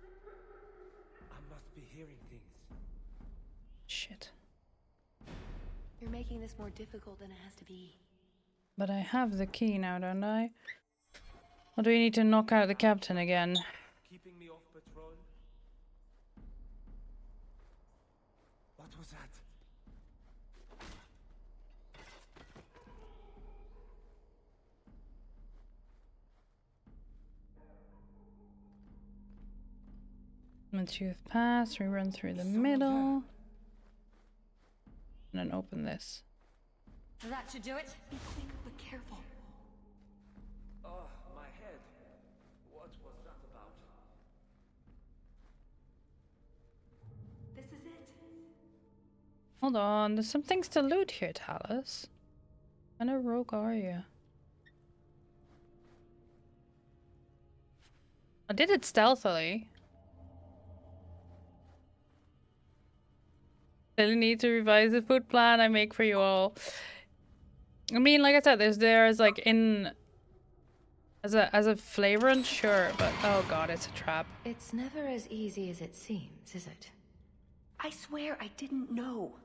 I must be hearing things. Shit. You're making this more difficult than it has to be. But I have the key now, don't I? Or do we need to knock out the captain again? Keeping me off patrol? What was that? Once you've passed, we run through the middle. And then open this. That should do it. Be quick, but careful. Oh, my head. What was that about? This is it. Hold on, there's some things to loot here, Talos. What kind of rogue are you? I did it stealthily. Still need to revise the food plan I make for you all. I mean, like I said, there's like in as a flavorant, sure, but oh god, it's a trap. It's never as easy as it seems, is it? I swear I didn't know.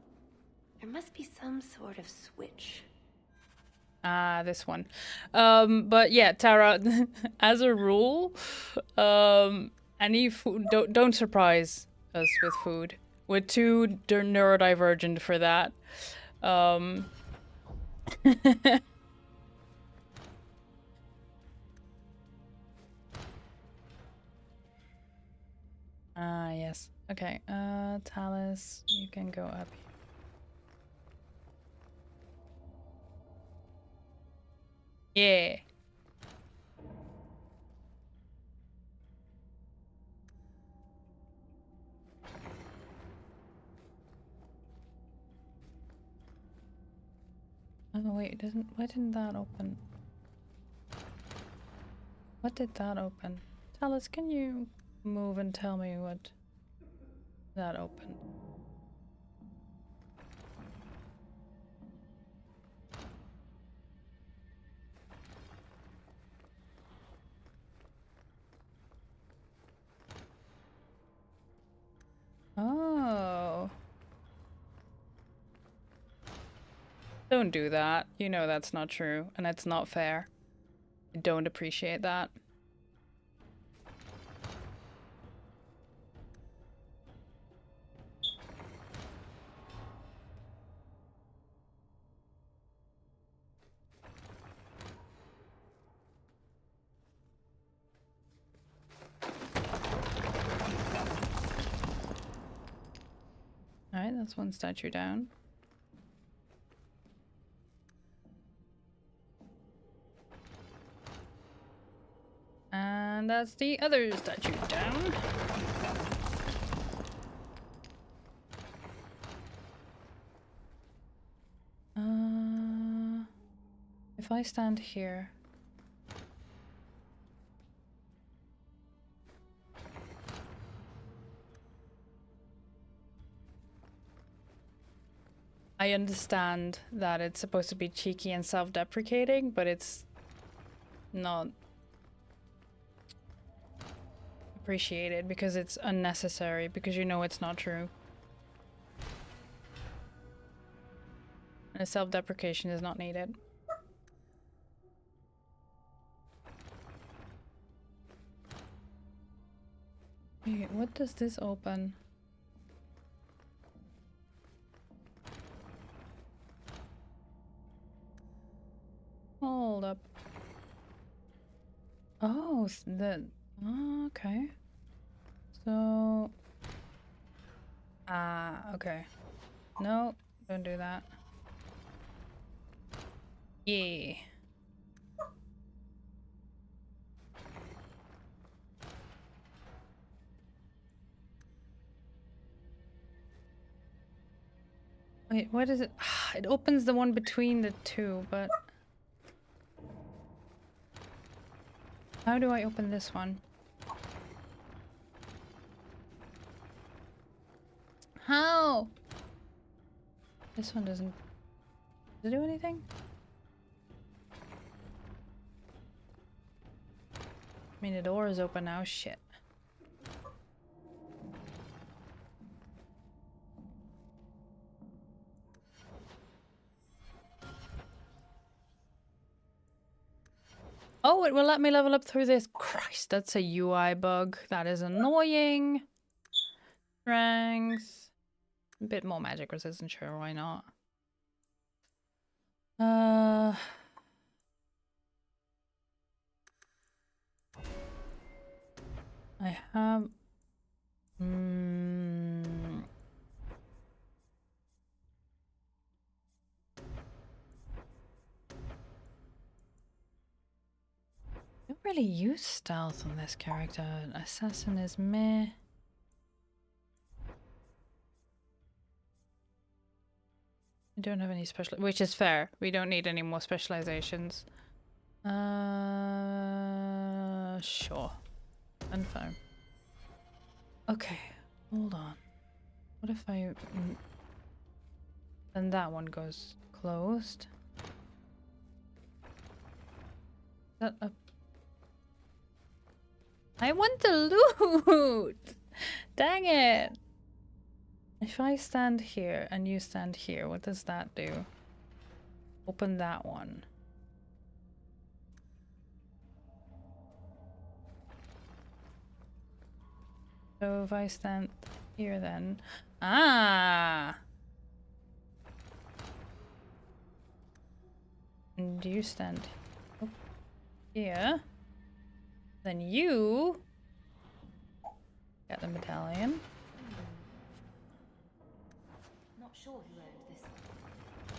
There must be some sort of switch. Ah, this one. But yeah, Tara, as a rule, any food don't surprise us with food. We're too neurodivergent for that. Ah, yes. Okay, Talos, you can go up here. Yeah. Oh wait, why didn't that open? What did that open? Talus, can you move and tell me what that opened? Oh. Don't do that. You know that's not true, and it's not fair. I don't appreciate that. Alright, that's one statue down. And that's the other statue down. If I stand here... I understand that it's supposed to be cheeky and self-deprecating, but it's not appreciated because it's unnecessary, because you know it's not true. And self-deprecation is not needed. Wait, what does this open? Hold up. Oh, okay. So... okay. No, don't do that. Yeah. Wait, what is it? It opens the one between the two, but... How do I open this one? How? This one doesn't... Does it do anything? I mean, the door is open now. Shit. Oh, it will let me level up through this. Christ, that's a UI bug. That is annoying. Strength. A bit more magic resistance, sure, why not? I have... I don't really use stealth on this character. Assassin is meh. I don't have any special, which is fair. We don't need any more specializations. Sure. Confirm. Okay, hold on. What if I... Then that one goes closed. Is that a... I want the loot! Dang it! If I stand here and you stand here, what does that do? Open that one. So if I stand here then... Ah! And you stand here. Then you get the medallion. Not sure who owned this one.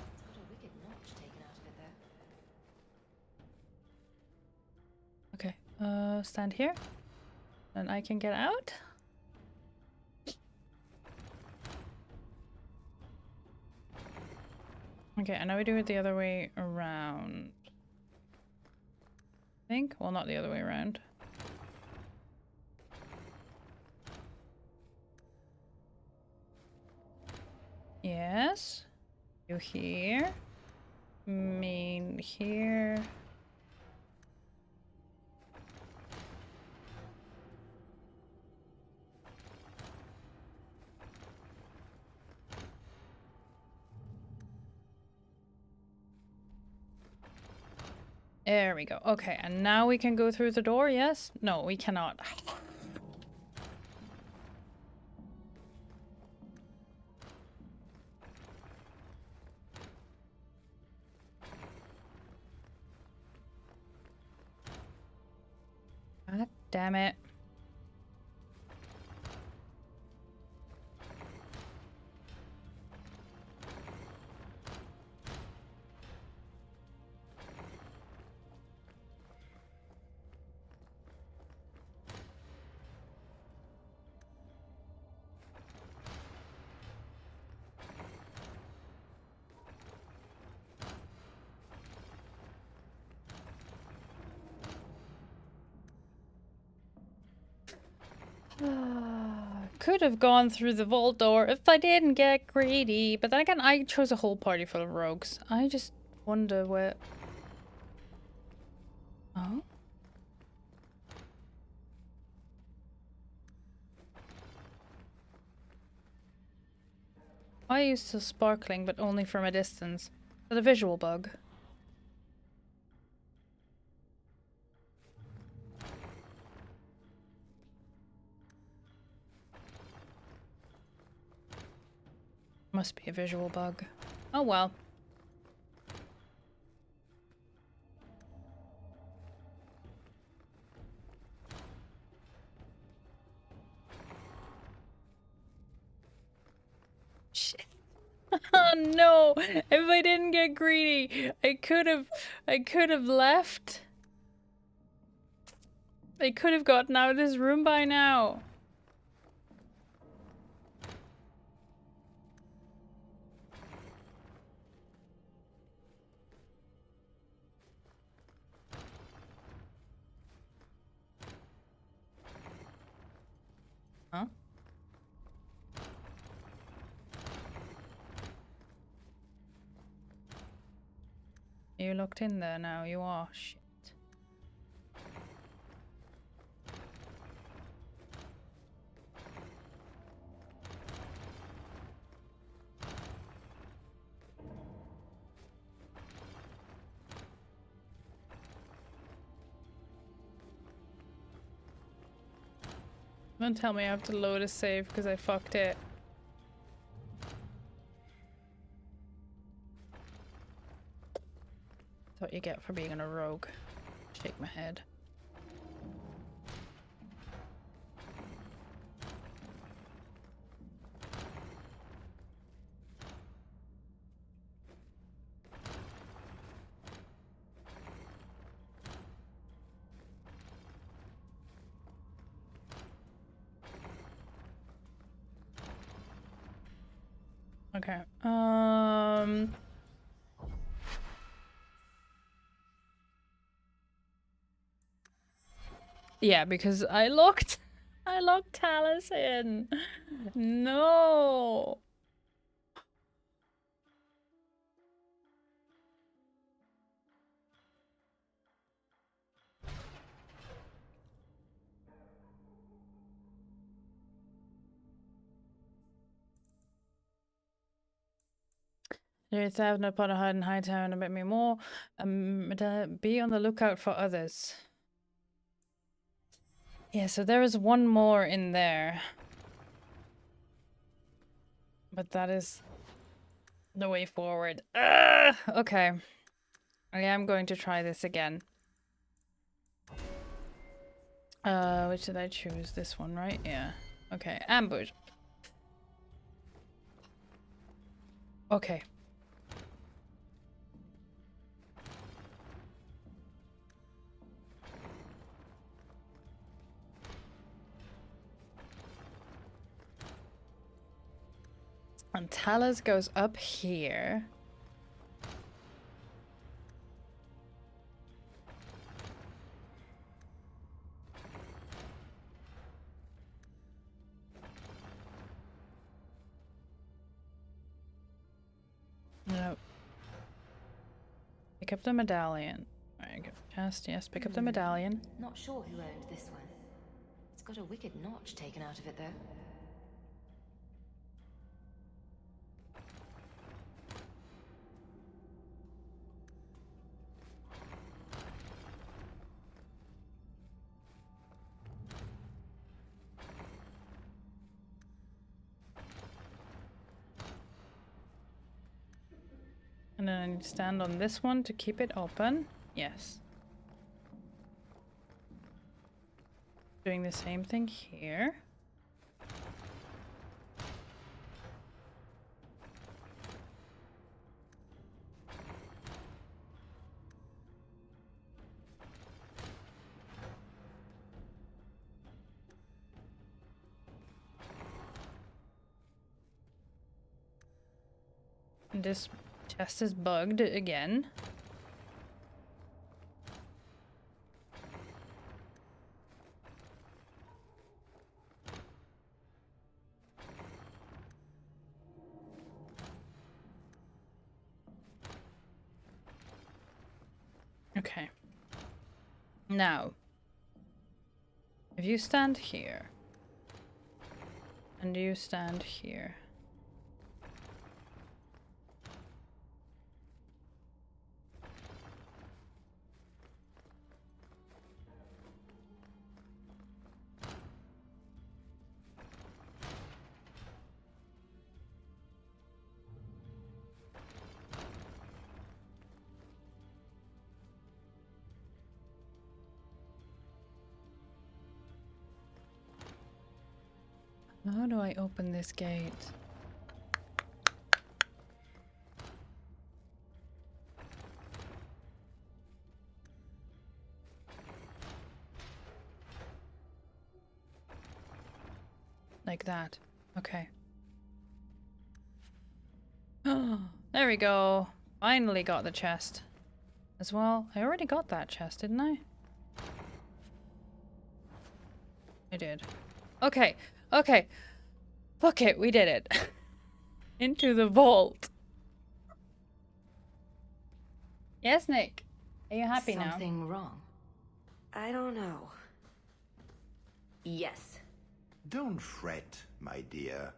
It's got a wicked notch taken out of it though. Okay, stand here. Then I can get out. Okay, and now we do it the other way around. I think? Well, not the other way around. Yes. You here. Mean here. There we go. Okay, and now we can go through the door, yes? No, we cannot. God damn it. Could have gone through the vault door if I didn't get greedy. But then again, I chose a whole party full of rogues. I just wonder where... Oh? I used to sparkling, but only from a distance. For the visual bug. Must be a visual bug. Oh well. Shit. Oh no! If I didn't get greedy, I could have left. I could have gotten out of this room by now. Huh? You locked in there now, you are. Shit. Don't tell me I have to load a save because I fucked it. That's what you get for being a rogue. Shake my head. Okay. Yeah, because I locked Talus in. No. There's having upon a hide in Hightown a bit me more. Be on the lookout for others. Yeah, so there is one more in there. But that is the way forward. Okay. I am going to try this again. Which did I choose? This one, right? Yeah. Okay, ambush. Okay. And Talus goes up here. Pick up the medallion. Alright, go chest, yes, pick up the medallion. Not sure who owned this one. It's got a wicked notch taken out of it, though. And then I need to stand on this one to keep it open. Yes. Doing the same thing here. And this chest is bugged again. Okay. Now, if you stand here, and you stand here. How do I open this gate? Like that. Okay. Oh, there we go. Finally got the chest. As well. I already got that chest, didn't I? I did. Okay. Okay. Okay, we did it. Into the vault. Yes, Nick. Are you happy now? Something wrong? I don't know. Yes. Don't fret, my dear.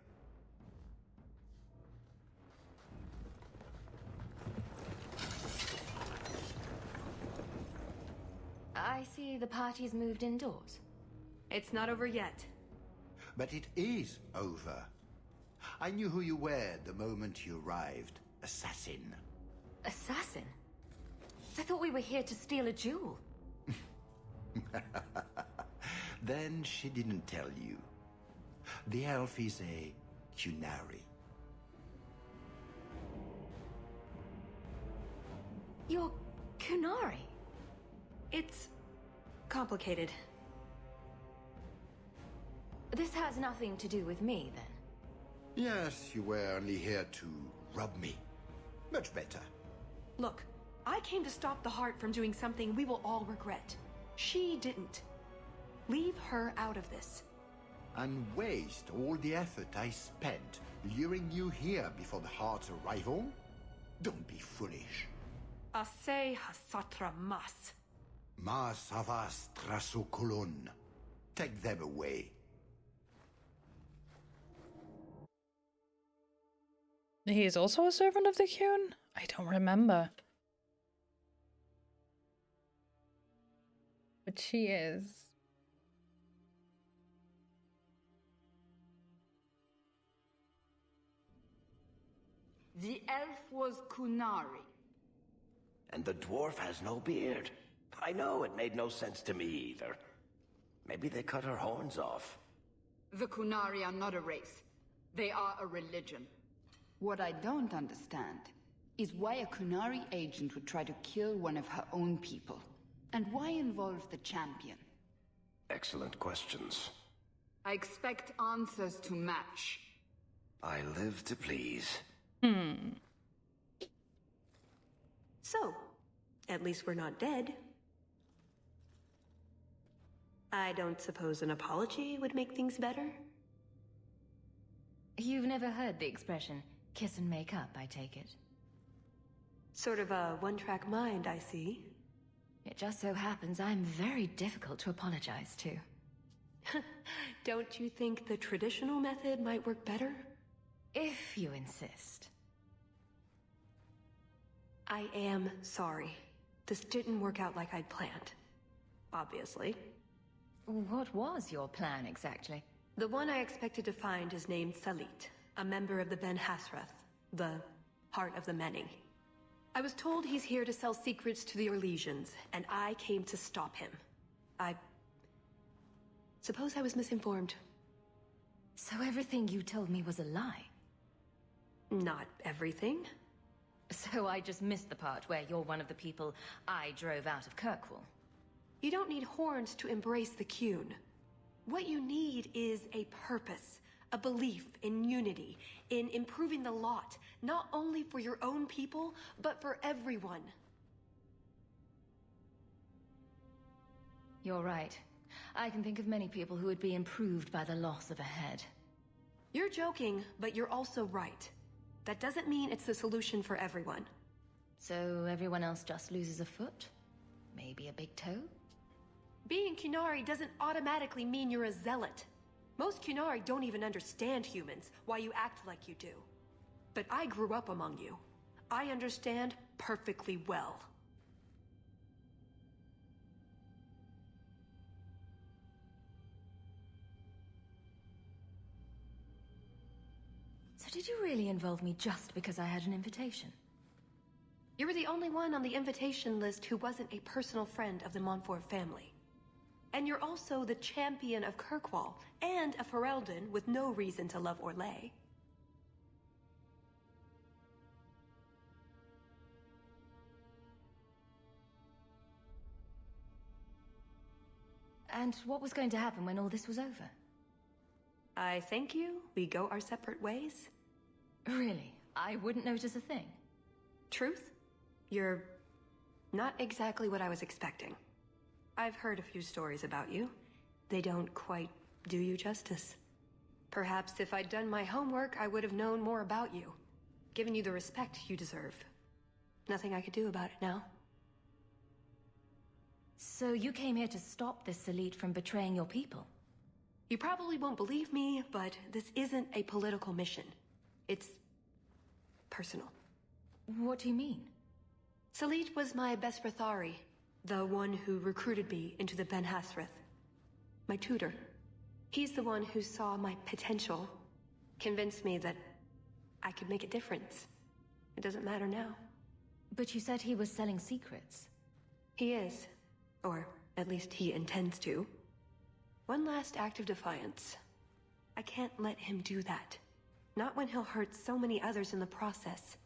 I see the party's moved indoors. It's not over yet. But it is over. I knew who you were the moment you arrived. Assassin. Assassin? I thought we were here to steal a jewel. Then she didn't tell you. The elf is a Qunari. You're Qunari? It's complicated. This has nothing to do with me, then? Yes, you were only here to rob me. Much better. Look, I came to stop the heart from doing something we will all regret. She didn't. Leave her out of this. And waste all the effort I spent luring you here before the heart's arrival? Don't be foolish. Ase hasatra mas. Mas avas trasokolon. Take them away. He is also a servant of the Qun? I don't remember. But she is. The elf was Qunari. And the dwarf has no beard. I know, it made no sense to me either. Maybe they cut her horns off. The Qunari are not a race. They are a religion. What I don't understand is why a Qunari agent would try to kill one of her own people. And why involve the champion? Excellent questions. I expect answers to match. I live to please. So, at least we're not dead. I don't suppose an apology would make things better? You've never heard the expression, kiss and make up, I take it? Sort of a one-track mind, I see. It just so happens I'm very difficult to apologize to. Don't you think the traditional method might work better? If you insist. I am sorry. This didn't work out like I'd planned. Obviously. What was your plan, exactly? The one I expected to find is named Salit, a member of the Ben Hasrath, the Heart of the Many. I was told he's here to sell secrets to the Orlesians, and I came to stop him. I suppose I was misinformed. So everything you told me was a lie? Not everything. So I just missed the part where you're one of the people I drove out of Kirkwall. You don't need horns to embrace the Qun. What you need is a purpose, a belief in unity, in improving the lot, not only for your own people, but for everyone. You're right. I can think of many people who would be improved by the loss of a head. You're joking, but you're also right. That doesn't mean it's the solution for everyone. So everyone else just loses a foot? Maybe a big toe? Being Qunari doesn't automatically mean you're a zealot. Most Qunari don't even understand humans, why you act like you do. But I grew up among you. I understand perfectly well. So did you really involve me just because I had an invitation? You were the only one on the invitation list who wasn't a personal friend of the Montfort family. And you're also the champion of Kirkwall, and a Ferelden with no reason to love Orlais. And what was going to happen when all this was over? I thank you. We go our separate ways. Really? I wouldn't notice a thing. Truth? You're not exactly what I was expecting. I've heard a few stories about you. They don't quite do you justice. Perhaps if I'd done my homework, I would have known more about you. Given you the respect you deserve. Nothing I could do about it now. So you came here to stop this Salit from betraying your people? You probably won't believe me, but this isn't a political mission. It's personal. What do you mean? Salit was my Besrathari, the one who recruited me into the Ben Hasrath. My tutor. He's the one who saw my potential, convinced me that I could make a difference. It doesn't matter now. But you said he was selling secrets. He is. Or at least he intends to. One last act of defiance. I can't let him do that. Not when he'll hurt so many others in the process.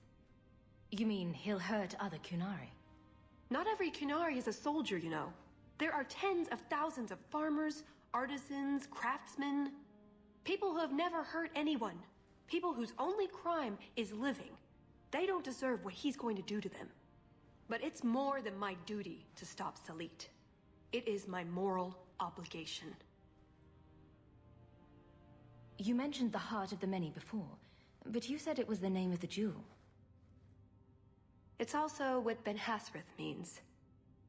You mean he'll hurt other Qunari? Not every Qunari is a soldier, you know. There are tens of thousands of farmers, artisans, craftsmen. People who have never hurt anyone. People whose only crime is living. They don't deserve what he's going to do to them. But it's more than my duty to stop Salit. It is my moral obligation. You mentioned the Heart of the Many before, but you said it was the name of the jewel. It's also what Ben Hasrath means.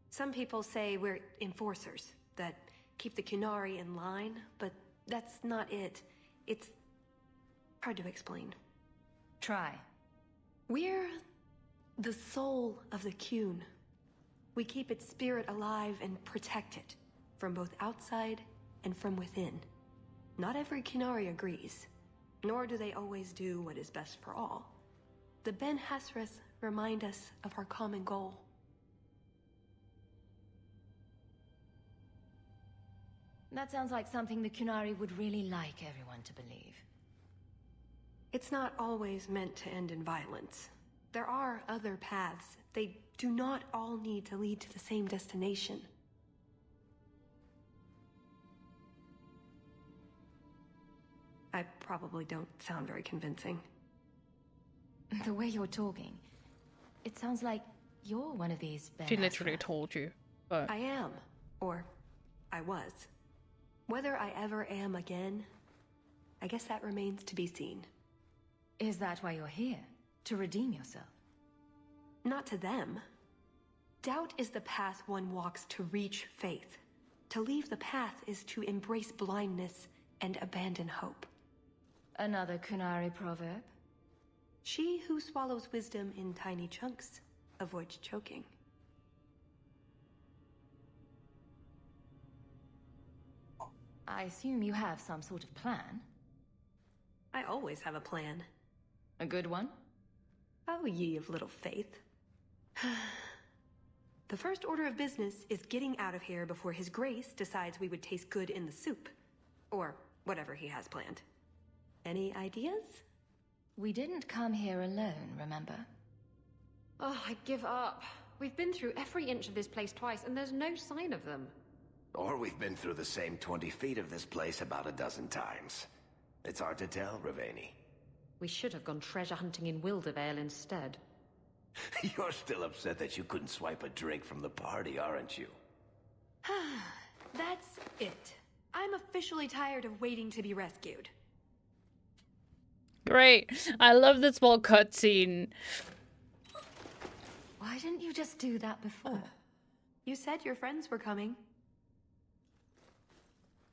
Some people say we're enforcers, that keep the Qunari in line, but that's not it. It's hard to explain. Try. We're the soul of the Qun. We keep its spirit alive and protect it, from both outside and from within. Not every Qunari agrees, nor do they always do what is best for all. The Ben Hasrath remind us of our common goal. That sounds like something the Qunari would really like everyone to believe. It's not always meant to end in violence. There are other paths. They do not all need to lead to the same destination. I probably don't sound very convincing. The way you're talking, it sounds like you're one of these Ben She literally Hasrath. told you. But I am. Or I was. Whether I ever am again, I guess that remains to be seen. Is that why you're here? To redeem yourself? not to them. Doubt is the path one walks to reach faith. To leave the path is to embrace blindness and abandon hope. Another Kunari proverb? She who swallows wisdom in tiny chunks avoids choking. I assume you have some sort of plan? I always have a plan. A good one? Oh, ye of little faith. The first order of business is getting out of here before His Grace decides we would taste good in the soup. Or whatever he has planned. Any ideas? We didn't come here alone, remember? Oh, I give up. We've been through every inch of this place twice, and there's no sign of them. Or we've been through the same 20 feet of this place about a dozen times. It's hard to tell, Ravani. We should have gone treasure hunting in Wildervale instead. You're still upset that you couldn't swipe a drink from the party, aren't you? That's it. I'm officially tired of waiting to be rescued. Great. I love this small cutscene. Why didn't you just do that before? You said your friends were coming.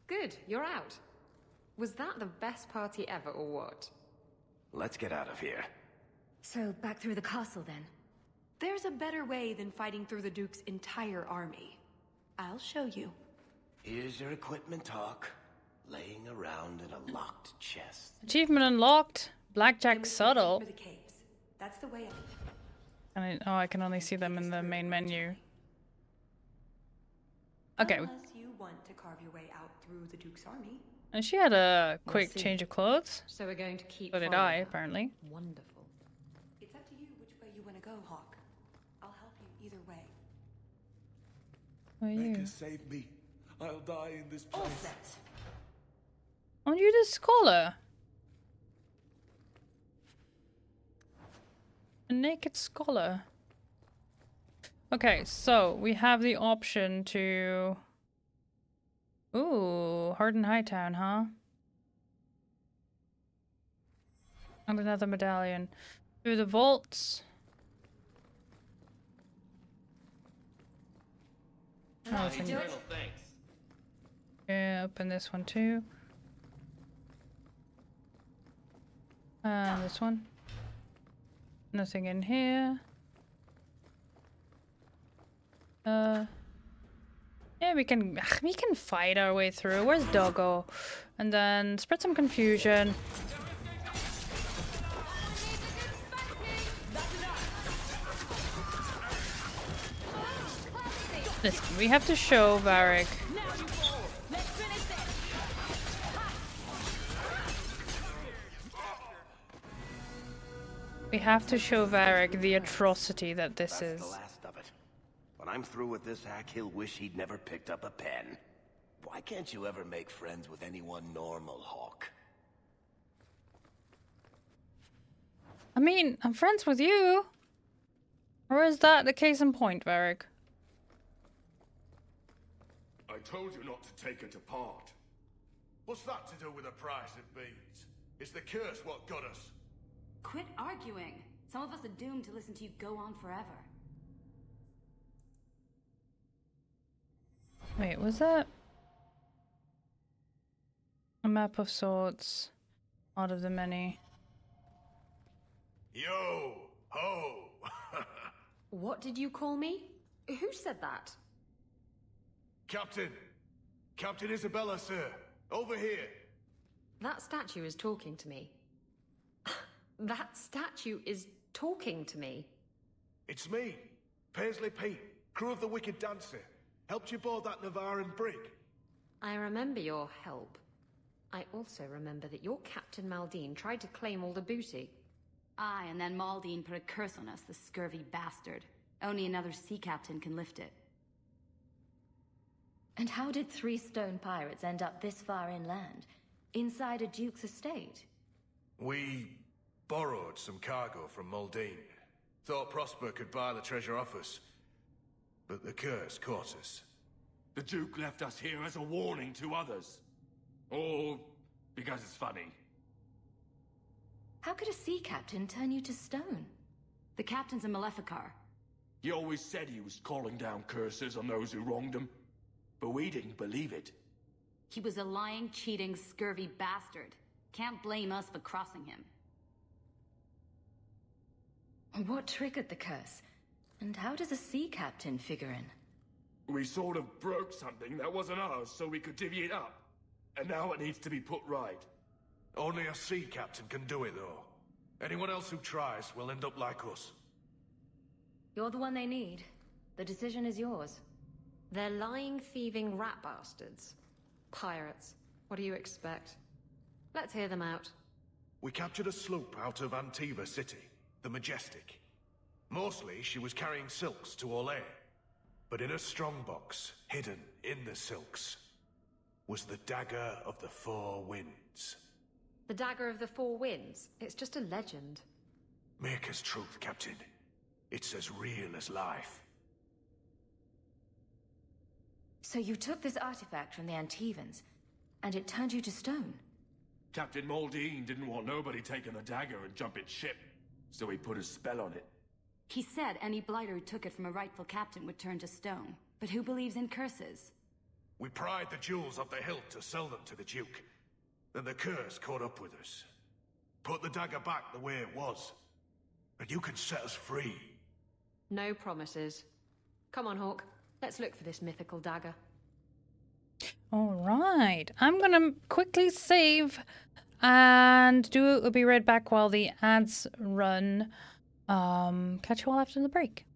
Good, you're out. Was that the best party ever, or what? Let's get out of here. So, back through the castle then? There's a better way than fighting through the Duke's entire army. I'll show you. Here's your equipment talk, laying around in a locked chest. Achievement unlocked. Blackjack Subtle. For the caves. That's the way. I can only see them in the main menu. Okay. Unless you want to carve your way out through the Duke's army. And she had a quick change of clothes. So we're going to keep. So did I, apparently. Wonderful. It's up to you which way you want to go, Hawk. I'll help you either way. Who are you? Mecca, save me. I'll die in this place. Aren't you the scholar? A naked scholar. Okay, so we have the option to... Ooh, Harden Hightown, huh? And another medallion. Through the vaults. Oh, Thanks. yeah, open this one too. And this one. Nothing in here. Yeah, we can fight our way through. Where's Doggo? And then spread some confusion. Listen, we have to show Varric. We have to show Varric the atrocity that this is. The last of it. When I'm through with this hack, he'll wish he'd never picked up a pen. Why can't you ever make friends with anyone normal, Hawk? I mean, I'm friends with you. Or is that the case in point, Varric? I told you not to take it apart. What's that to do with the price of beans? It's the curse what got us. Quit arguing. Some of us are doomed to listen to you go on forever. Wait, was that a map of sorts out of the many? Yo! Ho! What did you call me? Who said that? Captain! Captain Isabella, sir! Over here! That statue is talking to me. That statue is talking to me. It's me, Paisley Pete, crew of the Wicked Dancer. Helped you board that Navaran brig. I remember your help. I also remember that your Captain Maldine tried to claim all the booty. Aye, and then Maldine put a curse on us, the scurvy bastard. Only another sea captain can lift it. And how did 3 stone pirates end up this far inland? Inside a duke's estate? We borrowed some cargo from Maldine. Thought Prosper could buy the treasure off us. But the curse caught us. The Duke left us here as a warning to others. Or because it's funny. How could a sea captain turn you to stone? The captain's a Maleficar. He always said he was calling down curses on those who wronged him, but we didn't believe it. He was a lying, cheating, scurvy bastard. Can't blame us for crossing him. What triggered the curse? And how does a sea captain figure in? We sort of broke something that wasn't ours so we could divvy it up. And now it needs to be put right. Only a sea captain can do it, though. Anyone else who tries will end up like us. You're the one they need. The decision is yours. They're lying, thieving rat bastards. Pirates. What do you expect? Let's hear them out. We captured a sloop out of Antiva City, the Majestic. Mostly, she was carrying silks to Orlais. But in a strongbox, hidden in the silks, was the Dagger of the Four Winds. The Dagger of the Four Winds? It's just a legend. Maker's truth, Captain. It's as real as life. So you took this artifact from the Antivans, and it turned you to stone? Captain Maldine didn't want nobody taking the dagger and jumping ship, so he put a spell on it. He said any blighter who took it from a rightful captain would turn to stone. But who believes in curses? We pried the jewels off the hilt to sell them to the Duke. Then the curse caught up with us. Put the dagger back the way it was. And you can set us free. No promises. Come on, Hawke. Let's look for this mythical dagger. Alright. I'm gonna quickly save and will be right back while the ads run. Catch you all after the break.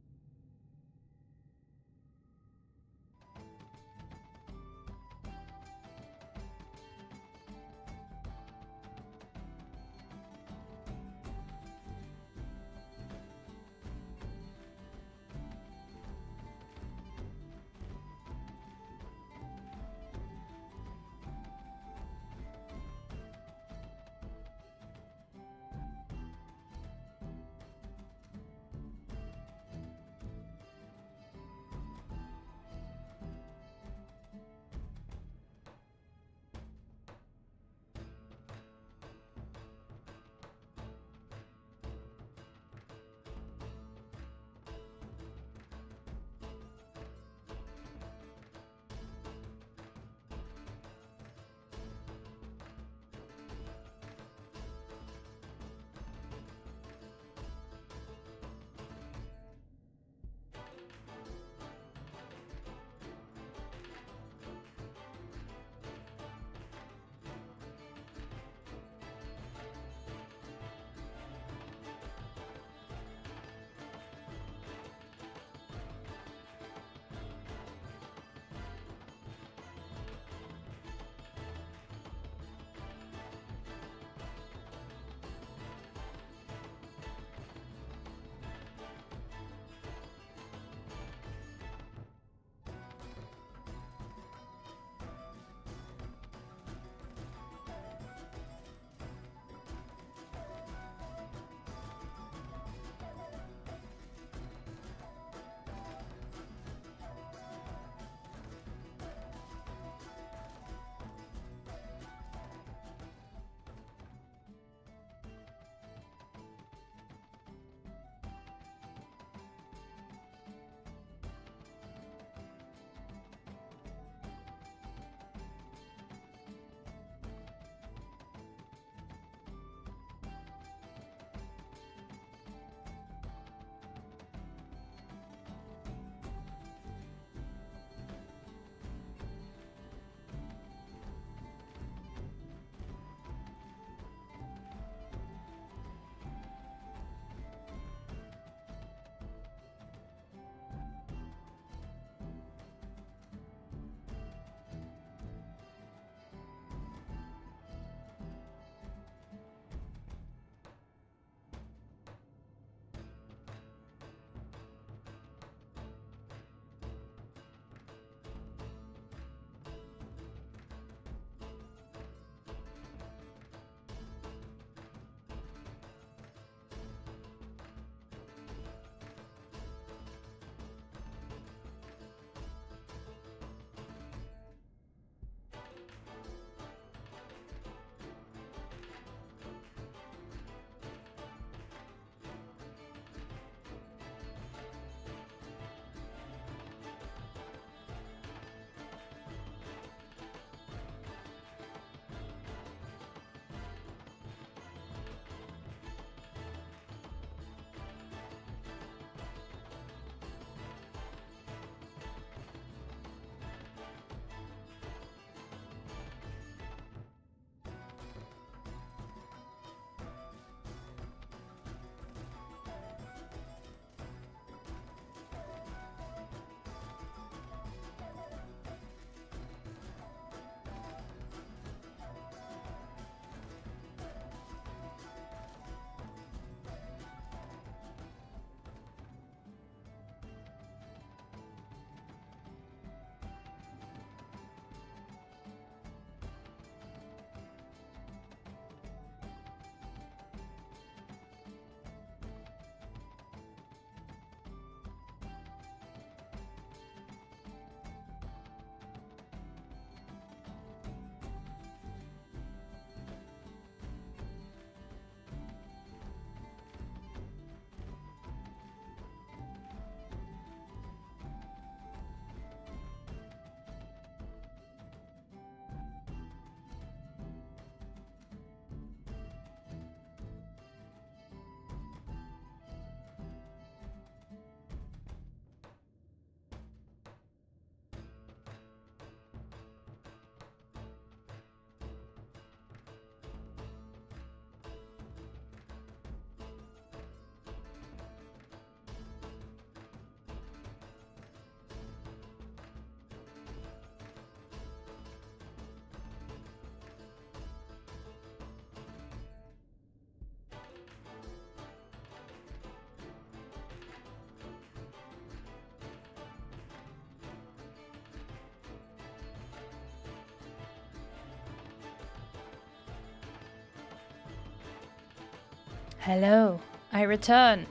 Hello, I return.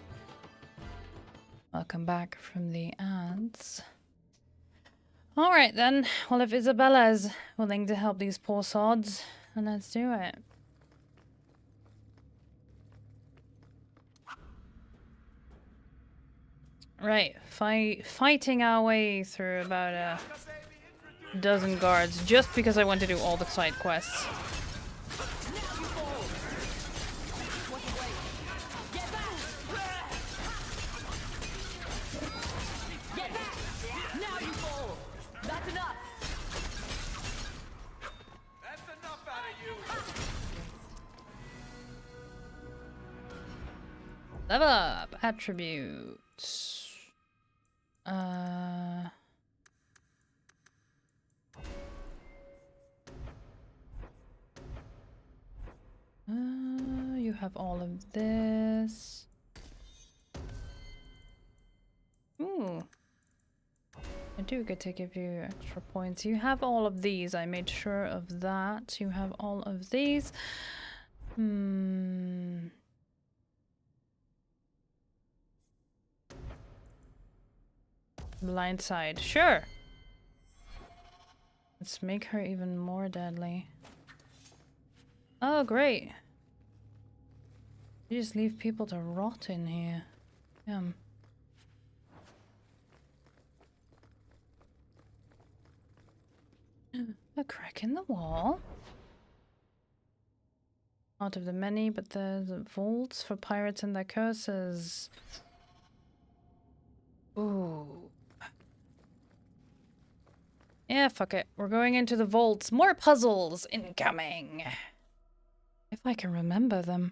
Welcome back from the ads. Alright then, well if Isabella is willing to help these poor sods, then let's do it. Right, fighting our way through about a dozen guards just because I want to do all the side quests. Level up attributes. You have all of this. Ooh. I do get to give you extra points. You have all of these. I made sure of that. You have all of these. Blind side. Sure. Let's make her even more deadly. Oh, great. You just leave people to rot in here. A crack in the wall. Out of the many, but there's vaults for pirates and their curses. Ooh. Yeah, fuck it. We're going into the vaults. More puzzles incoming. If I can remember them.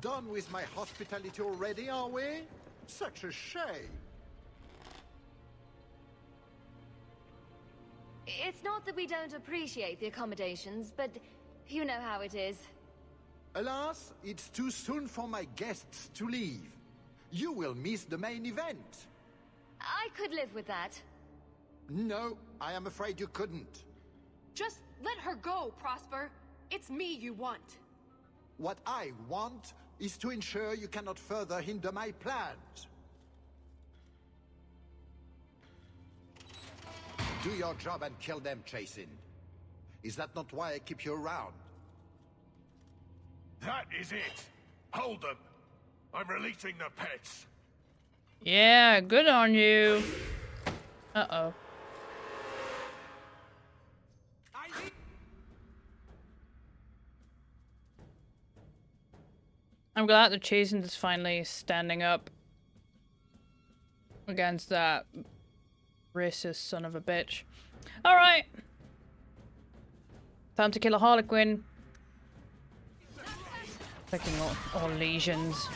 Done with my hospitality already, are we? Such a shame. It's not that we don't appreciate the accommodations, but you know how it is. Alas, it's too soon for my guests to leave. You will miss the main event. I could live with that. No, I am afraid you couldn't. Just let her go, Prosper. It's me you want. What I want is to ensure you cannot further hinder my plans. Do your job and kill them, Chasing. Is that not why I keep you around? That is it. Hold them. I'm releasing the pets. Yeah, good on you. Uh-oh. I'm glad the Chasing is finally standing up against that racist son of a bitch. Alright. Time to kill a Harlequin. Taking all lesions.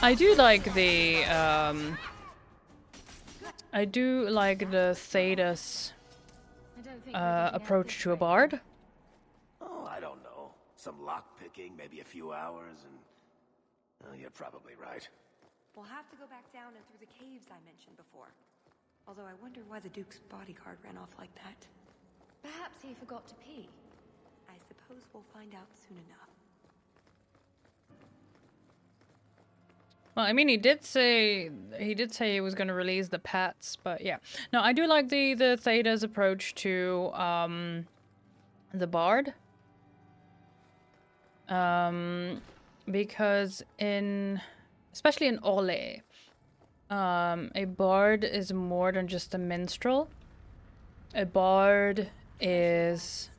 I do like the Thedas approach to a bard. Oh, I don't know. Some lockpicking, maybe a few hours, and... Oh, you're probably right. We'll have to go back down and through the caves I mentioned before. Although I wonder why the Duke's bodyguard ran off like that. Perhaps he forgot to pee. I suppose we'll find out soon enough. Well, I mean, he did say he was going to release the pets, but yeah. No, I do like the Theda's approach to the bard. Because especially in Orlais, a bard is more than just a minstrel. A bard is...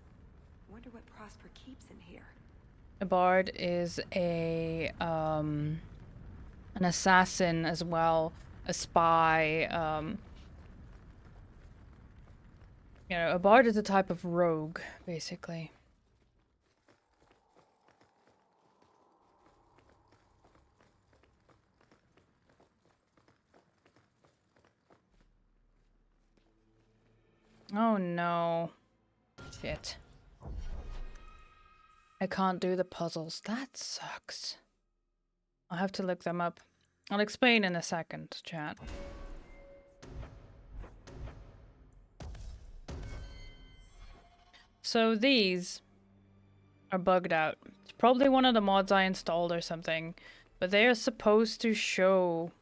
Wonder what Prosper keeps in here. A bard is an assassin as well, a spy. You know, a bard is a type of rogue, basically. Oh no. Shit. I can't do the puzzles. That sucks. I'll have to look them up. I'll explain in a second, chat. So these are bugged out. It's probably one of the mods I installed or something, but they are supposed to show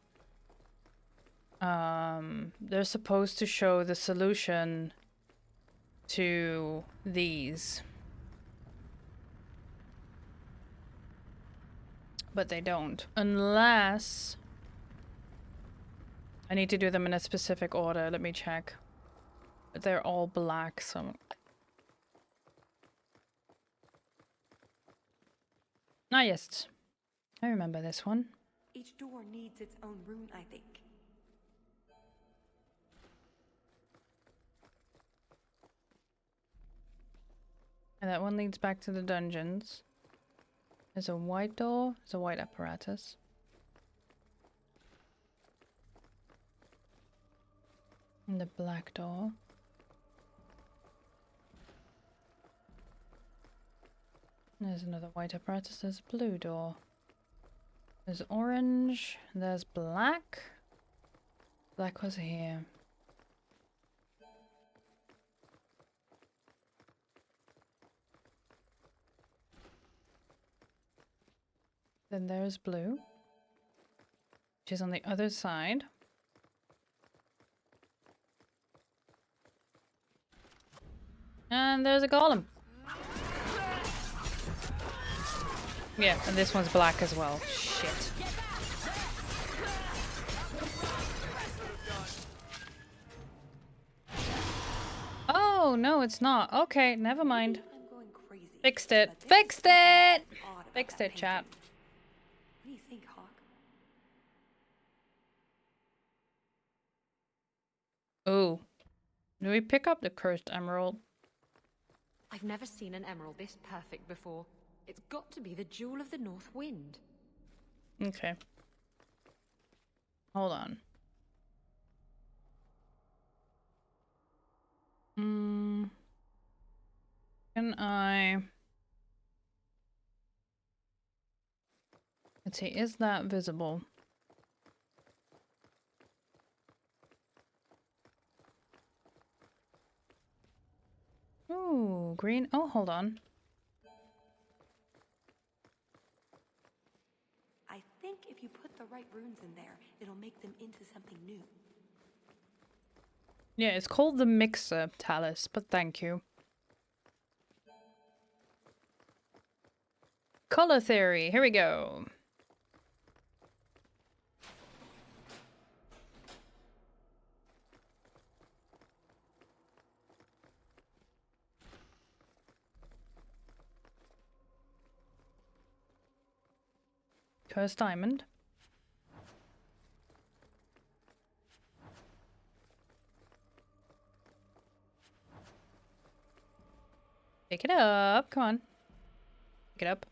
they're supposed to show the solution to these. But they don't. Unless I need to do them in a specific order. Let me check. But they're all black, so... Ah, yes. I remember this one. Each door needs its own rune, I think. And that one leads back to the dungeons. There's a white door. There's a white apparatus. And the black door. There's another white apparatus. There's a blue door. There's orange. There's black. Black was here. Then there's blue, which is on the other side. And there's a golem. Yeah, and this one's black as well. Shit. Oh, no, it's not. Okay, never mind. Fixed it. Fixed it! Fixed it, chat. What do you think, Hawk? Ooh. Do we pick up the cursed emerald? I've never seen an emerald this perfect before. It's got to be the Jewel of the North Wind. Okay. Hold on. Can I... Let's see, is that visible? Ooh, green. Oh, hold on. I think if you put the right runes in there, it'll make them into something new. Yeah, it's called the Mixer Talus, but thank you. Color theory, here we go. Cursed diamond. Pick it up. Come on. Pick it up.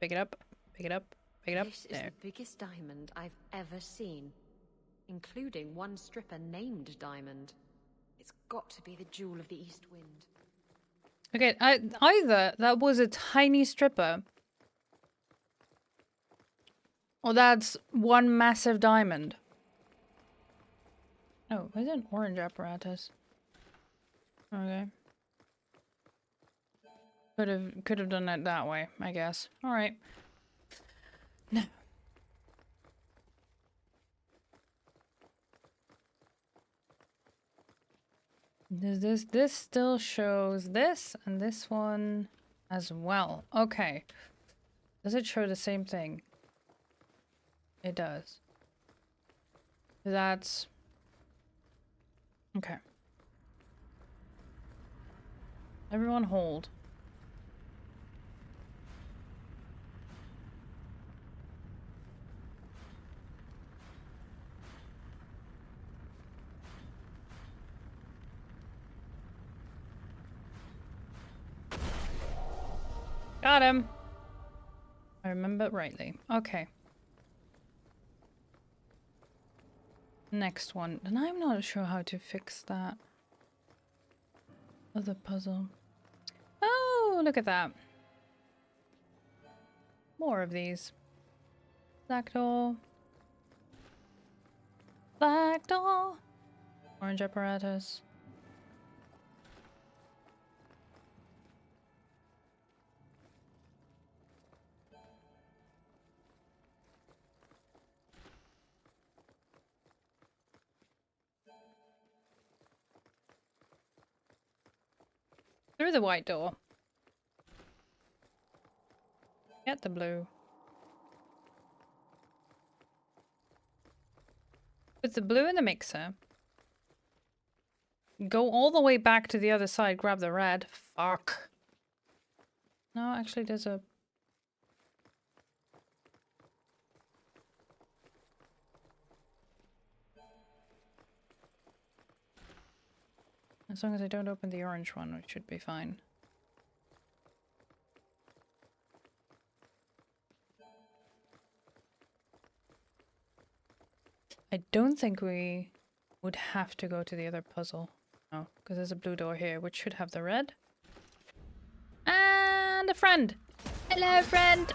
Pick it up. Pick it up. Pick it up. This is There. the biggest diamond I've ever seen, including one stripper named Diamond. It's got to be the Jewel of the East Wind. Okay, either that was a tiny stripper, or that's one massive diamond. Oh, is it an orange apparatus? Okay. Could have done it that way, I guess. All right. No. This still shows this and this one as well. Okay. Does it show the same thing? It does. That's okay. Everyone hold. Got him. I remember rightly. Okay. Next one. And I'm not sure how to fix that other puzzle. Oh, look at that. More of these. Black door. Black door. Orange apparatus. Through the white door. Get the blue. Put the blue in the mixer. Go all the way back to the other side, grab the red. Fuck. No, actually there's a... As long as I don't open the orange one, it should be fine. I don't think we would have to go to the other puzzle. No, because there's a blue door here, which should have the red. And a friend! Hello, friend!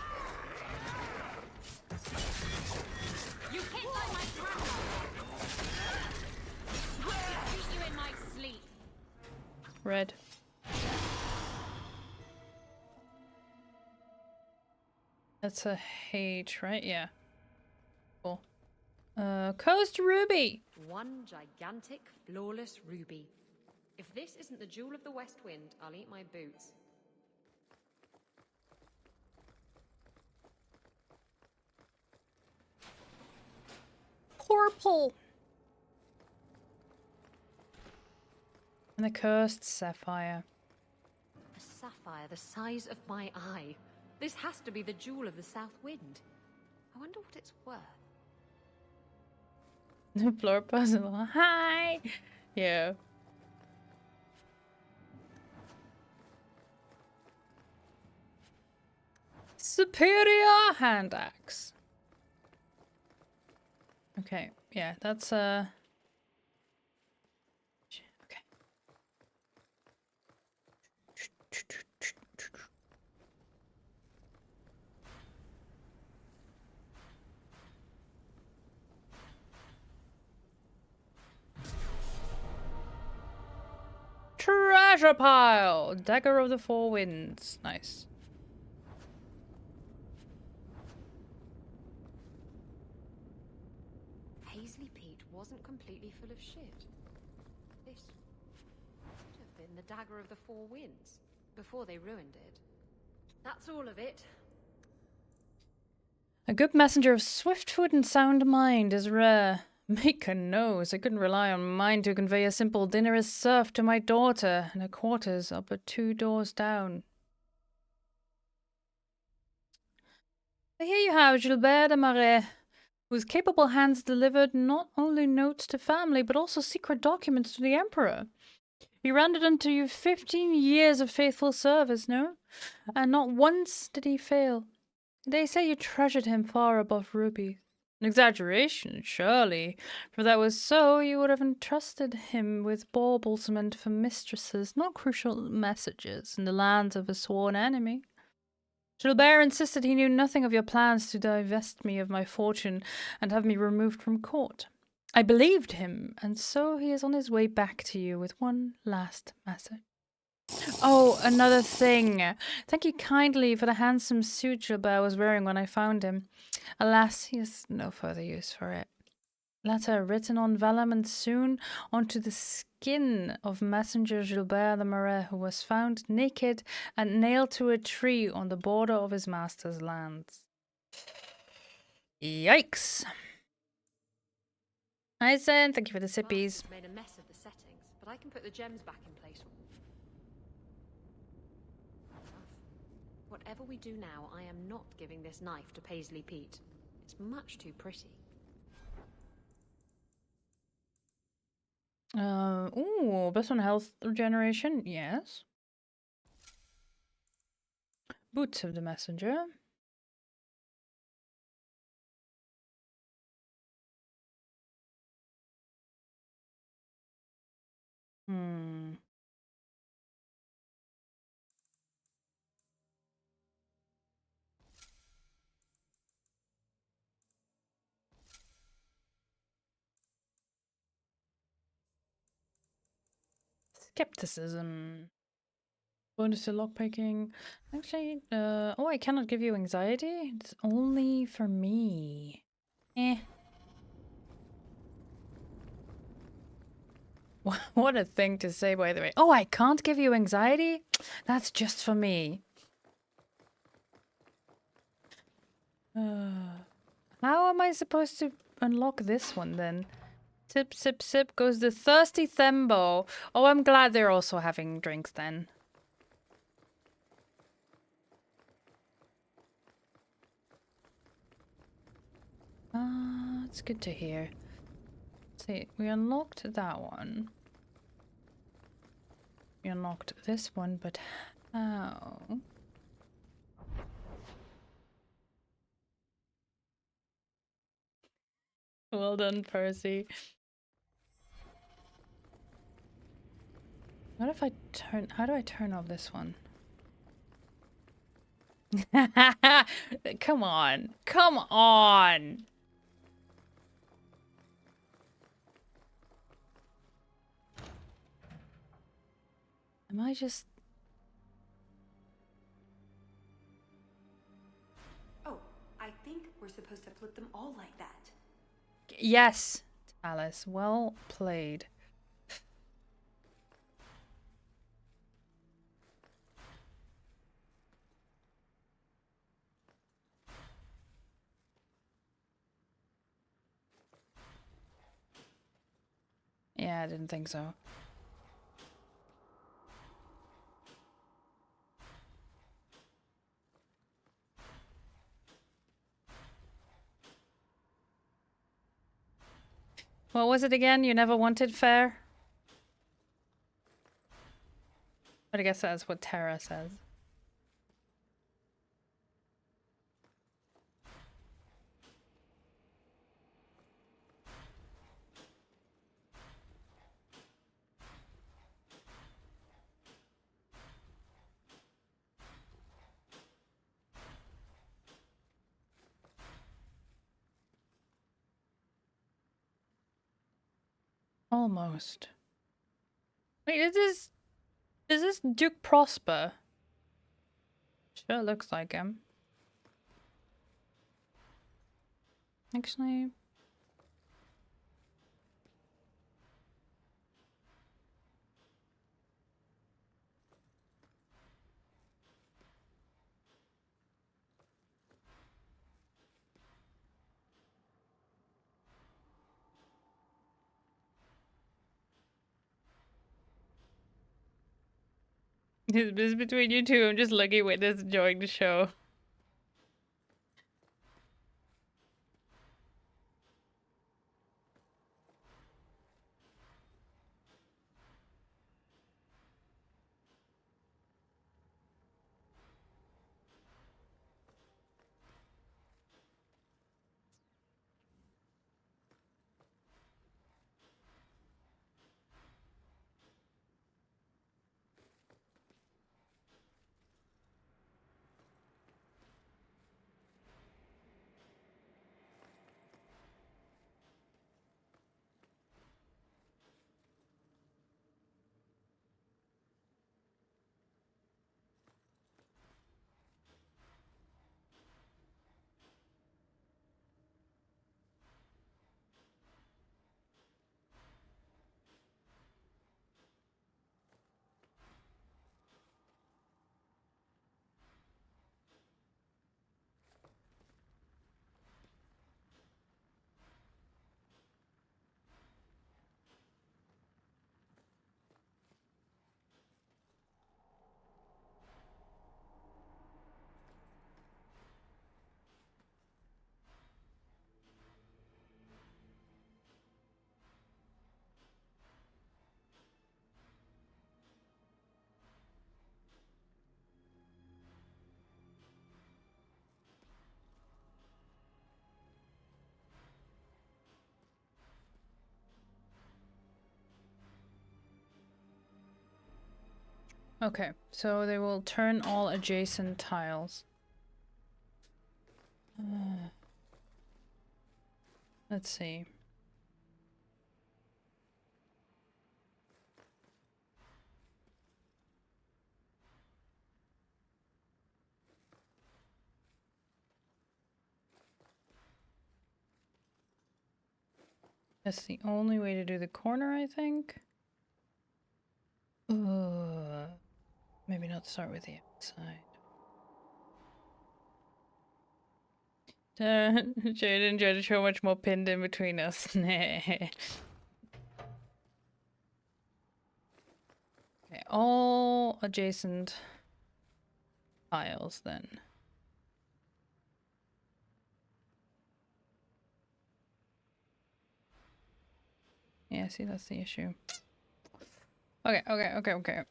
You hit on my trap. I beat you in my sleep. Red. That's a H, right? Yeah. Cool. Coast Ruby! One gigantic, flawless ruby. If this isn't the jewel of the West Wind, I'll eat my boots. Purple! And the cursed sapphire. A sapphire the size of my eye. This has to be the jewel of the South Wind. I wonder what it's worth. The floor puzzle. Hi! Yeah. Superior hand axe. Okay, yeah, that's okay. Treasure pile! Dagger of the Four Winds. Nice. Paisley Peak wasn't completely full of shit. This could have been the Dagger of the Four Winds, before they ruined it. That's all of it. A good messenger of swift foot and sound mind is rare. Mika knows I couldn't rely on mine to convey a simple dinner as served to my daughter, and her quarters are but 2 doors down. But here you have Gilbert de Marais, whose capable hands delivered not only notes to family, but also secret documents to the Emperor. He rendered unto you 15 years of faithful service, no? And not once did he fail. They say you treasured him far above rubies. An exaggeration, surely. For if that was so, you would have entrusted him with baubles meant for mistresses, not crucial messages in the lands of a sworn enemy. Gilbert insisted he knew nothing of your plans to divest me of my fortune and have me removed from court. I believed him, and so he is on his way back to you with one last message. Oh, another thing. Thank you kindly for the handsome suit Gilbert was wearing when I found him. Alas, he has no further use for it. Letter written on vellum and soon onto the skin of Messenger Gilbert de Marais, who was found naked and nailed to a tree on the border of his master's lands. Yikes. Hi, Zen. Thank you for the sippies. Made a mess of the settings, but I can put the gems back in place. Whatever we do now, I am not giving this knife to Paisley Pete. It's much too pretty. Ooh, best on health regeneration, yes. Boots of the Messenger. Skepticism. Bonus to lockpicking. Actually, oh, I cannot give you anxiety? It's only for me. Eh. What a thing to say, by the way. Oh, I can't give you anxiety? That's just for me. How am I supposed to unlock this one then? Sip, sip, sip goes the thirsty Thembo. Oh, I'm glad they're also having drinks then. It's good to hear. Let's see, we unlocked that one. We unlocked this one, but how? Well done, Percy. What if I turn... How do I turn off this one? Come on. Come on! Am I just... Oh, I think we're supposed to flip them all like that. Yes, Alice. Well played. Yeah, I didn't think so. What was it again? You never wanted fair? But I guess that's what Tara says. Almost. Wait, is this Duke Prosper? Sure looks like him. Actually... This is between you two. I'm just lucky witness enjoying the show. Okay, so they will turn all adjacent tiles. Let's see. That's the only way to do the corner, I think. Maybe not start with the outside. Jaden tried so much more pinned in between us. Okay, all adjacent tiles then. Yeah, see, that's the issue. Okay.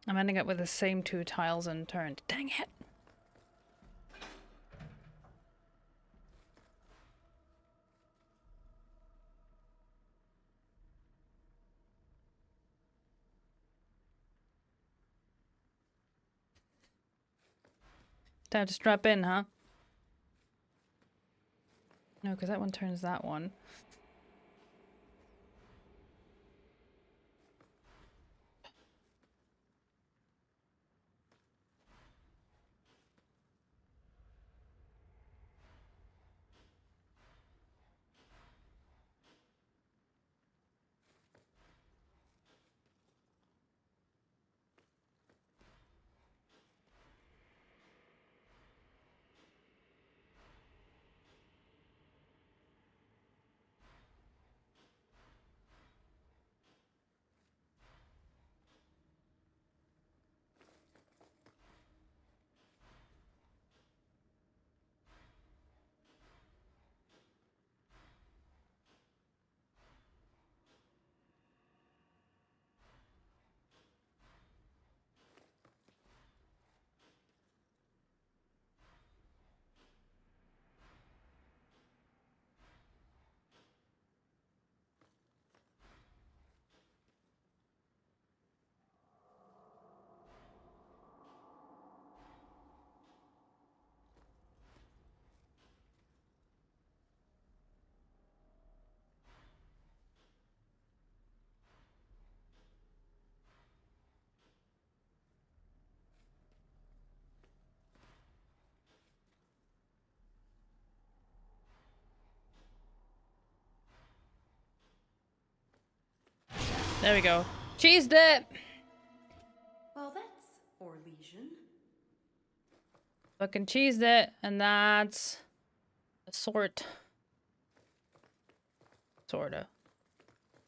I'm ending up with the same 2 tiles unturned. Dang it! Time to strap in, huh? No, because that one turns that one. There we go. Cheesed it! Well, that's Orlesian. Fucking cheesed it, and that's a sort. Sorta.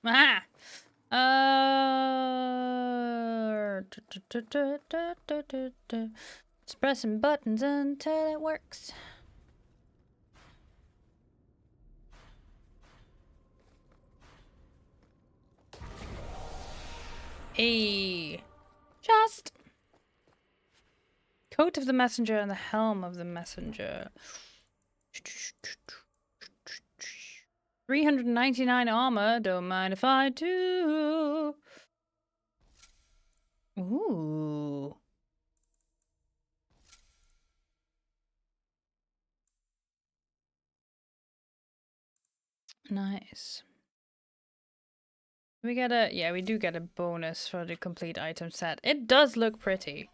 Aha! Just pressing buttons until it works. A just coat of the messenger and the helm of the messenger. 399 armor. Don't mind if I do. Ooh. Nice. We get a, yeah, we do get a bonus for the complete item set. It does look pretty.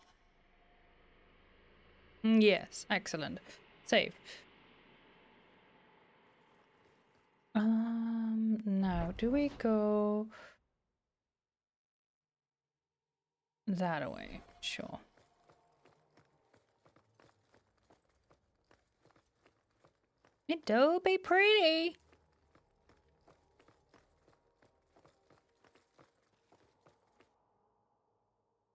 Yes, excellent. Save. Now, do we go that way? Sure. It do be pretty.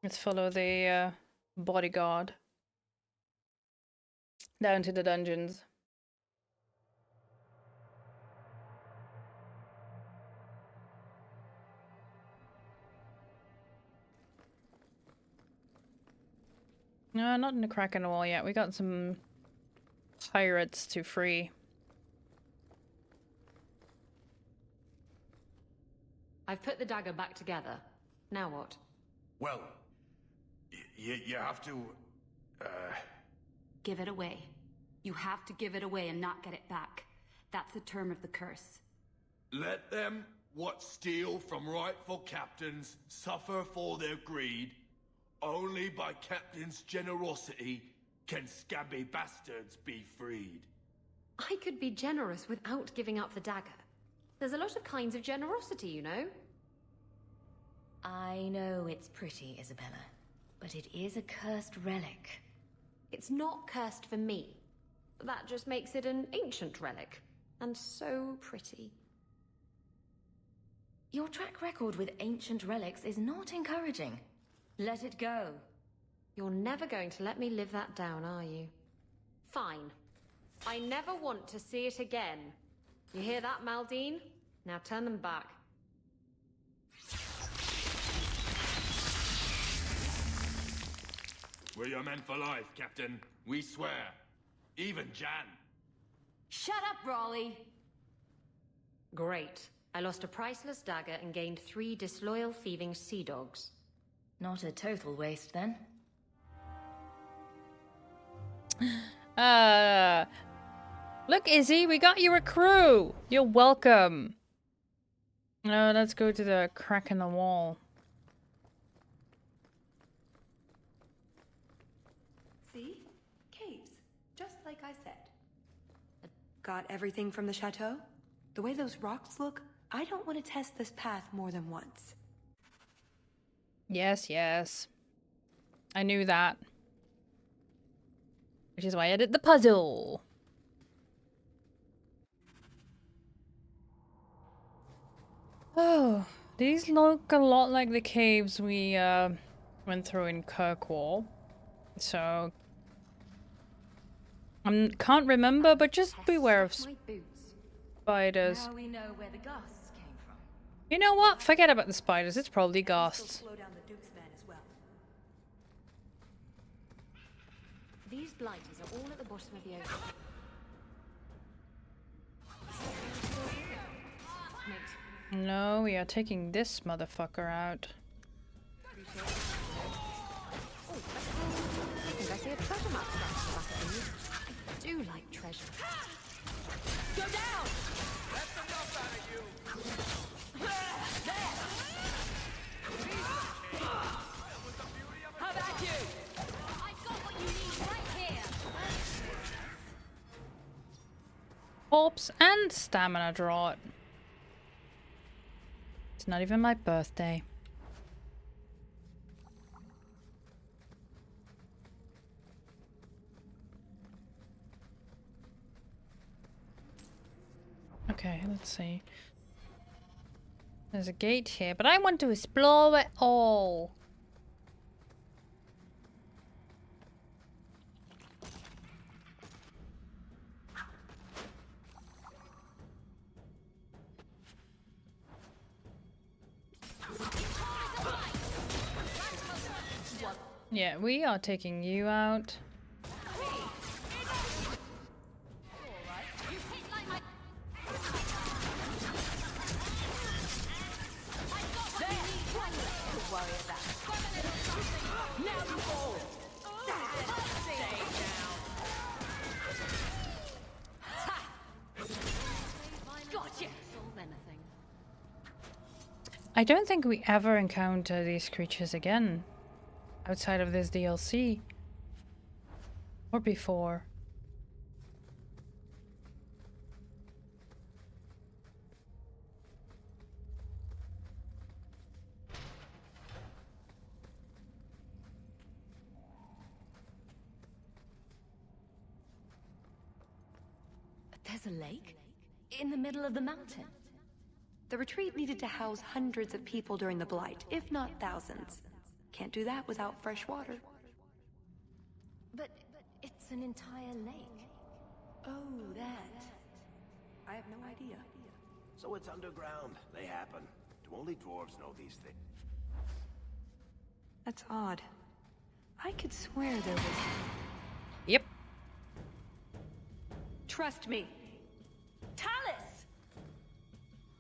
Let's follow the bodyguard down to the dungeons. No, not in the crack in the wall yet. We got some pirates to free. I've put the dagger back together. Now what? Well, you have to, Give it away. You have to give it away and not get it back. That's the term of the curse. let them what steal from rightful captains suffer for their greed. Only by captain's generosity can scabby bastards be freed. I could be generous without giving up the dagger. There's a lot of kinds of generosity, you know. I know it's pretty, Isabella, but it is a cursed relic. It's not cursed for me. That just makes it an ancient relic. And so pretty. Your track record with ancient relics is not encouraging. Let it go. You're never going to let me live that down, are you? Fine. I never want to see it again. You hear that, Maldine? Now turn them back. We're your men for life, Captain. We swear. Even Jan. Shut up, Raleigh! Great. I lost a priceless dagger and gained 3 disloyal thieving sea dogs. Not a total waste, then. Look, Izzy, we got you a crew. You're welcome. Let's go to the crack in the wall. See? Caves. Just like I said. Got everything from the chateau? The way those rocks look, I don't want to test this path more than once. Yes, yes. I knew that. Which is why I did the puzzle. Oh, these look a lot like the caves we went through in Kirkwall. So I can't remember, but just beware of spiders. Now we know where the ghasts came from. You know what? Forget about the spiders. It's probably ghasts. Slow down the Duke's men as well. These blighters are all at the bottom of the ocean. No, we are taking this motherfucker out. I think I see a treasure map scratched on the back of these. I do like treasure. Go down! That's enough out of you! How about you? I've got what you need right here! Corpse and stamina drought. It's not even my birthday. Okay, let's see. There's a gate here, but I want to explore it all. Yeah, we are taking you out. I don't think we ever encounter these creatures again. Outside of this DLC. Or before. There's a lake? In the middle of the mountain? The retreat needed to house hundreds of people during the Blight, if not thousands. Can't do that without fresh water. But it's an entire lake. Oh, that. I have no idea. So it's underground. They happen. Do only dwarves know these things? That's odd. I could swear there was... Yep. Trust me. Talus!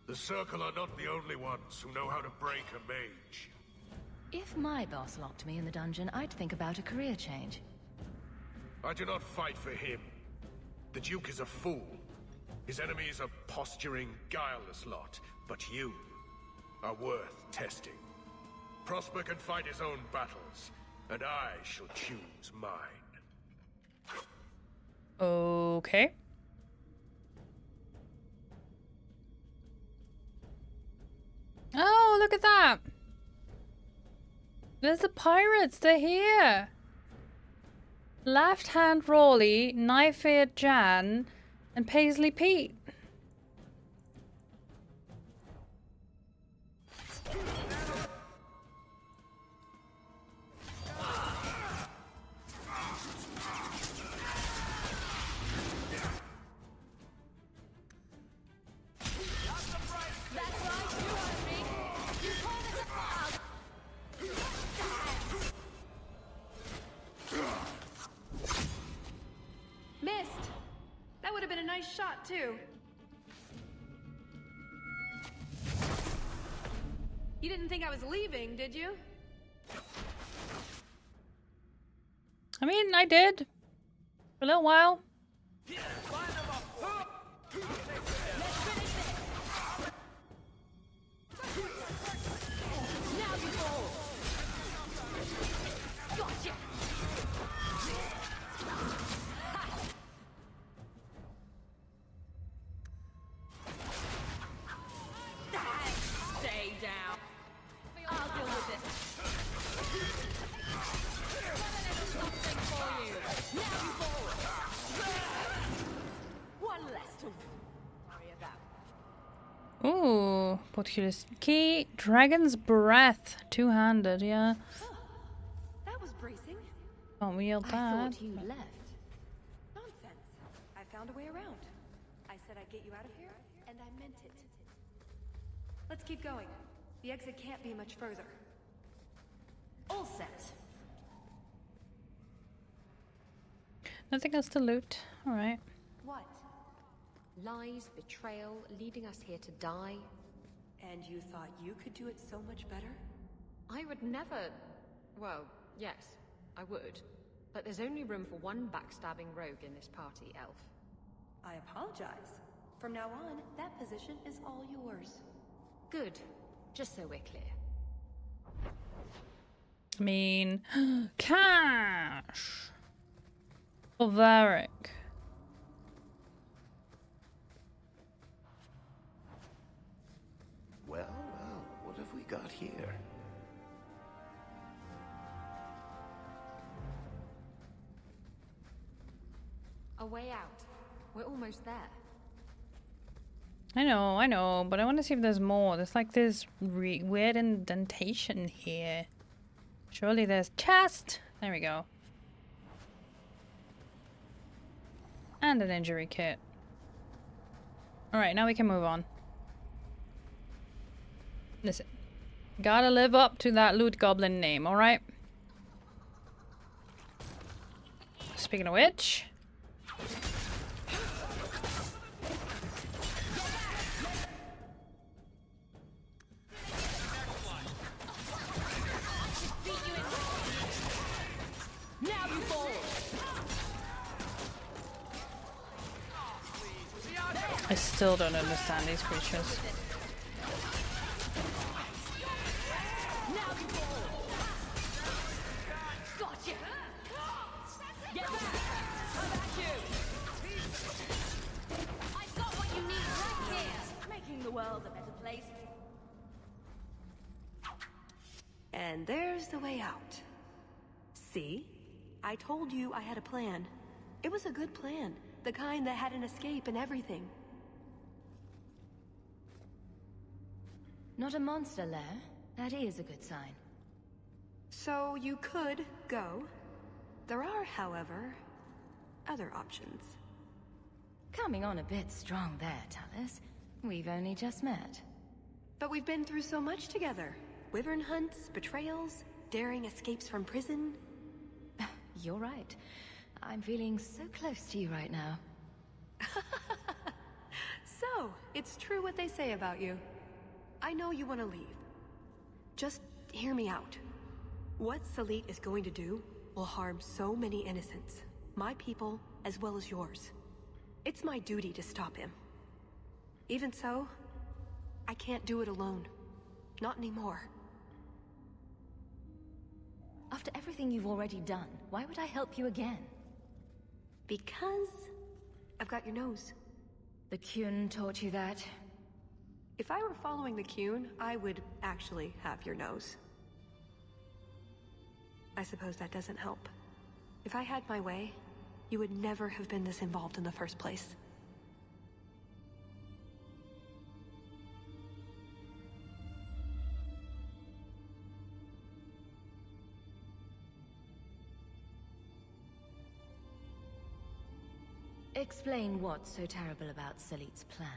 The Circle are not the only ones who know how to break a mage. If my boss locked me in the dungeon, I'd think about a career change. I do not fight for him. The Duke is a fool. His enemies a posturing, guileless lot. But you are worth testing. Prosper can fight his own battles, and I shall choose mine. Okay. Oh, look at that! There's the pirates, they're here! Left Hand Rawley, Knife-Eared Jan, and Paisley Pete. Missed! That would have been a nice shot, too. You didn't think I was leaving, did you? I mean, I did. For a little while. Stay down. I'll deal with this. Something for you. Now you fall. One less to worry about. Ooh, Portcullis Key, Dragon's Breath, two-handed, yeah. That was bracing. Can't wield I that. thought you left. Nonsense. I found a way around. I said I'd get you out of here, and I meant it. Let's keep going. The exit can't be much further. All set. Nothing else to loot. Alright. What? Lies, betrayal, leading us here to die. And you thought you could do it so much better? I would never... Well, yes, I would. But there's only room for one backstabbing rogue in this party, Elf. I apologize. From now on, that position is all yours. Good. Just so we're clear. I mean, cash! For Varric. Well, well, what have we got here? A way out. We're almost there. I know, but I want to see if there's more. There's like this weird indentation here. Surely there's chest. There we go. And an injury kit. Alright, now we can move on. Listen. Gotta live up to that loot goblin name, alright? Speaking of which... I still don't understand these creatures. Gotcha. Get back. How about you? I've got what you need right here. Making the world a better place. And there's the way out. See? I told you I had a plan. It was a good plan. The kind that had an escape and everything. Not a monster lair. That is a good sign. So you could go. There are, however, other options. Coming on a bit strong there, Talus. We've only just met. But we've been through so much together. Wyvern hunts, betrayals, daring escapes from prison. you're right. I'm feeling so close to you right now. So, it's true what they say about you. I know you want to leave. Just hear me out. What Salit is going to do will harm so many innocents. My people, as well as yours. It's my duty to stop him. Even so, I can't do it alone. Not anymore. After everything you've already done, why would I help you again? Because I've got your nose. The Kyun taught you that? If I were following the Kyun, I would actually have your nose. I suppose that doesn't help. If I had my way, you would never have been this involved in the first place. Explain what's so terrible about Salit's plan.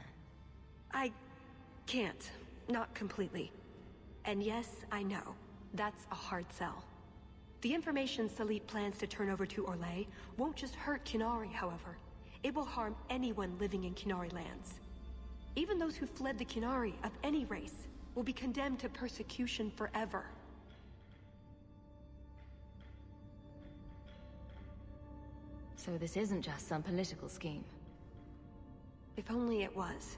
I can't. Not completely. And yes, I know. That's a hard sell. The information Salit plans to turn over to Orlais won't just hurt Qunari, however. It will harm anyone living in Qunari lands. Even those who fled the Qunari of any race will be condemned to persecution forever. So this isn't just some political scheme. If only it was.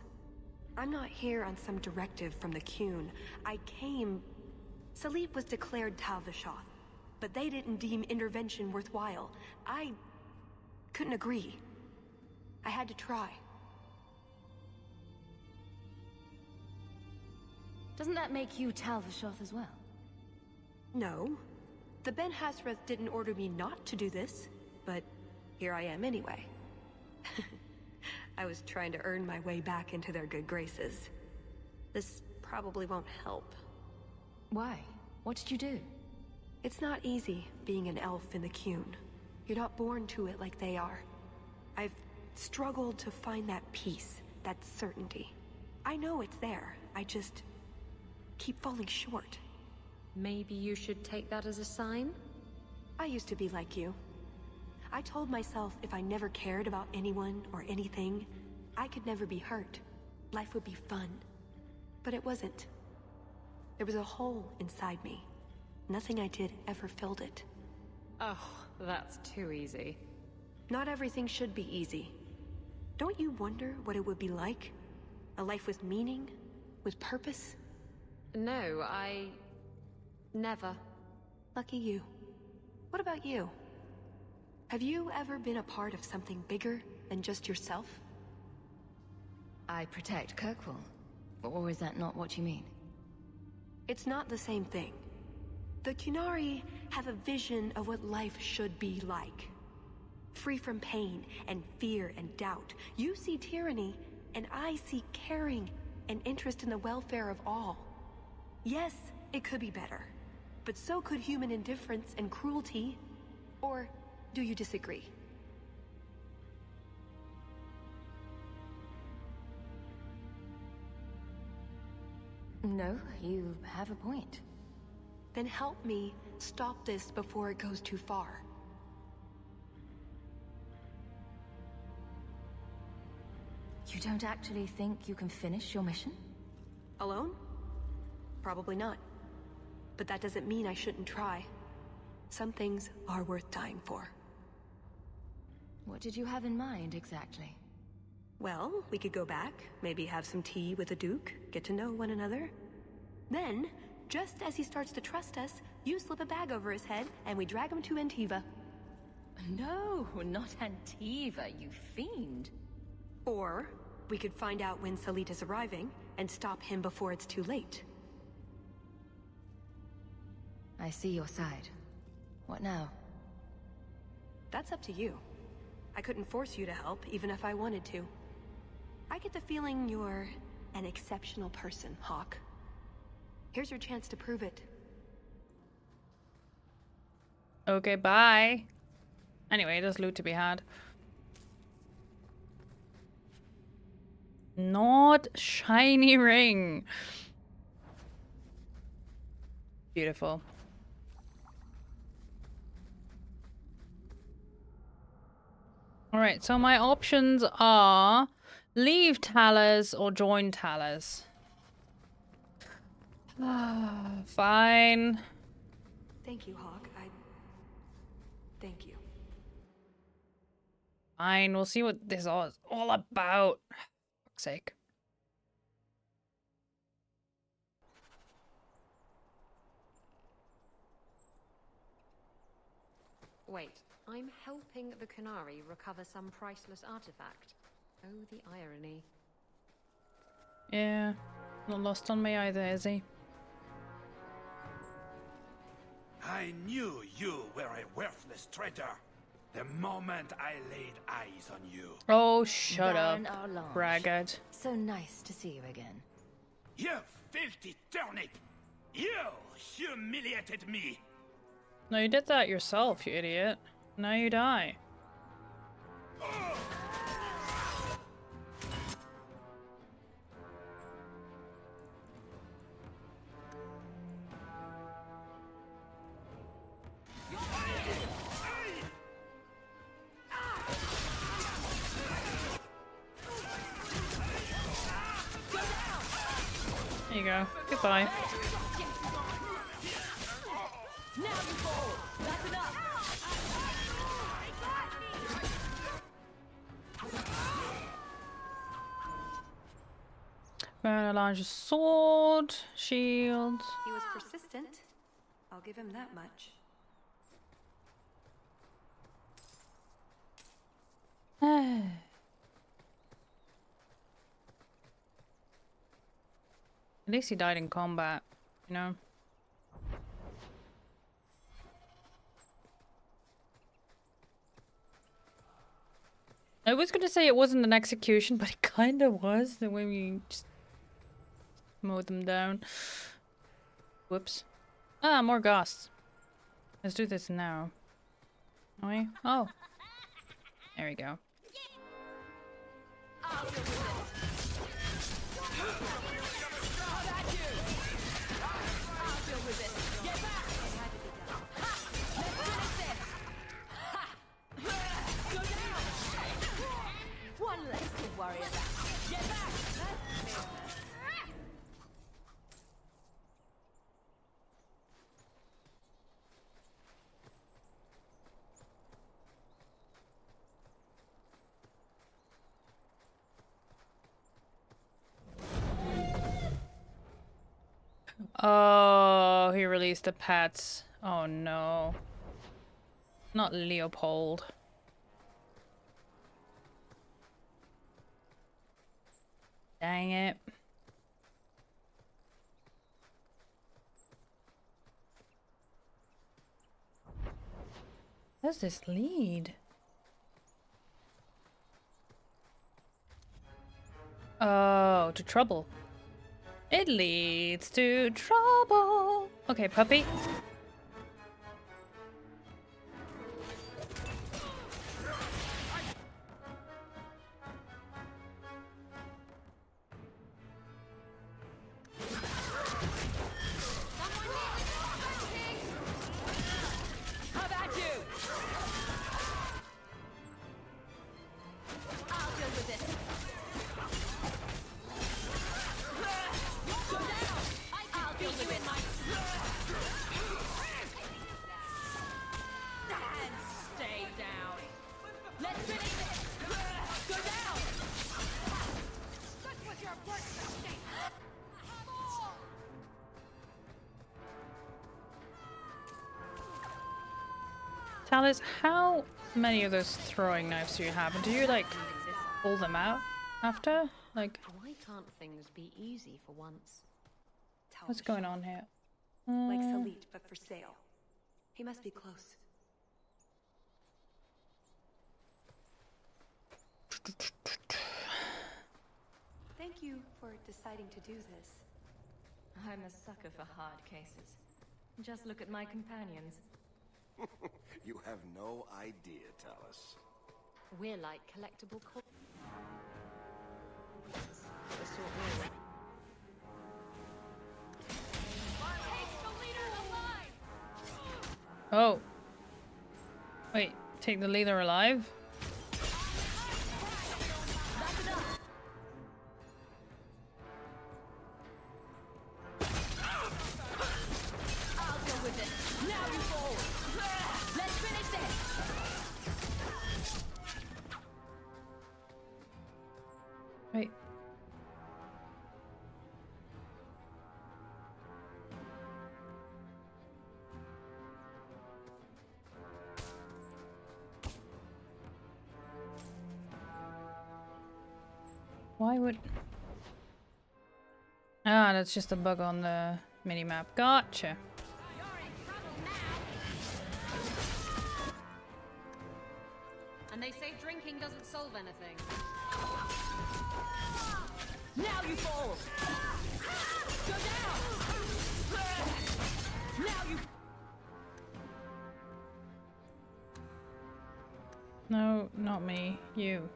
I'm not here on some directive from the Kyun. I came... Salit was declared Tal Vashoth, but they didn't deem intervention worthwhile. I couldn't agree. I had to try. Doesn't that make you Tal Vashoth as well? No. The Ben Hasrath didn't order me not to do this, but here I am anyway. I was trying to earn my way back into their good graces. This probably won't help. Why? What did you do? It's not easy being an elf in the Kyun. You're not born to it like they are. I've struggled to find that peace, that certainty. I know it's there, I just keep falling short. Maybe you should take that as a sign? I used to be like you. I told myself if I never cared about anyone or anything, I could never be hurt. Life would be fun. But it wasn't. There was a hole inside me. Nothing I did ever filled it. Oh, that's too easy. Not everything should be easy. Don't you wonder what it would be like? A life with meaning? With purpose? No, never. Lucky you. What about you? Have you ever been a part of something bigger than just yourself? I protect Kirkwall. Or is that not what you mean? It's not the same thing. The Qunari have a vision of what life should be like. Free from pain and fear and doubt. You see tyranny, and I see caring and interest in the welfare of all. Yes, it could be better. But so could human indifference and cruelty. Or do you disagree? No, you have a point. Then help me stop this before it goes too far. You don't actually think you can finish your mission? Alone? Probably not. But that doesn't mean I shouldn't try. Some things are worth dying for. What did you have in mind, exactly? Well, we could go back, maybe have some tea with the Duke, get to know one another. Then, just as he starts to trust us, you slip a bag over his head, and we drag him to Antiva. No, not Antiva, you fiend. Or, we could find out when Salit is arriving, and stop him before it's too late. I see your side. What now? That's up to you. I couldn't force you to help, even if I wanted to. I get the feeling you're an exceptional person, Hawke. Here's your chance to prove it. Okay, bye. Anyway, there's loot to be had. Not shiny ring. Beautiful. Alright, so my options are leave Talas or join Talas. Fine. Thank you, Hawk. Thank you. Fine, we'll see what this is all about. For fuck's sake. Wait, I'm helping the Qunari recover some priceless artifact. Oh, the irony. Yeah, not lost on me either, is he? I knew you were a worthless traitor the moment I laid eyes on you. Oh, shut up, Baron Arlange. braggart. So nice to see you again. You filthy turnip! You humiliated me! No, you did that yourself, you idiot. Now you die. There you go. Goodbye. Baron Arlange's sword, shield. He was persistent. I'll give him that much. At least he died in combat, you know? I was going to say it wasn't an execution, but it kind of was, the way we just mowed them down. Whoops. Ah, more ghosts. Let's do this now. Are we? Oh. There we go. One less to worry about. Get back! Oh, he released the pets. Oh no. Not Leopold. Dang it. Where's this lead? Oh, to trouble. It leads to trouble. Okay, puppy. How about you? I'll deal with this. Go down! I'll beat you in my... And stay down. Let's finish this. Go down! That's what you're worth, State. Talis, how many of those throwing knives do you have? And do you, like, pull them out after? Like, Why can't things be easy for once? what's going on here? Like Salit, but for sale. He must be close. Thank you for deciding to do this. I'm a sucker for hard cases. Just look at my companions. You have no idea, Talis. We're like collectible the sort we're Oh. Wait, take the leader alive? Why would... Ah, that's just a bug on the minimap. Gotcha. And they say drinking doesn't solve anything. Now you fall! Go down! Now you... No, not me. You.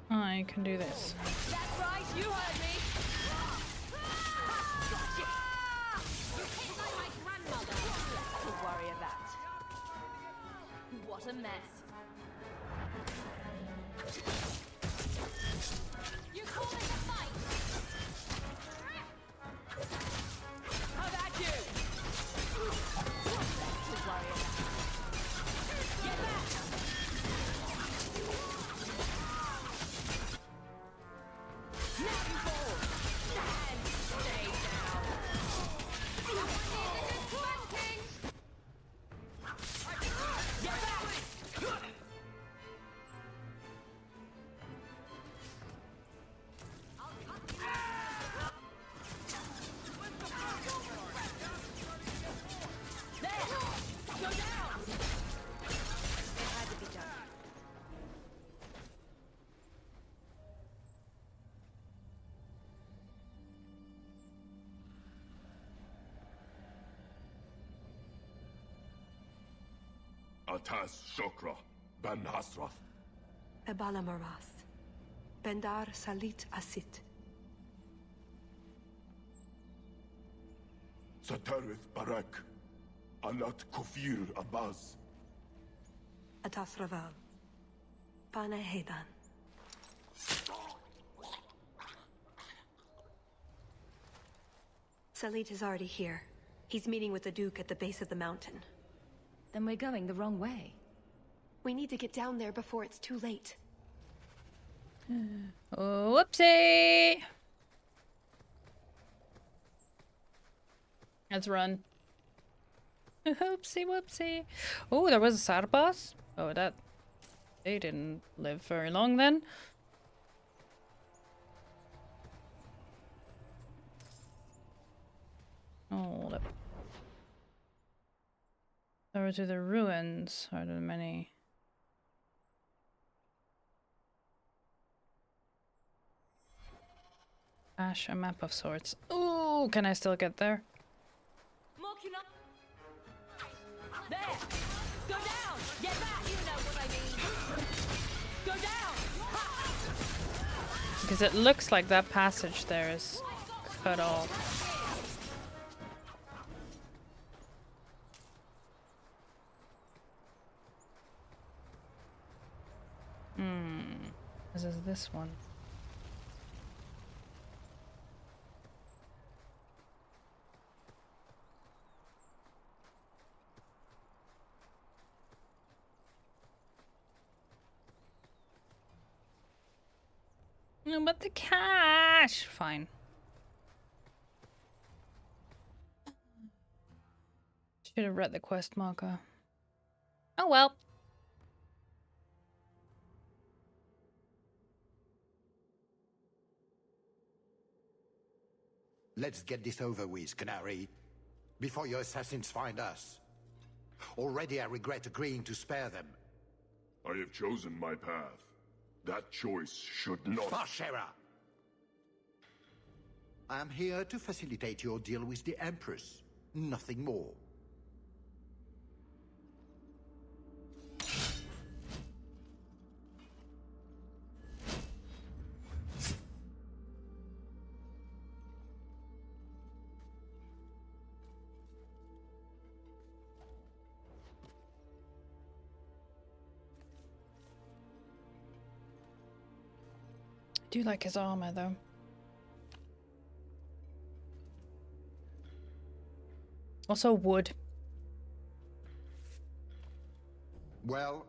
I can do this. That's right, you heard me! You hit like my grandmother. Don't worry about. What a mess. You calling a fight? How about you? Don't worry about. Get back! Now you fall! And stay down! Get back! There! Go down! It had to be done. Atas Shokra, Ben Hasrath. Ebala Marath. Bendar Salit Asit. Satarith Barak. Alat Kufir Abaz. Atas Raval. Pana Hedan. Salit is already here. He's meeting with the Duke at the base of the mountain. Then we're going the wrong way. We need to get down there before it's too late. Whoopsie! Let's run. Whoopsie whoopsie. Oh, there was a Sarbas. Oh, that... They didn't live very long then. Hold up. Over to the ruins. Are there many? Ash, a map of sorts. Ooh, can I still get there? There! Go down! Get back! You know what I mean! Go down! Because it looks like that passage there is cut off. This is this one. No, but the cash! Fine. Should have read the quest marker. Oh well. Let's get this over with, Canary, before your assassins find us. Already I regret agreeing to spare them. I have chosen my path. That choice should not... Bashera! I am here to facilitate your deal with the Empress. Nothing more. I do like his armor though. Also wood. Well,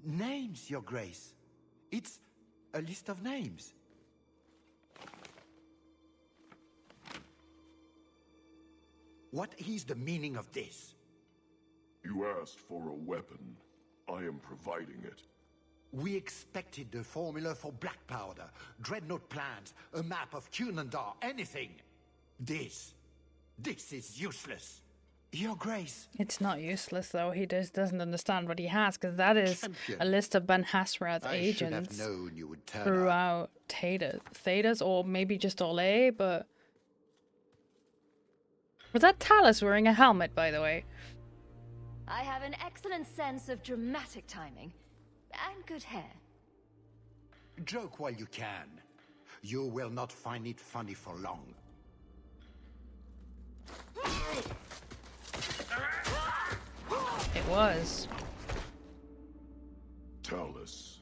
names, Your Grace. It's a list of names. What is the meaning of this? You asked for a weapon. I am providing it. We expected the formula for black powder, dreadnought plans, a map of Cunandar, anything. This is useless. Your Grace. It's not useless, though. He just doesn't understand what he has, because that is a list of Ben Hasrat's agents known you would turn throughout Thedas, or maybe just Orlais, but... Was that Talus wearing a helmet, by the way? I have an excellent sense of dramatic timing. And good hair. Joke while you can. You will not find it funny for long. It was. Talus.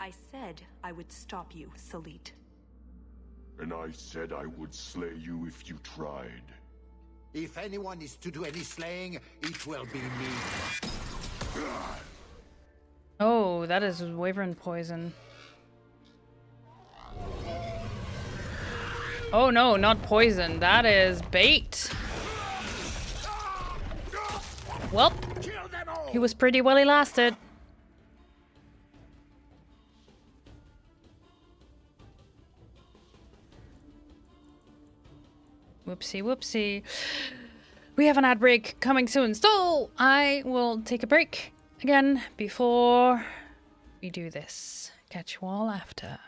I said I would stop you, Salit. And I said I would slay you if you tried. If anyone is to do any slaying, it will be me. Oh, that is wyvern poison. Oh no, not poison. That is bait. Well, he was pretty well elasted. Whoopsie, whoopsie. We have an ad break coming soon, so I will take a break again before we do this. Catch you all after.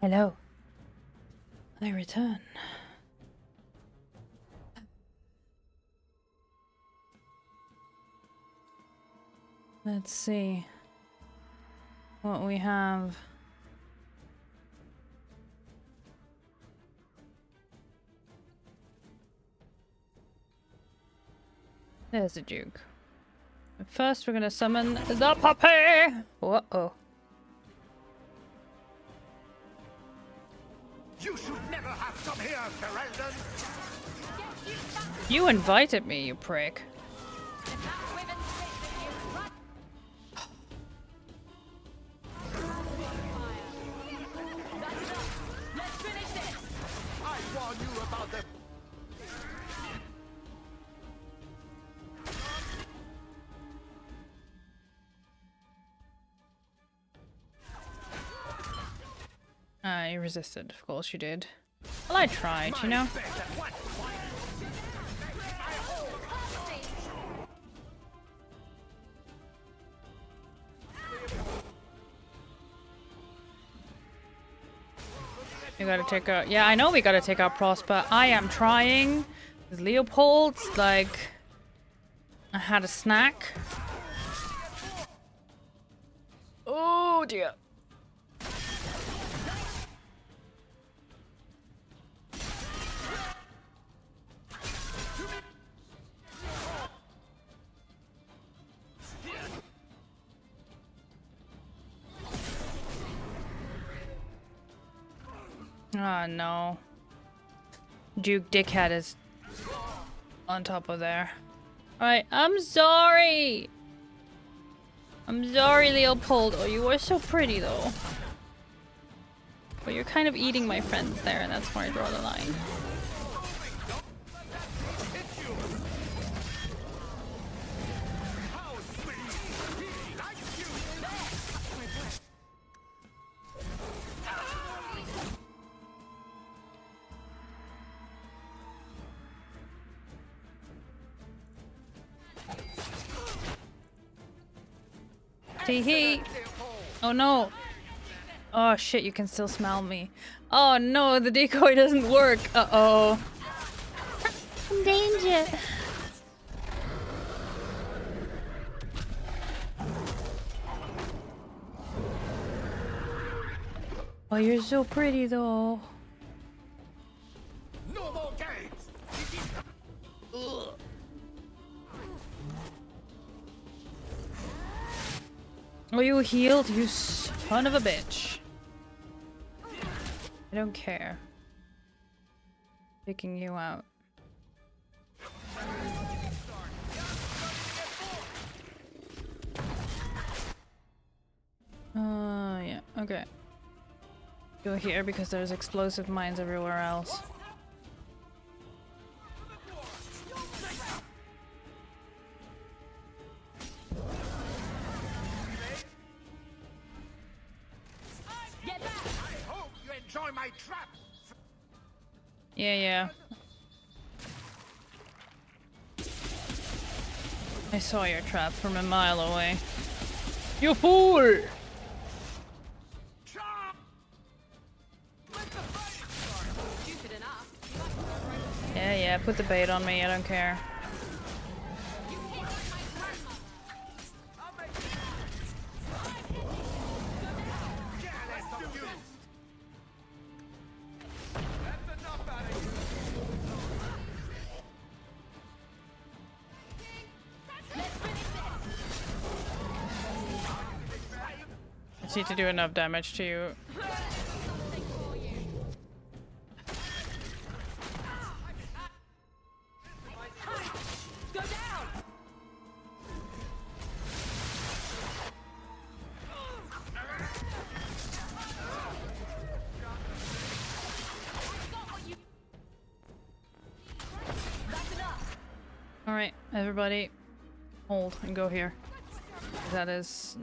Hello. I return. Let's see what we have. There's the Duke. First, we're gonna summon the puppy! Uh-oh. You should never have come here, Ferelden! You invited me, you prick. I warn you about them. You resisted, of course you did. Well, I tried, you know? We gotta take out... Yeah, I know we gotta take out Prosper. I am trying. Leopold's like... I had a snack. Oh dear. Oh no. Duke Dickhead is on top of there. Alright, I'm sorry! I'm sorry, Leopold. Oh, you are so pretty though. But you're kind of eating my friends there, and that's where I draw the line. Tee-hee. Oh no. Oh shit, you can still smell me. Oh no, the decoy doesn't work. Uh-oh. Danger. Oh, you're so pretty though. No more games. Ugh. Oh, you healed, you son of a bitch. I don't care. Picking you out. Yeah, okay. Go here because there's explosive mines everywhere else. Enjoy my trap. Yeah. I saw your trap from a mile away. You fool! Yeah, put the bait on me, I don't care. I need to do enough damage to you. Go down. Alright, everybody, hold and go here. That is...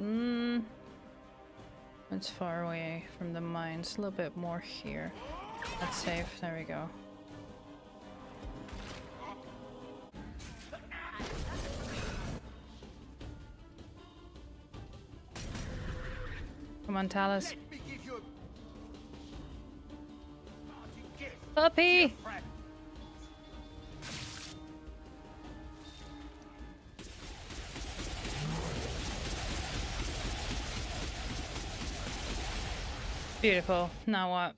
it's far away from the mines. A little bit more here. That's safe. There we go. Come on, Talus. Puppy! Beautiful. Now what?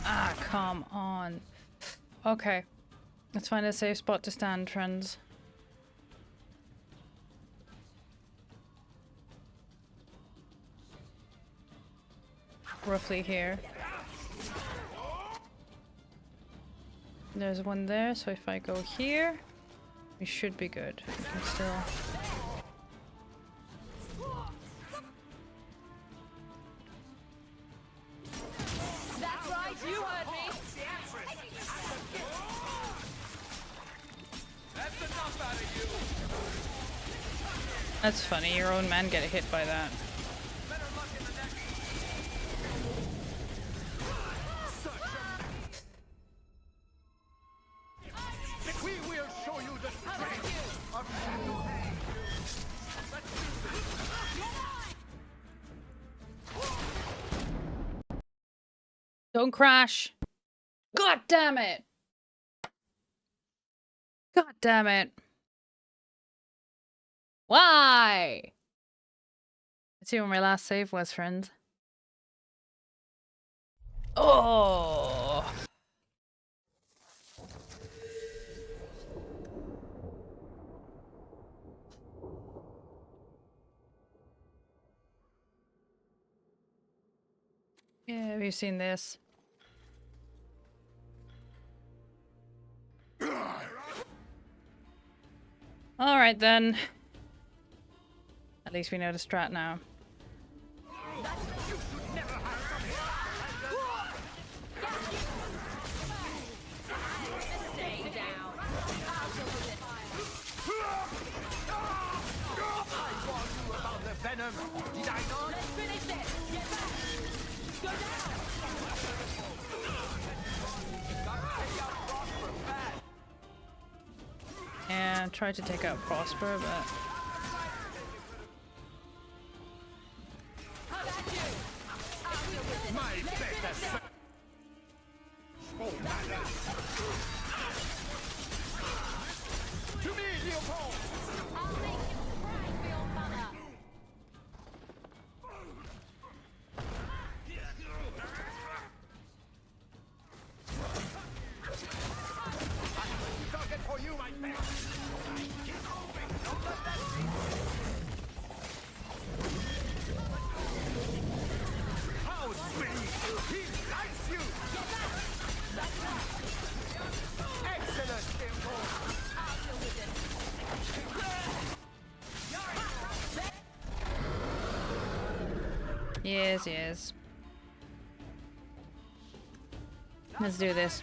Ah, come on. Okay. Let's find a safe spot to stand, friends. Roughly here. There's one there, so if I go here, we should be good. We can still... That's right, you heard me. That's enough out of you. That's funny, your own man get hit by that. We will show you the strength of Don't crash! God damn it! God damn it! Why? Let's see where my last save was, friends. Oh! Yeah, we've seen this. Alright then. At least we know the strat now. Stay down. the venom. Did I not? Let's finish this. Get back. Go down. And try to take out Prosper, but... To me, Leopold! I'll make you cry for your mother. Target for you, my friend! Keep moving! Don't let that How sweet! He likes you! Get back. That's right. Excellent, Leopold! I'll deal with this. Yes, yes. Let's do this.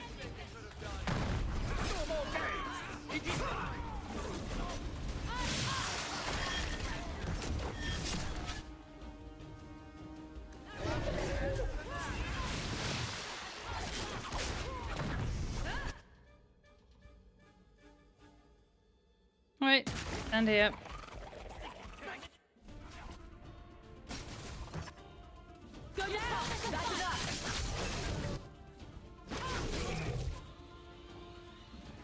Wait, stand here. Go down. That's enough.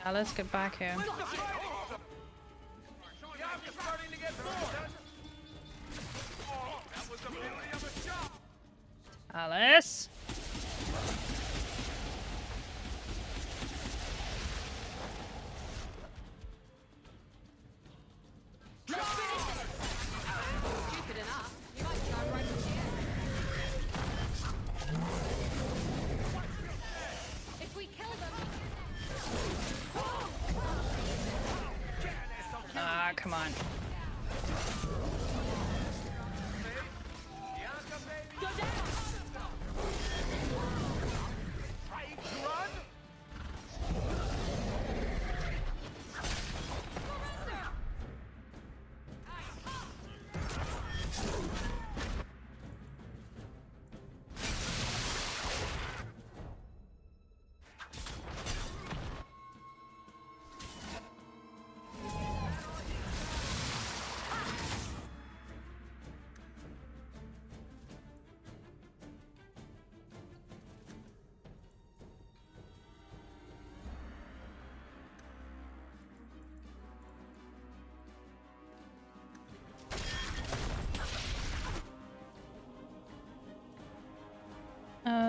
Now let's get back here. Starting to get bored! Oh, that was the beauty of a shot! Alice? Let's finish this. Stupid enough. You might charge right from here. If we kill them. Ah, come on. Go down. Trying to run?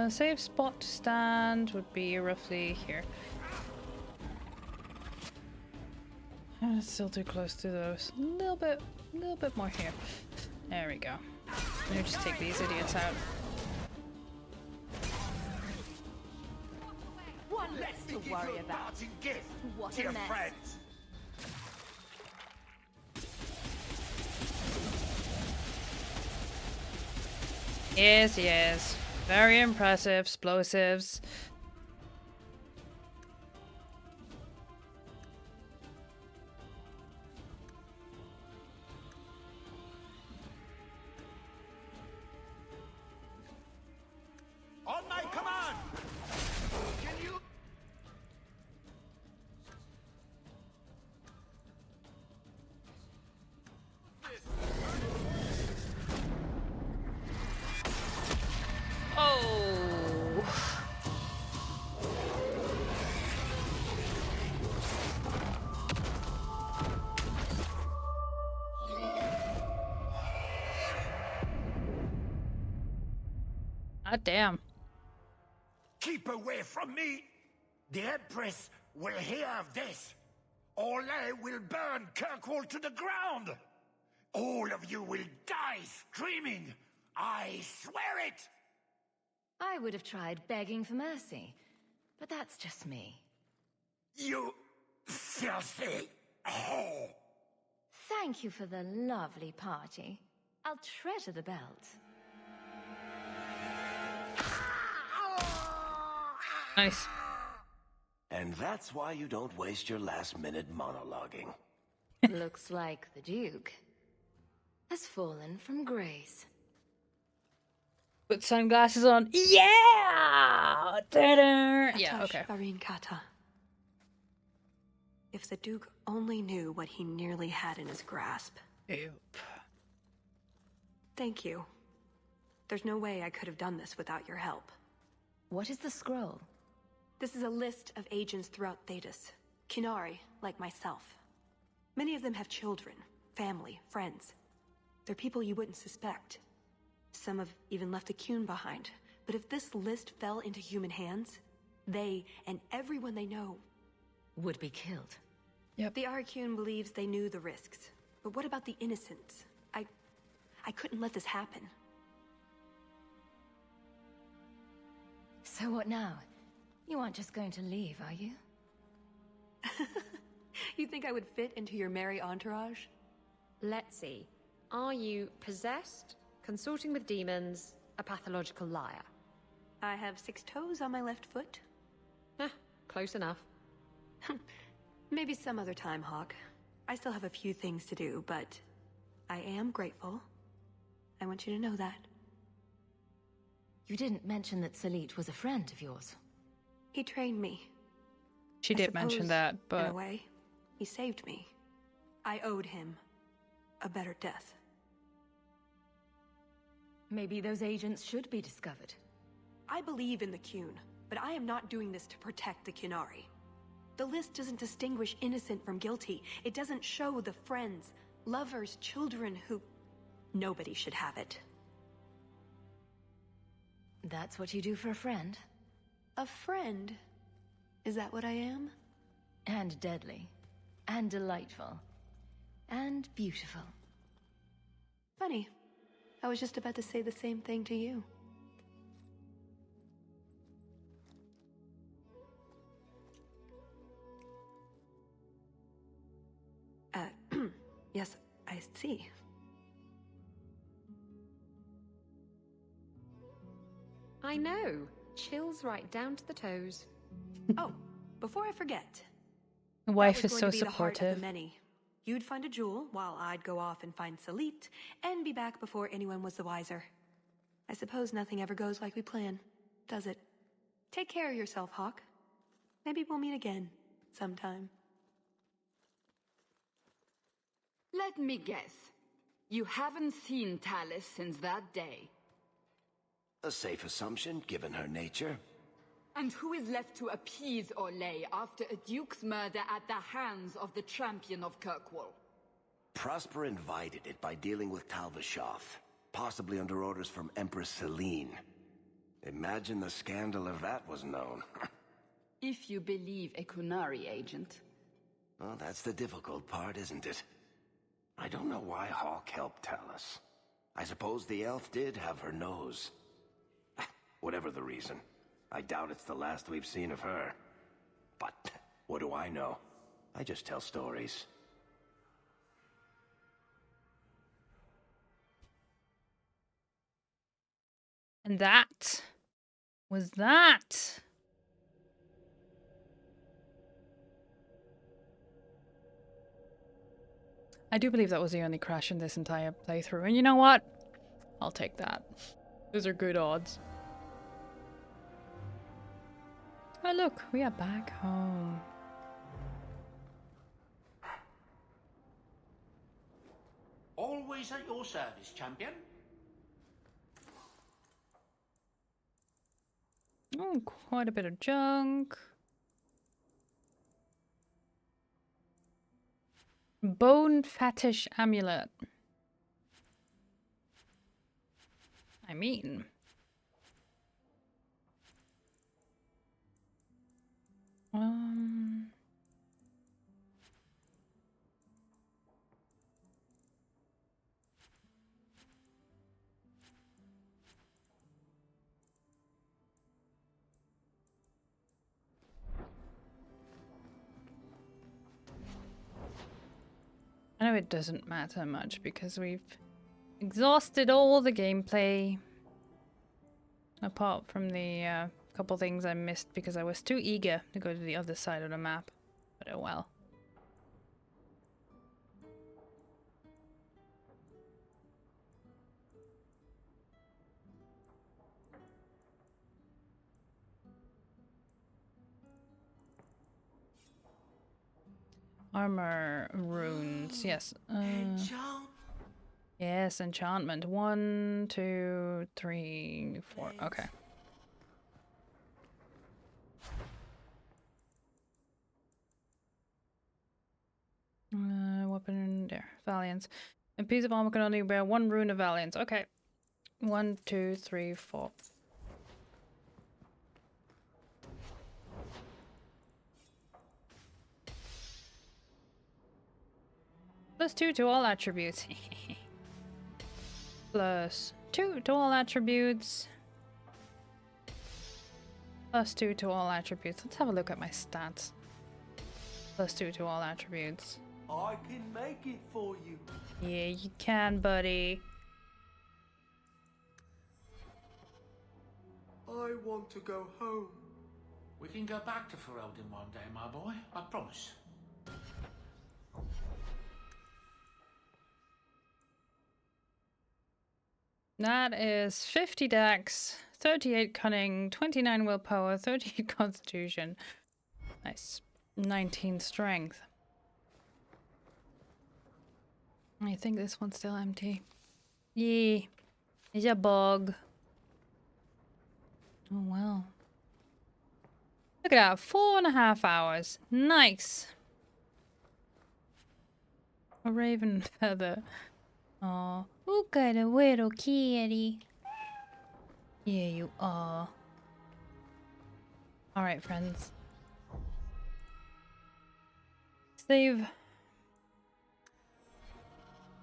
Safe spot to stand would be roughly here. It's still too close to those. A little bit more here. There we go. Let me just take these idiots out. One less to worry about. What a mess. Friends. Yes, yes. Very impressive. Explosives. On my command! Can you... Oh. God damn. Keep away from me! The Empress will hear of this! Orlais will burn Kirkwall to the ground! All of you will die screaming! I swear it! I would have tried begging for mercy, but that's just me. You filthy whore! Thank you for the lovely party. I'll treasure the belt. Nice. And that's why you don't waste your last-minute monologuing. Looks like the Duke has fallen from grace. Put sunglasses on. Yeah! Ta-da! Yeah, okay. Farin Kata. If the Duke only knew what he nearly had in his grasp. Yep. Thank you. There's no way I could have done this without your help. What is the scroll? This is a list of agents throughout Thedas. Qunari, like myself. Many of them have children, family, friends. They're people you wouldn't suspect. Some have even left a Qun behind. But if this list fell into human hands, they and everyone they know would be killed. Yep. The Arcune believes they knew the risks. But what about the innocents? I couldn't let this happen. So what now? You aren't just going to leave, are you? You think I would fit into your merry entourage? Let's see. Are you possessed, consorting with demons, a pathological liar? I have 6 toes on my left foot. Close enough. Maybe some other time, Hawk. I still have a few things to do, but I am grateful. I want you to know that. You didn't mention that Salit was a friend of yours. He trained me. She did mention that, but... in a way, he saved me. I owed him a better death. Maybe those agents should be discovered. I believe in the Qun, but I am not doing this to protect the Qunari. The list doesn't distinguish innocent from guilty. It doesn't show the friends, lovers, children who... Nobody should have it. That's what you do for a friend? A friend? Is that what I am? And deadly. And delightful. And beautiful. Funny. I was just about to say the same thing to you. Yes, I see. I know. Chills right down to the toes. Oh, before I forget. The wife is so the heart of supportive. the many. You'd find a jewel while I'd go off and find Salit and be back before anyone was the wiser. I suppose nothing ever goes like we plan, does it? Take care of yourself, Hawk. Maybe we'll meet again sometime. Let me guess. You haven't seen Tallis since that day. A safe assumption, given her nature. And who is left to appease Orlais after a duke's murder at the hands of the champion of Kirkwall? Prosper invited it by dealing with Tal Vashoth, possibly under orders from Empress Selene. Imagine the scandal if that was known. If you believe a Kunari agent. Well, that's the difficult part, isn't it? I don't know why Hawk helped Talus. I suppose the elf did have her nose. Whatever the reason, I doubt it's the last we've seen of her. But what do I know? I just tell stories. And that was that. I do believe that was the only crash in this entire playthrough. And you know what? I'll take that. Those are good odds. Oh look, we are back home. Always at your service, champion. Oh, quite a bit of junk. Bone fetish amulet. I mean... I know it doesn't matter much because we've exhausted all the gameplay. Apart from the couple things I missed because I was too eager to go to the other side of the map. But oh well. Armor runes, yes. Yes, enchantment. 1, 2, 3, 4. Okay. Weapon there. Valiance. A piece of armor can only bear 1 rune of Valiance. Okay. 1, 2, 3, 4. +2 to all attributes. +2 to all attributes. +2 to all attributes. Let's have a look at my stats. +2 to all attributes. I can make it for you. Yeah, you can, buddy. I want to go home. We can go back to Ferelden one day, my boy. I promise. That is 50 dex, 38 cunning, 29 willpower, 38 constitution. Nice. 19 strength. I think this one's still empty. Yeah. It's a bug. Oh well. Look at that. 4.5 hours. Nice. A raven feather. Aw. Look at a little kitty. Yeah, you are. Alright, friends. Save.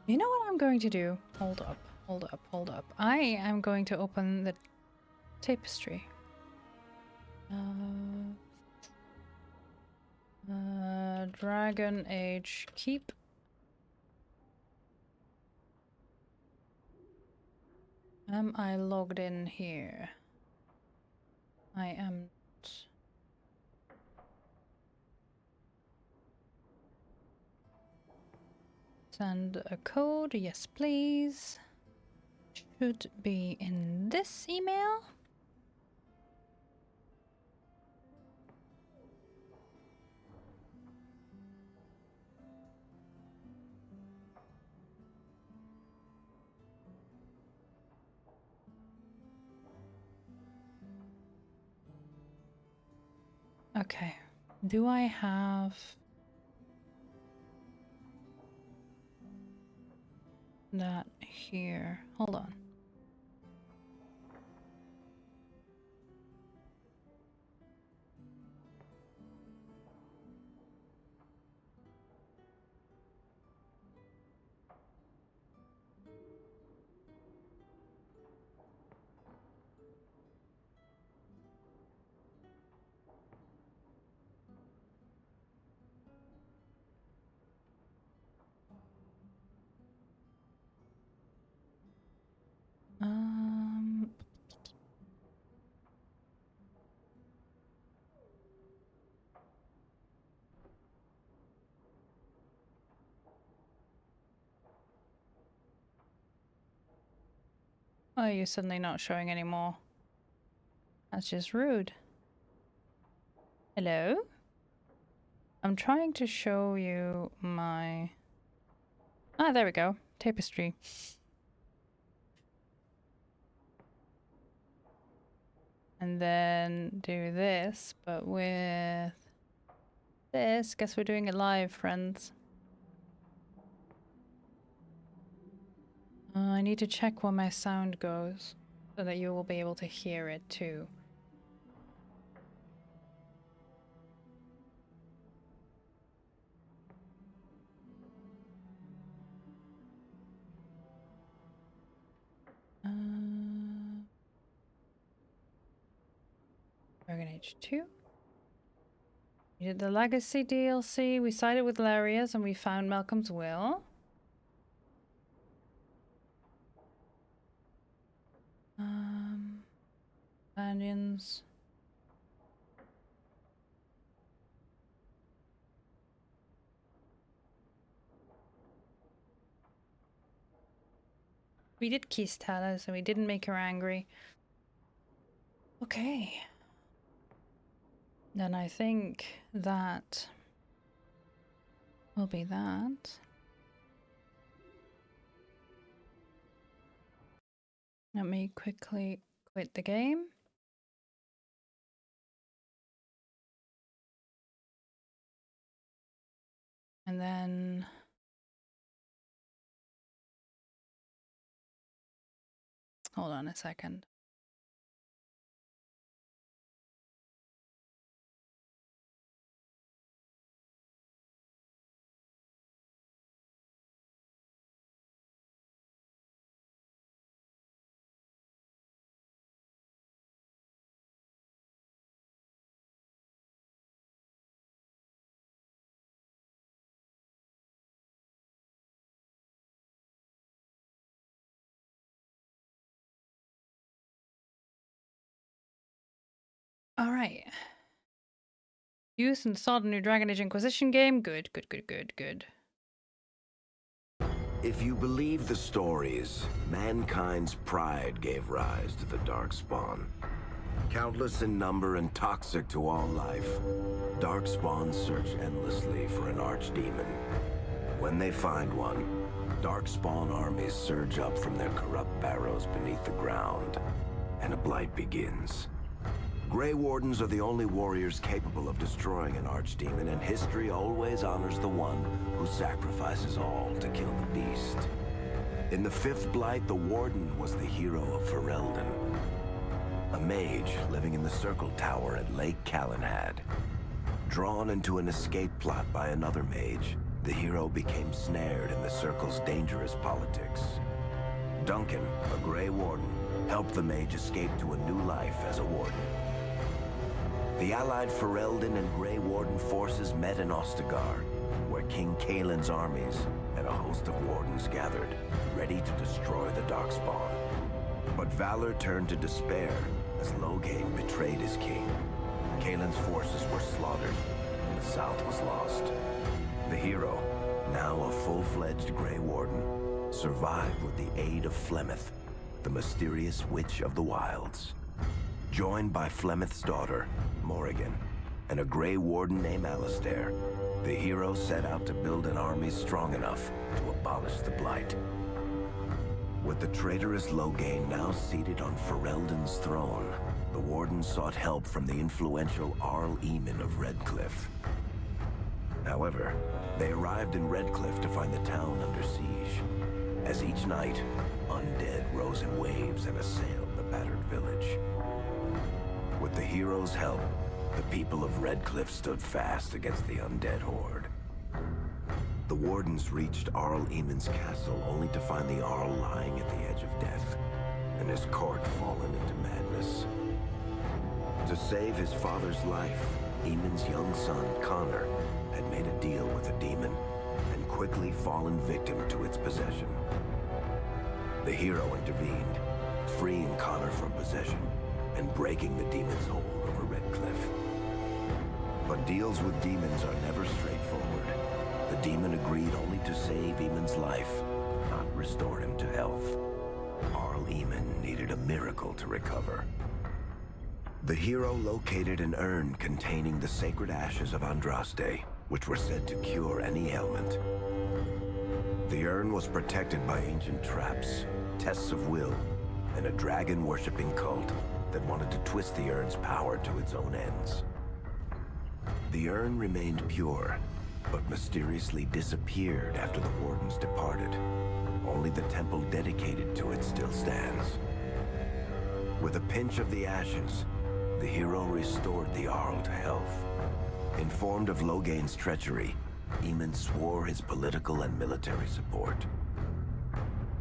You know what I'm going to do? Hold up, hold up, hold up. I am going to open the tapestry. Dragon Age Keep. Am I logged in here? I am not. Send a code, yes please. Should be in this email. Okay, do I have that here? Hold on. Why are you suddenly not showing anymore? That's just rude. Hello? I'm trying to show you my... Ah, there we go. Tapestry. And then do this, but with this. Guess we're doing it live, friends. I need to check where my sound goes so that you will be able to hear it too. Dragon Age 2. We did the Legacy DLC. We sided with Larius and we found Malcolm's will. Companions. We did kiss Tala, so we didn't make her angry. Okay. Then I think that will be that. Let me quickly quit the game. And then hold on a second. All right. Youth and start a new Dragon Age Inquisition game. Good, good, good, good, good. If you believe the stories, mankind's pride gave rise to the Darkspawn. Countless in number and toxic to all life, Darkspawn search endlessly for an archdemon. When they find one, Darkspawn armies surge up from their corrupt barrows beneath the ground, and a blight begins. Grey Wardens are the only warriors capable of destroying an archdemon, and history always honors the one who sacrifices all to kill the beast. In the Fifth Blight, the Warden was the hero of Ferelden, a mage living in the Circle Tower at Lake Calenhad. Drawn into an escape plot by another mage, the hero became snared in the Circle's dangerous politics. Duncan, a Grey Warden, helped the mage escape to a new life as a warden. The allied Ferelden and Grey Warden forces met in Ostagar, where King Kaelin's armies and a host of wardens gathered, ready to destroy the Darkspawn. But valor turned to despair as Loghain betrayed his king. Kaelin's forces were slaughtered, and the south was lost. The hero, now a full-fledged Grey Warden, survived with the aid of Flemeth, the mysterious witch of the wilds. Joined by Flemeth's daughter, Morrigan, and a Grey Warden named Alistair, the hero set out to build an army strong enough to abolish the Blight. With the traitorous Loghain now seated on Ferelden's throne, the Warden sought help from the influential Arl Eamon of Redcliffe. However, they arrived in Redcliffe to find the town under siege. As each night, undead rose in waves and assailed the battered village. With the hero's help, the people of Redcliffe stood fast against the undead horde. The Wardens reached Arl Eamon's castle only to find the Arl lying at the edge of death, and his court fallen into madness. To save his father's life, Eamon's young son, Connor, had made a deal with a demon, and quickly fallen victim to its possession. The hero intervened, freeing Connor from possession, and breaking the demon's hold over Redcliffe. But deals with demons are never straightforward. The demon agreed only to save Eamon's life, not restore him to health. Arl Eamon needed a miracle to recover. The hero located an urn containing the sacred ashes of Andraste, which were said to cure any ailment. The urn was protected by ancient traps, tests of will, and a dragon-worshipping cult that wanted to twist the urn's power to its own ends. The urn remained pure, but mysteriously disappeared after the wardens departed. Only the temple dedicated to it still stands. With a pinch of the ashes, the hero restored the Arl to health. Informed of Loghain's treachery, Eamon swore his political and military support.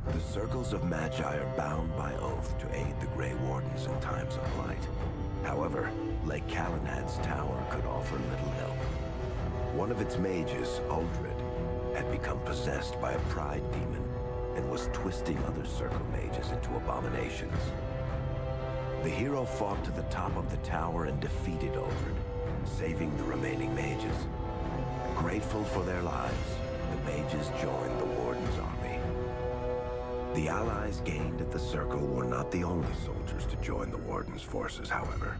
The Circles of Magi are bound by oath to aid the Grey Wardens in times of plight. However, Lake Calenad's tower could offer little help. One of its mages, Uldred, had become possessed by a pride demon and was twisting other Circle mages into abominations. The hero fought to the top of the tower and defeated Uldred, saving the remaining mages. Grateful for their lives, the mages joined the Warden's army. The allies gained at the Circle were not the only soldiers to join the Warden's forces, however.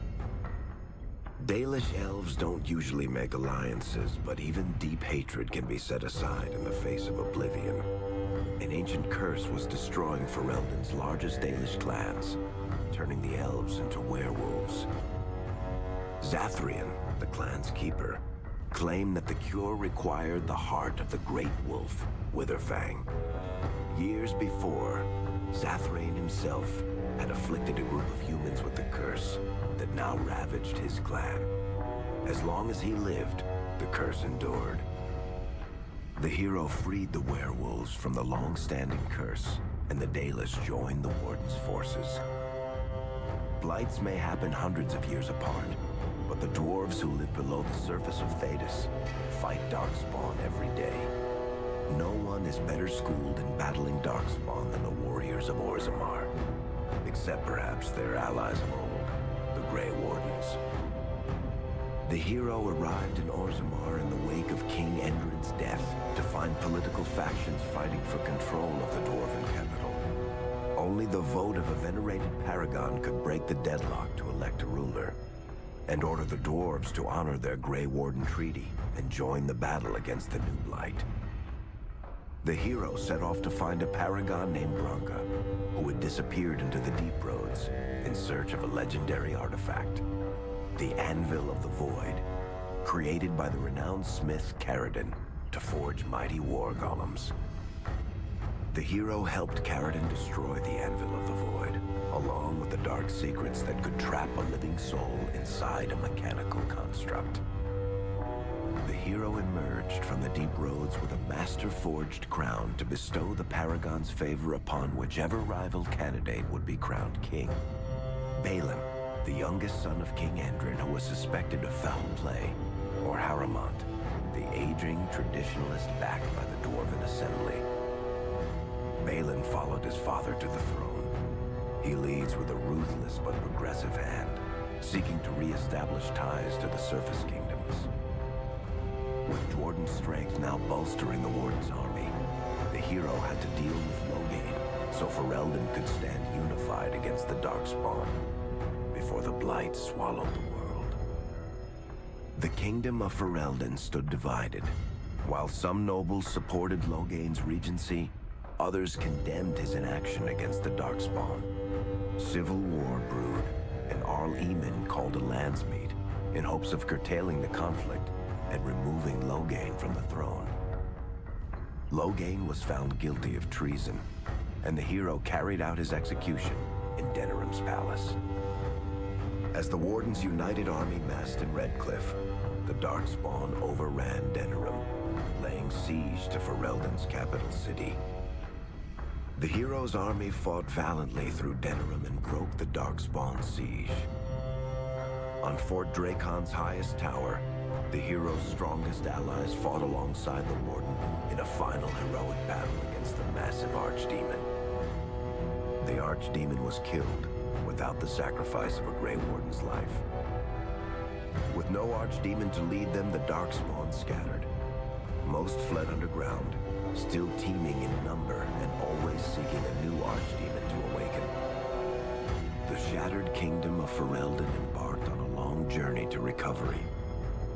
Dalish elves don't usually make alliances, but even deep hatred can be set aside in the face of oblivion. An ancient curse was destroying Ferelden's largest Dalish clans, turning the elves into werewolves. Zathrian, the clan's keeper, claimed that the cure required the heart of the great wolf, Witherfang. Years before, Zathrian himself had afflicted a group of humans with the curse that now ravaged his clan. As long as he lived, the curse endured. The hero freed the werewolves from the long-standing curse, and the Dalish joined the Warden's forces. Blights may happen hundreds of years apart, but the dwarves who live below the surface of Thedas fight Darkspawn every day. No one is better schooled in battling Darkspawn than the warriors of Orzammar, except perhaps their allies of old, the Grey Wardens. The hero arrived in Orzammar in the wake of King Endrin's death to find political factions fighting for control of the Dwarven capital. Only the vote of a venerated paragon could break the deadlock to elect a ruler, and order the dwarves to honor their Grey Warden treaty and join the battle against the new Blight. The hero set off to find a paragon named Branka, who had disappeared into the Deep Roads in search of a legendary artifact, the Anvil of the Void, created by the renowned smith Caridin to forge mighty war golems. The hero helped Caridin destroy the Anvil of the Void, along with the dark secrets that could trap a living soul inside a mechanical construct. The hero emerged from the Deep Roads with a master-forged crown to bestow the Paragon's favor upon whichever rival candidate would be crowned king. Balin, the youngest son of King Endrin who was suspected of foul play, or Haramont, the aging traditionalist backed by the Dwarven Assembly. Balin followed his father to the throne. He leads with a ruthless but progressive hand, seeking to re-establish ties to the Surface Kingdoms. With Jordan's strength now bolstering the Warden's army, the hero had to deal with Loghain, so Ferelden could stand unified against the Darkspawn before the Blight swallowed the world. The kingdom of Ferelden stood divided. While some nobles supported Loghain's regency, others condemned his inaction against the Darkspawn. Civil war brewed, and Arl Eamon called a landsmeet in hopes of curtailing the conflict and removing Loghain from the throne. Loghain was found guilty of treason, and the hero carried out his execution in Denerim's palace. As the Warden's united army massed in Redcliffe, the Darkspawn overran Denerim, laying siege to Ferelden's capital city. The hero's army fought valiantly through Denerim and broke the Darkspawn siege. On Fort Dracon's highest tower, the hero's strongest allies fought alongside the Warden in a final heroic battle against the massive Archdemon. The Archdemon was killed without the sacrifice of a Grey Warden's life. With no Archdemon to lead them, the Darkspawn scattered. Most fled underground, still teeming in number and always seeking a new Archdemon to awaken. the shattered kingdom of Ferelden embarked on a long journey to recovery.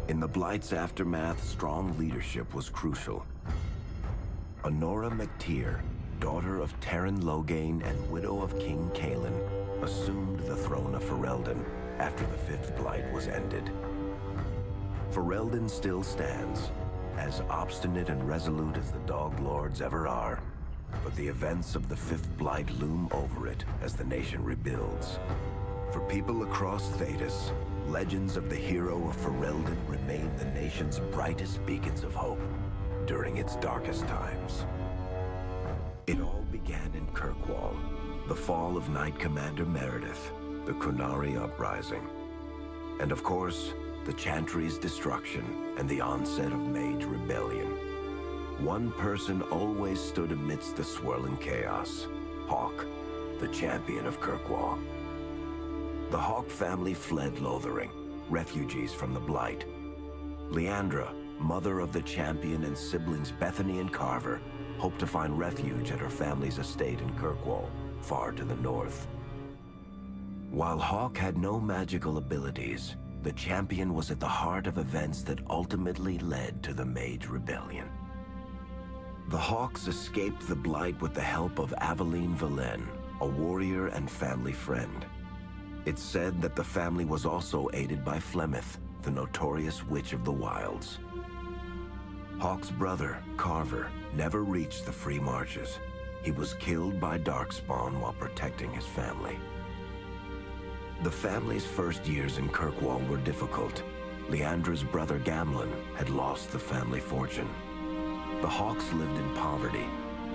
In the Blight's aftermath, strong leadership was crucial. Honora McTeer, daughter of Terran Loghain and widow of King Cailan, assumed the throne of Ferelden after the Fifth Blight was ended. Ferelden still stands, as obstinate and resolute as the Dog Lords ever are, but the events of the Fifth Blight loom over it as the nation rebuilds. For people across Thedas, legends of the hero of Ferelden remain the nation's brightest beacons of hope during its darkest times. It all began in Kirkwall, the fall of Knight Commander Meredith, the Qunari uprising, and of course, the Chantry's destruction and the onset of Mage Rebellion. One person always stood amidst the swirling chaos: Hawke, the champion of Kirkwall. The Hawke family fled Lothering, refugees from the Blight. Leandra, mother of the champion, and siblings Bethany and Carver hoped to find refuge at her family's estate in Kirkwall, far to the north. While Hawke had no magical abilities, the champion was at the heart of events that ultimately led to the Mage Rebellion. The Hawks escaped the Blight with the help of Aveline Valen, a warrior and family friend. It's said that the family was also aided by Flemeth, the notorious Witch of the Wilds. Hawke's brother, Carver, never reached the Free Marches. He was killed by Darkspawn while protecting his family. The family's first years in Kirkwall were difficult. Leandra's brother Gamlen had lost the family fortune. The Hawks lived in poverty,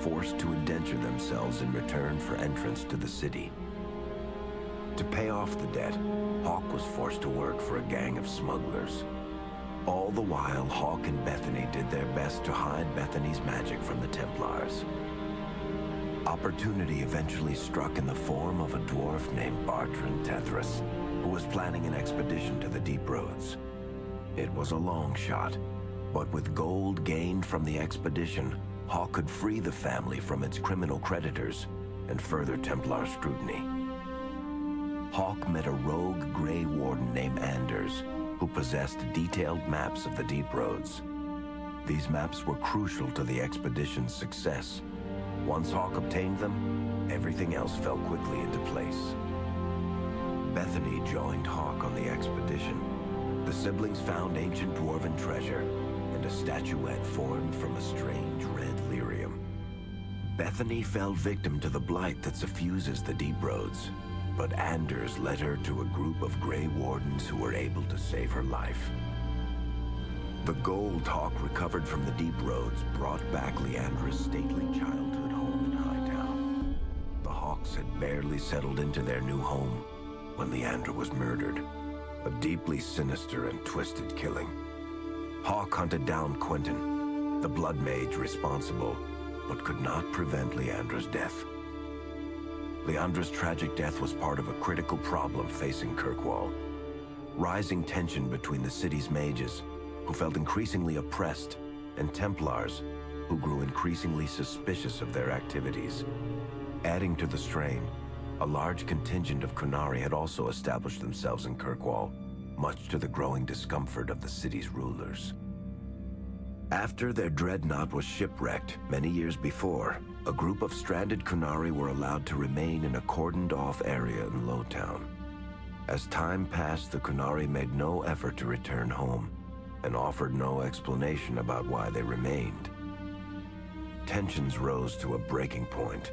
forced to indenture themselves in return for entrance to the city. To pay off the debt, Hawke was forced to work for a gang of smugglers. All the while, Hawke and Bethany did their best to hide Bethany's magic from the Templars. Opportunity eventually struck in the form of a dwarf named Bartrand Tethras, who was planning an expedition to the Deep Roads. It was a long shot, but with gold gained from the expedition, Hawke could free the family from its criminal creditors and further Templar scrutiny. Hawke met a rogue Grey Warden named Anders, who possessed detailed maps of the Deep Roads. These maps were crucial to the expedition's success. Once Hawke obtained them, everything else fell quickly into place. Bethany joined Hawke on the expedition. The siblings found ancient dwarven treasure and a statuette formed from a strange red lyrium. Bethany fell victim to the blight that suffuses the Deep Roads, but Anders led her to a group of Grey Wardens who were able to save her life. The gold Hawke recovered from the Deep Roads brought back Leandra's stately childhood home in Hightown. The Hawks had barely settled into their new home when Leandra was murdered. A deeply sinister and twisted killing. Hawke hunted down Quentin, the blood mage responsible, but could not prevent Leandra's death. Leandra's tragic death was part of a critical problem facing Kirkwall. Rising tension between the city's mages, who felt increasingly oppressed, and Templars, who grew increasingly suspicious of their activities. Adding to the strain, a large contingent of Qunari had also established themselves in Kirkwall, much to the growing discomfort of the city's rulers. After their dreadnought was shipwrecked many years before, a group of stranded Qunari were allowed to remain in a cordoned-off area in Lowtown. As time passed, the Qunari made no effort to return home, and offered no explanation about why they remained. Tensions rose to a breaking point.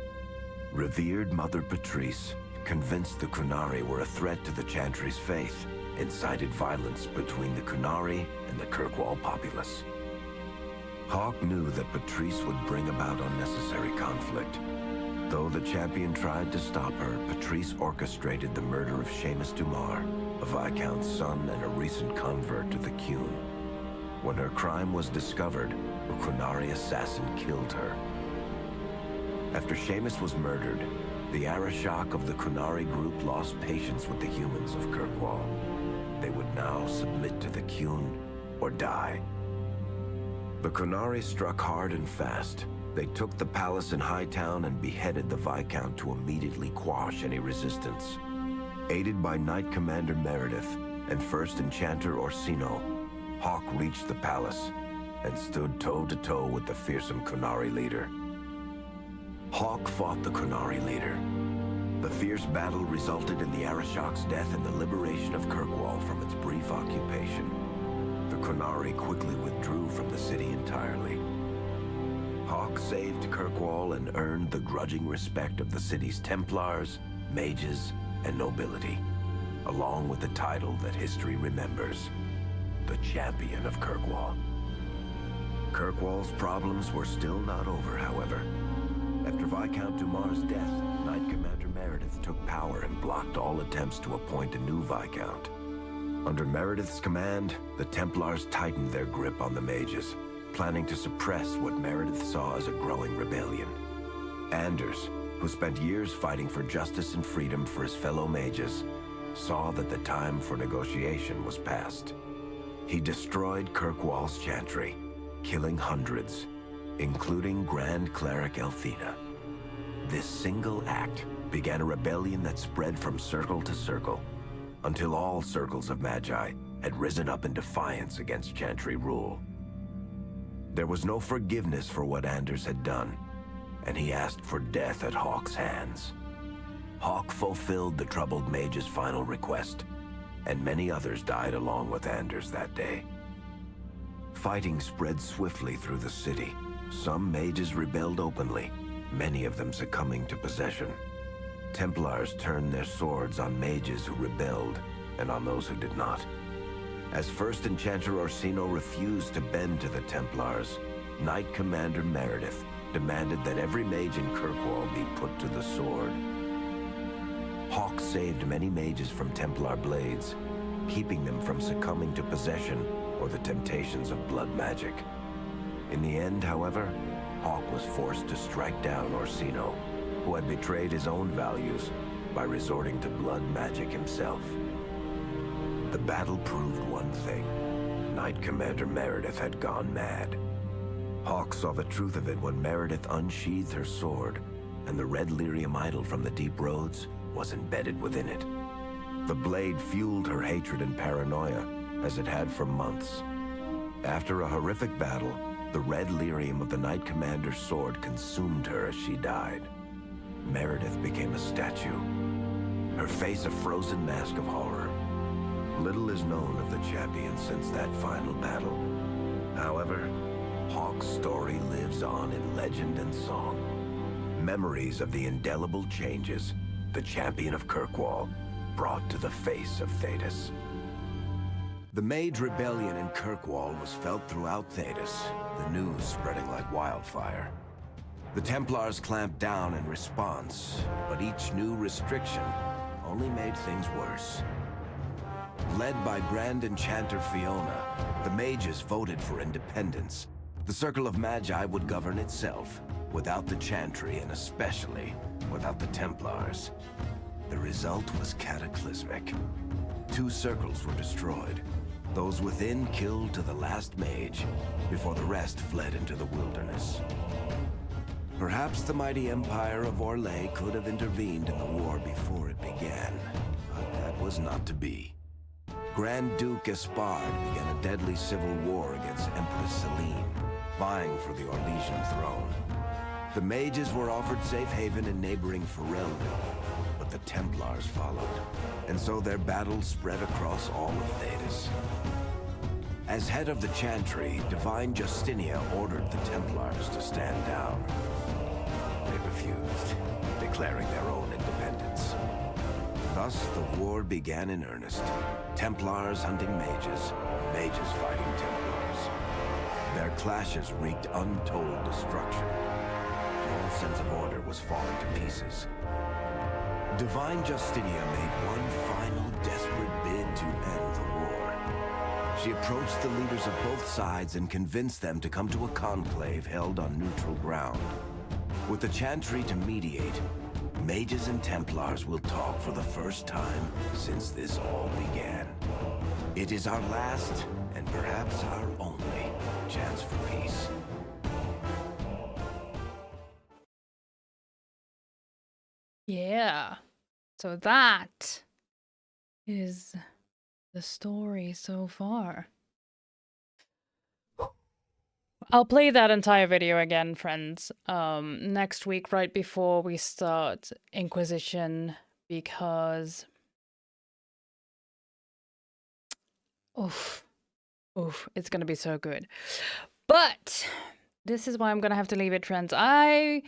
Revered Mother Patrice, convinced the Qunari were a threat to the Chantry's faith, incited violence between the Qunari and the Kirkwall populace. Hawke knew that Patrice would bring about unnecessary conflict. Though the champion tried to stop her, Patrice orchestrated the murder of Seamus Dumar, a Viscount's son and a recent convert to the Qun. When her crime was discovered, a Qunari assassin killed her. After Seamus was murdered, the Arishok of the Qunari group lost patience with the humans of Kirkwall. They would now submit to the Qun or die. The Qunari struck hard and fast. They took the palace in Hightown and beheaded the Viscount to immediately quash any resistance. Aided by Knight Commander Meredith and First Enchanter Orsino, Hawke reached the palace and stood toe-to-toe with the fearsome Qunari leader. Hawke fought the Qunari leader. The fierce battle resulted in the Arishok's death and the liberation of Kirkwall from its brief occupation. The Qunari quickly withdrew from the city entirely. Hawke saved Kirkwall and earned the grudging respect of the city's Templars, mages, and nobility, along with the title that history remembers, the Champion of Kirkwall. Kirkwall's problems were still not over, however. After Viscount Dumar's death, Knight Commander Meredith took power and blocked all attempts to appoint a new Viscount. Under Meredith's command, the Templars tightened their grip on the mages, planning to suppress what Meredith saw as a growing rebellion. Anders, who spent years fighting for justice and freedom for his fellow mages, saw that the time for negotiation was past. He destroyed Kirkwall's chantry, killing hundreds, including Grand Cleric Elthina. This single act began a rebellion that spread from circle to circle, until all circles of Magi had risen up in defiance against chantry rule. There was no forgiveness for what Anders had done, and he asked for death at Hawke's hands. Hawke fulfilled the troubled mage's final request, and many others died along with Anders that day. Fighting spread swiftly through the city. Some mages rebelled openly, many of them succumbing to possession. Templars turned their swords on mages who rebelled and on those who did not. As First Enchanter Orsino refused to bend to the Templars, Knight Commander Meredith demanded that every mage in Kirkwall be put to the sword. Hawke saved many mages from Templar blades, keeping them from succumbing to possession or the temptations of blood magic. In the end, however, Hawke was forced to strike down Orsino, who had betrayed his own values by resorting to blood magic himself. The battle proved one thing. Knight Commander Meredith had gone mad. Hawke saw the truth of it when Meredith unsheathed her sword, and the red lyrium idol from the deep roads was embedded within it. The blade fueled her hatred and paranoia, as it had for months. After a horrific battle, the red lyrium of the Knight Commander's sword consumed her as she died. Meredith became a statue, her face a frozen mask of horror. Little is known of the champion since that final battle. However, Hawke's story lives on in legend and song. Memories of the indelible changes the champion of Kirkwall brought to the face of Thedas. The Mage Rebellion in Kirkwall was felt throughout Thedas, the news spreading like wildfire. The Templars clamped down in response, but each new restriction only made things worse. Led by Grand Enchanter Fiona, the mages voted for independence. The Circle of Magi would govern itself, without the Chantry and especially without the Templars. The result was cataclysmic. 2 circles were destroyed. Those within killed to the last mage, before the rest fled into the wilderness. Perhaps the mighty Empire of Orlais could have intervened in the war before it began, but that was not to be. Grand Duke Espard began a deadly civil war against Empress Celine, vying for the Orlesian throne. The mages were offered safe haven in neighboring Ferelden, but the Templars followed, and so their battle spread across all of Thedas. As head of the Chantry, Divine Justinia ordered the Templars to stand down. They refused, declaring their own independence. Thus, the war began in earnest. Templars hunting mages, mages fighting Templars. Their clashes wreaked untold destruction. All sense of order was falling to pieces. Divine Justinia made one final desperate bid to end the war. She approached the leaders of both sides and convinced them to come to a conclave held on neutral ground. With the Chantry to mediate, mages and Templars will talk for the first time since this all began. It is our last, and perhaps our only, chance for peace. Yeah. So that is the story so far. I'll play that entire video again, friends, next week, right before we start Inquisition, because... Oof, it's gonna be so good. But this is why I'm gonna have to leave it, friends. I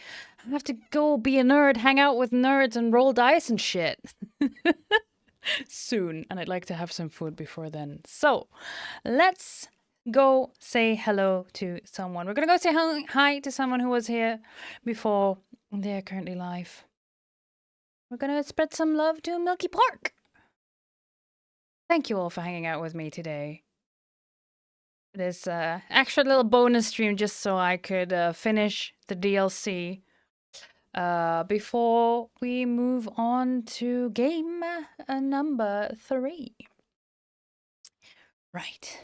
have to go be a nerd, hang out with nerds, and roll dice and shit. Soon, and I'd like to have some food before then. So, let's go say hello to someone. We're gonna go say hi to someone who was here before. They're currently live. We're gonna spread some love to Milky Park. Thank you all for hanging out with me today. This extra little bonus stream just so I could finish the DLC before we move on to game number 3. Right.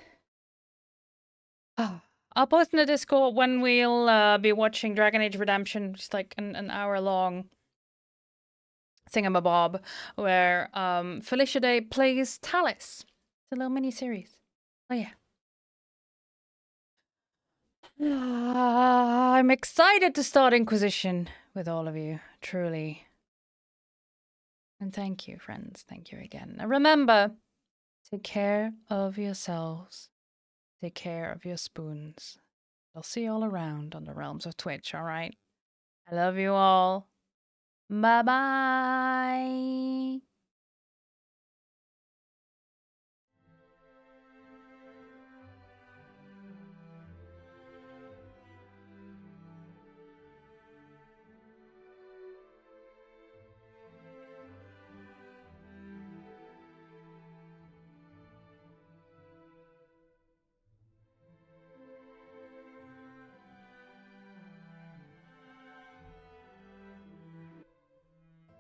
I'll post in the Discord when we'll be watching Dragon Age Redemption, just like an hour-long thingamabob, where Felicia Day plays Tallis. It's a little mini-series. Oh yeah. I'm excited to start Inquisition with all of you, truly. And thank you, friends. Thank you again. And remember, take care of yourselves. Take care of your spoons. I'll see you all around on the realms of Twitch, alright? I love you all. Bye-bye.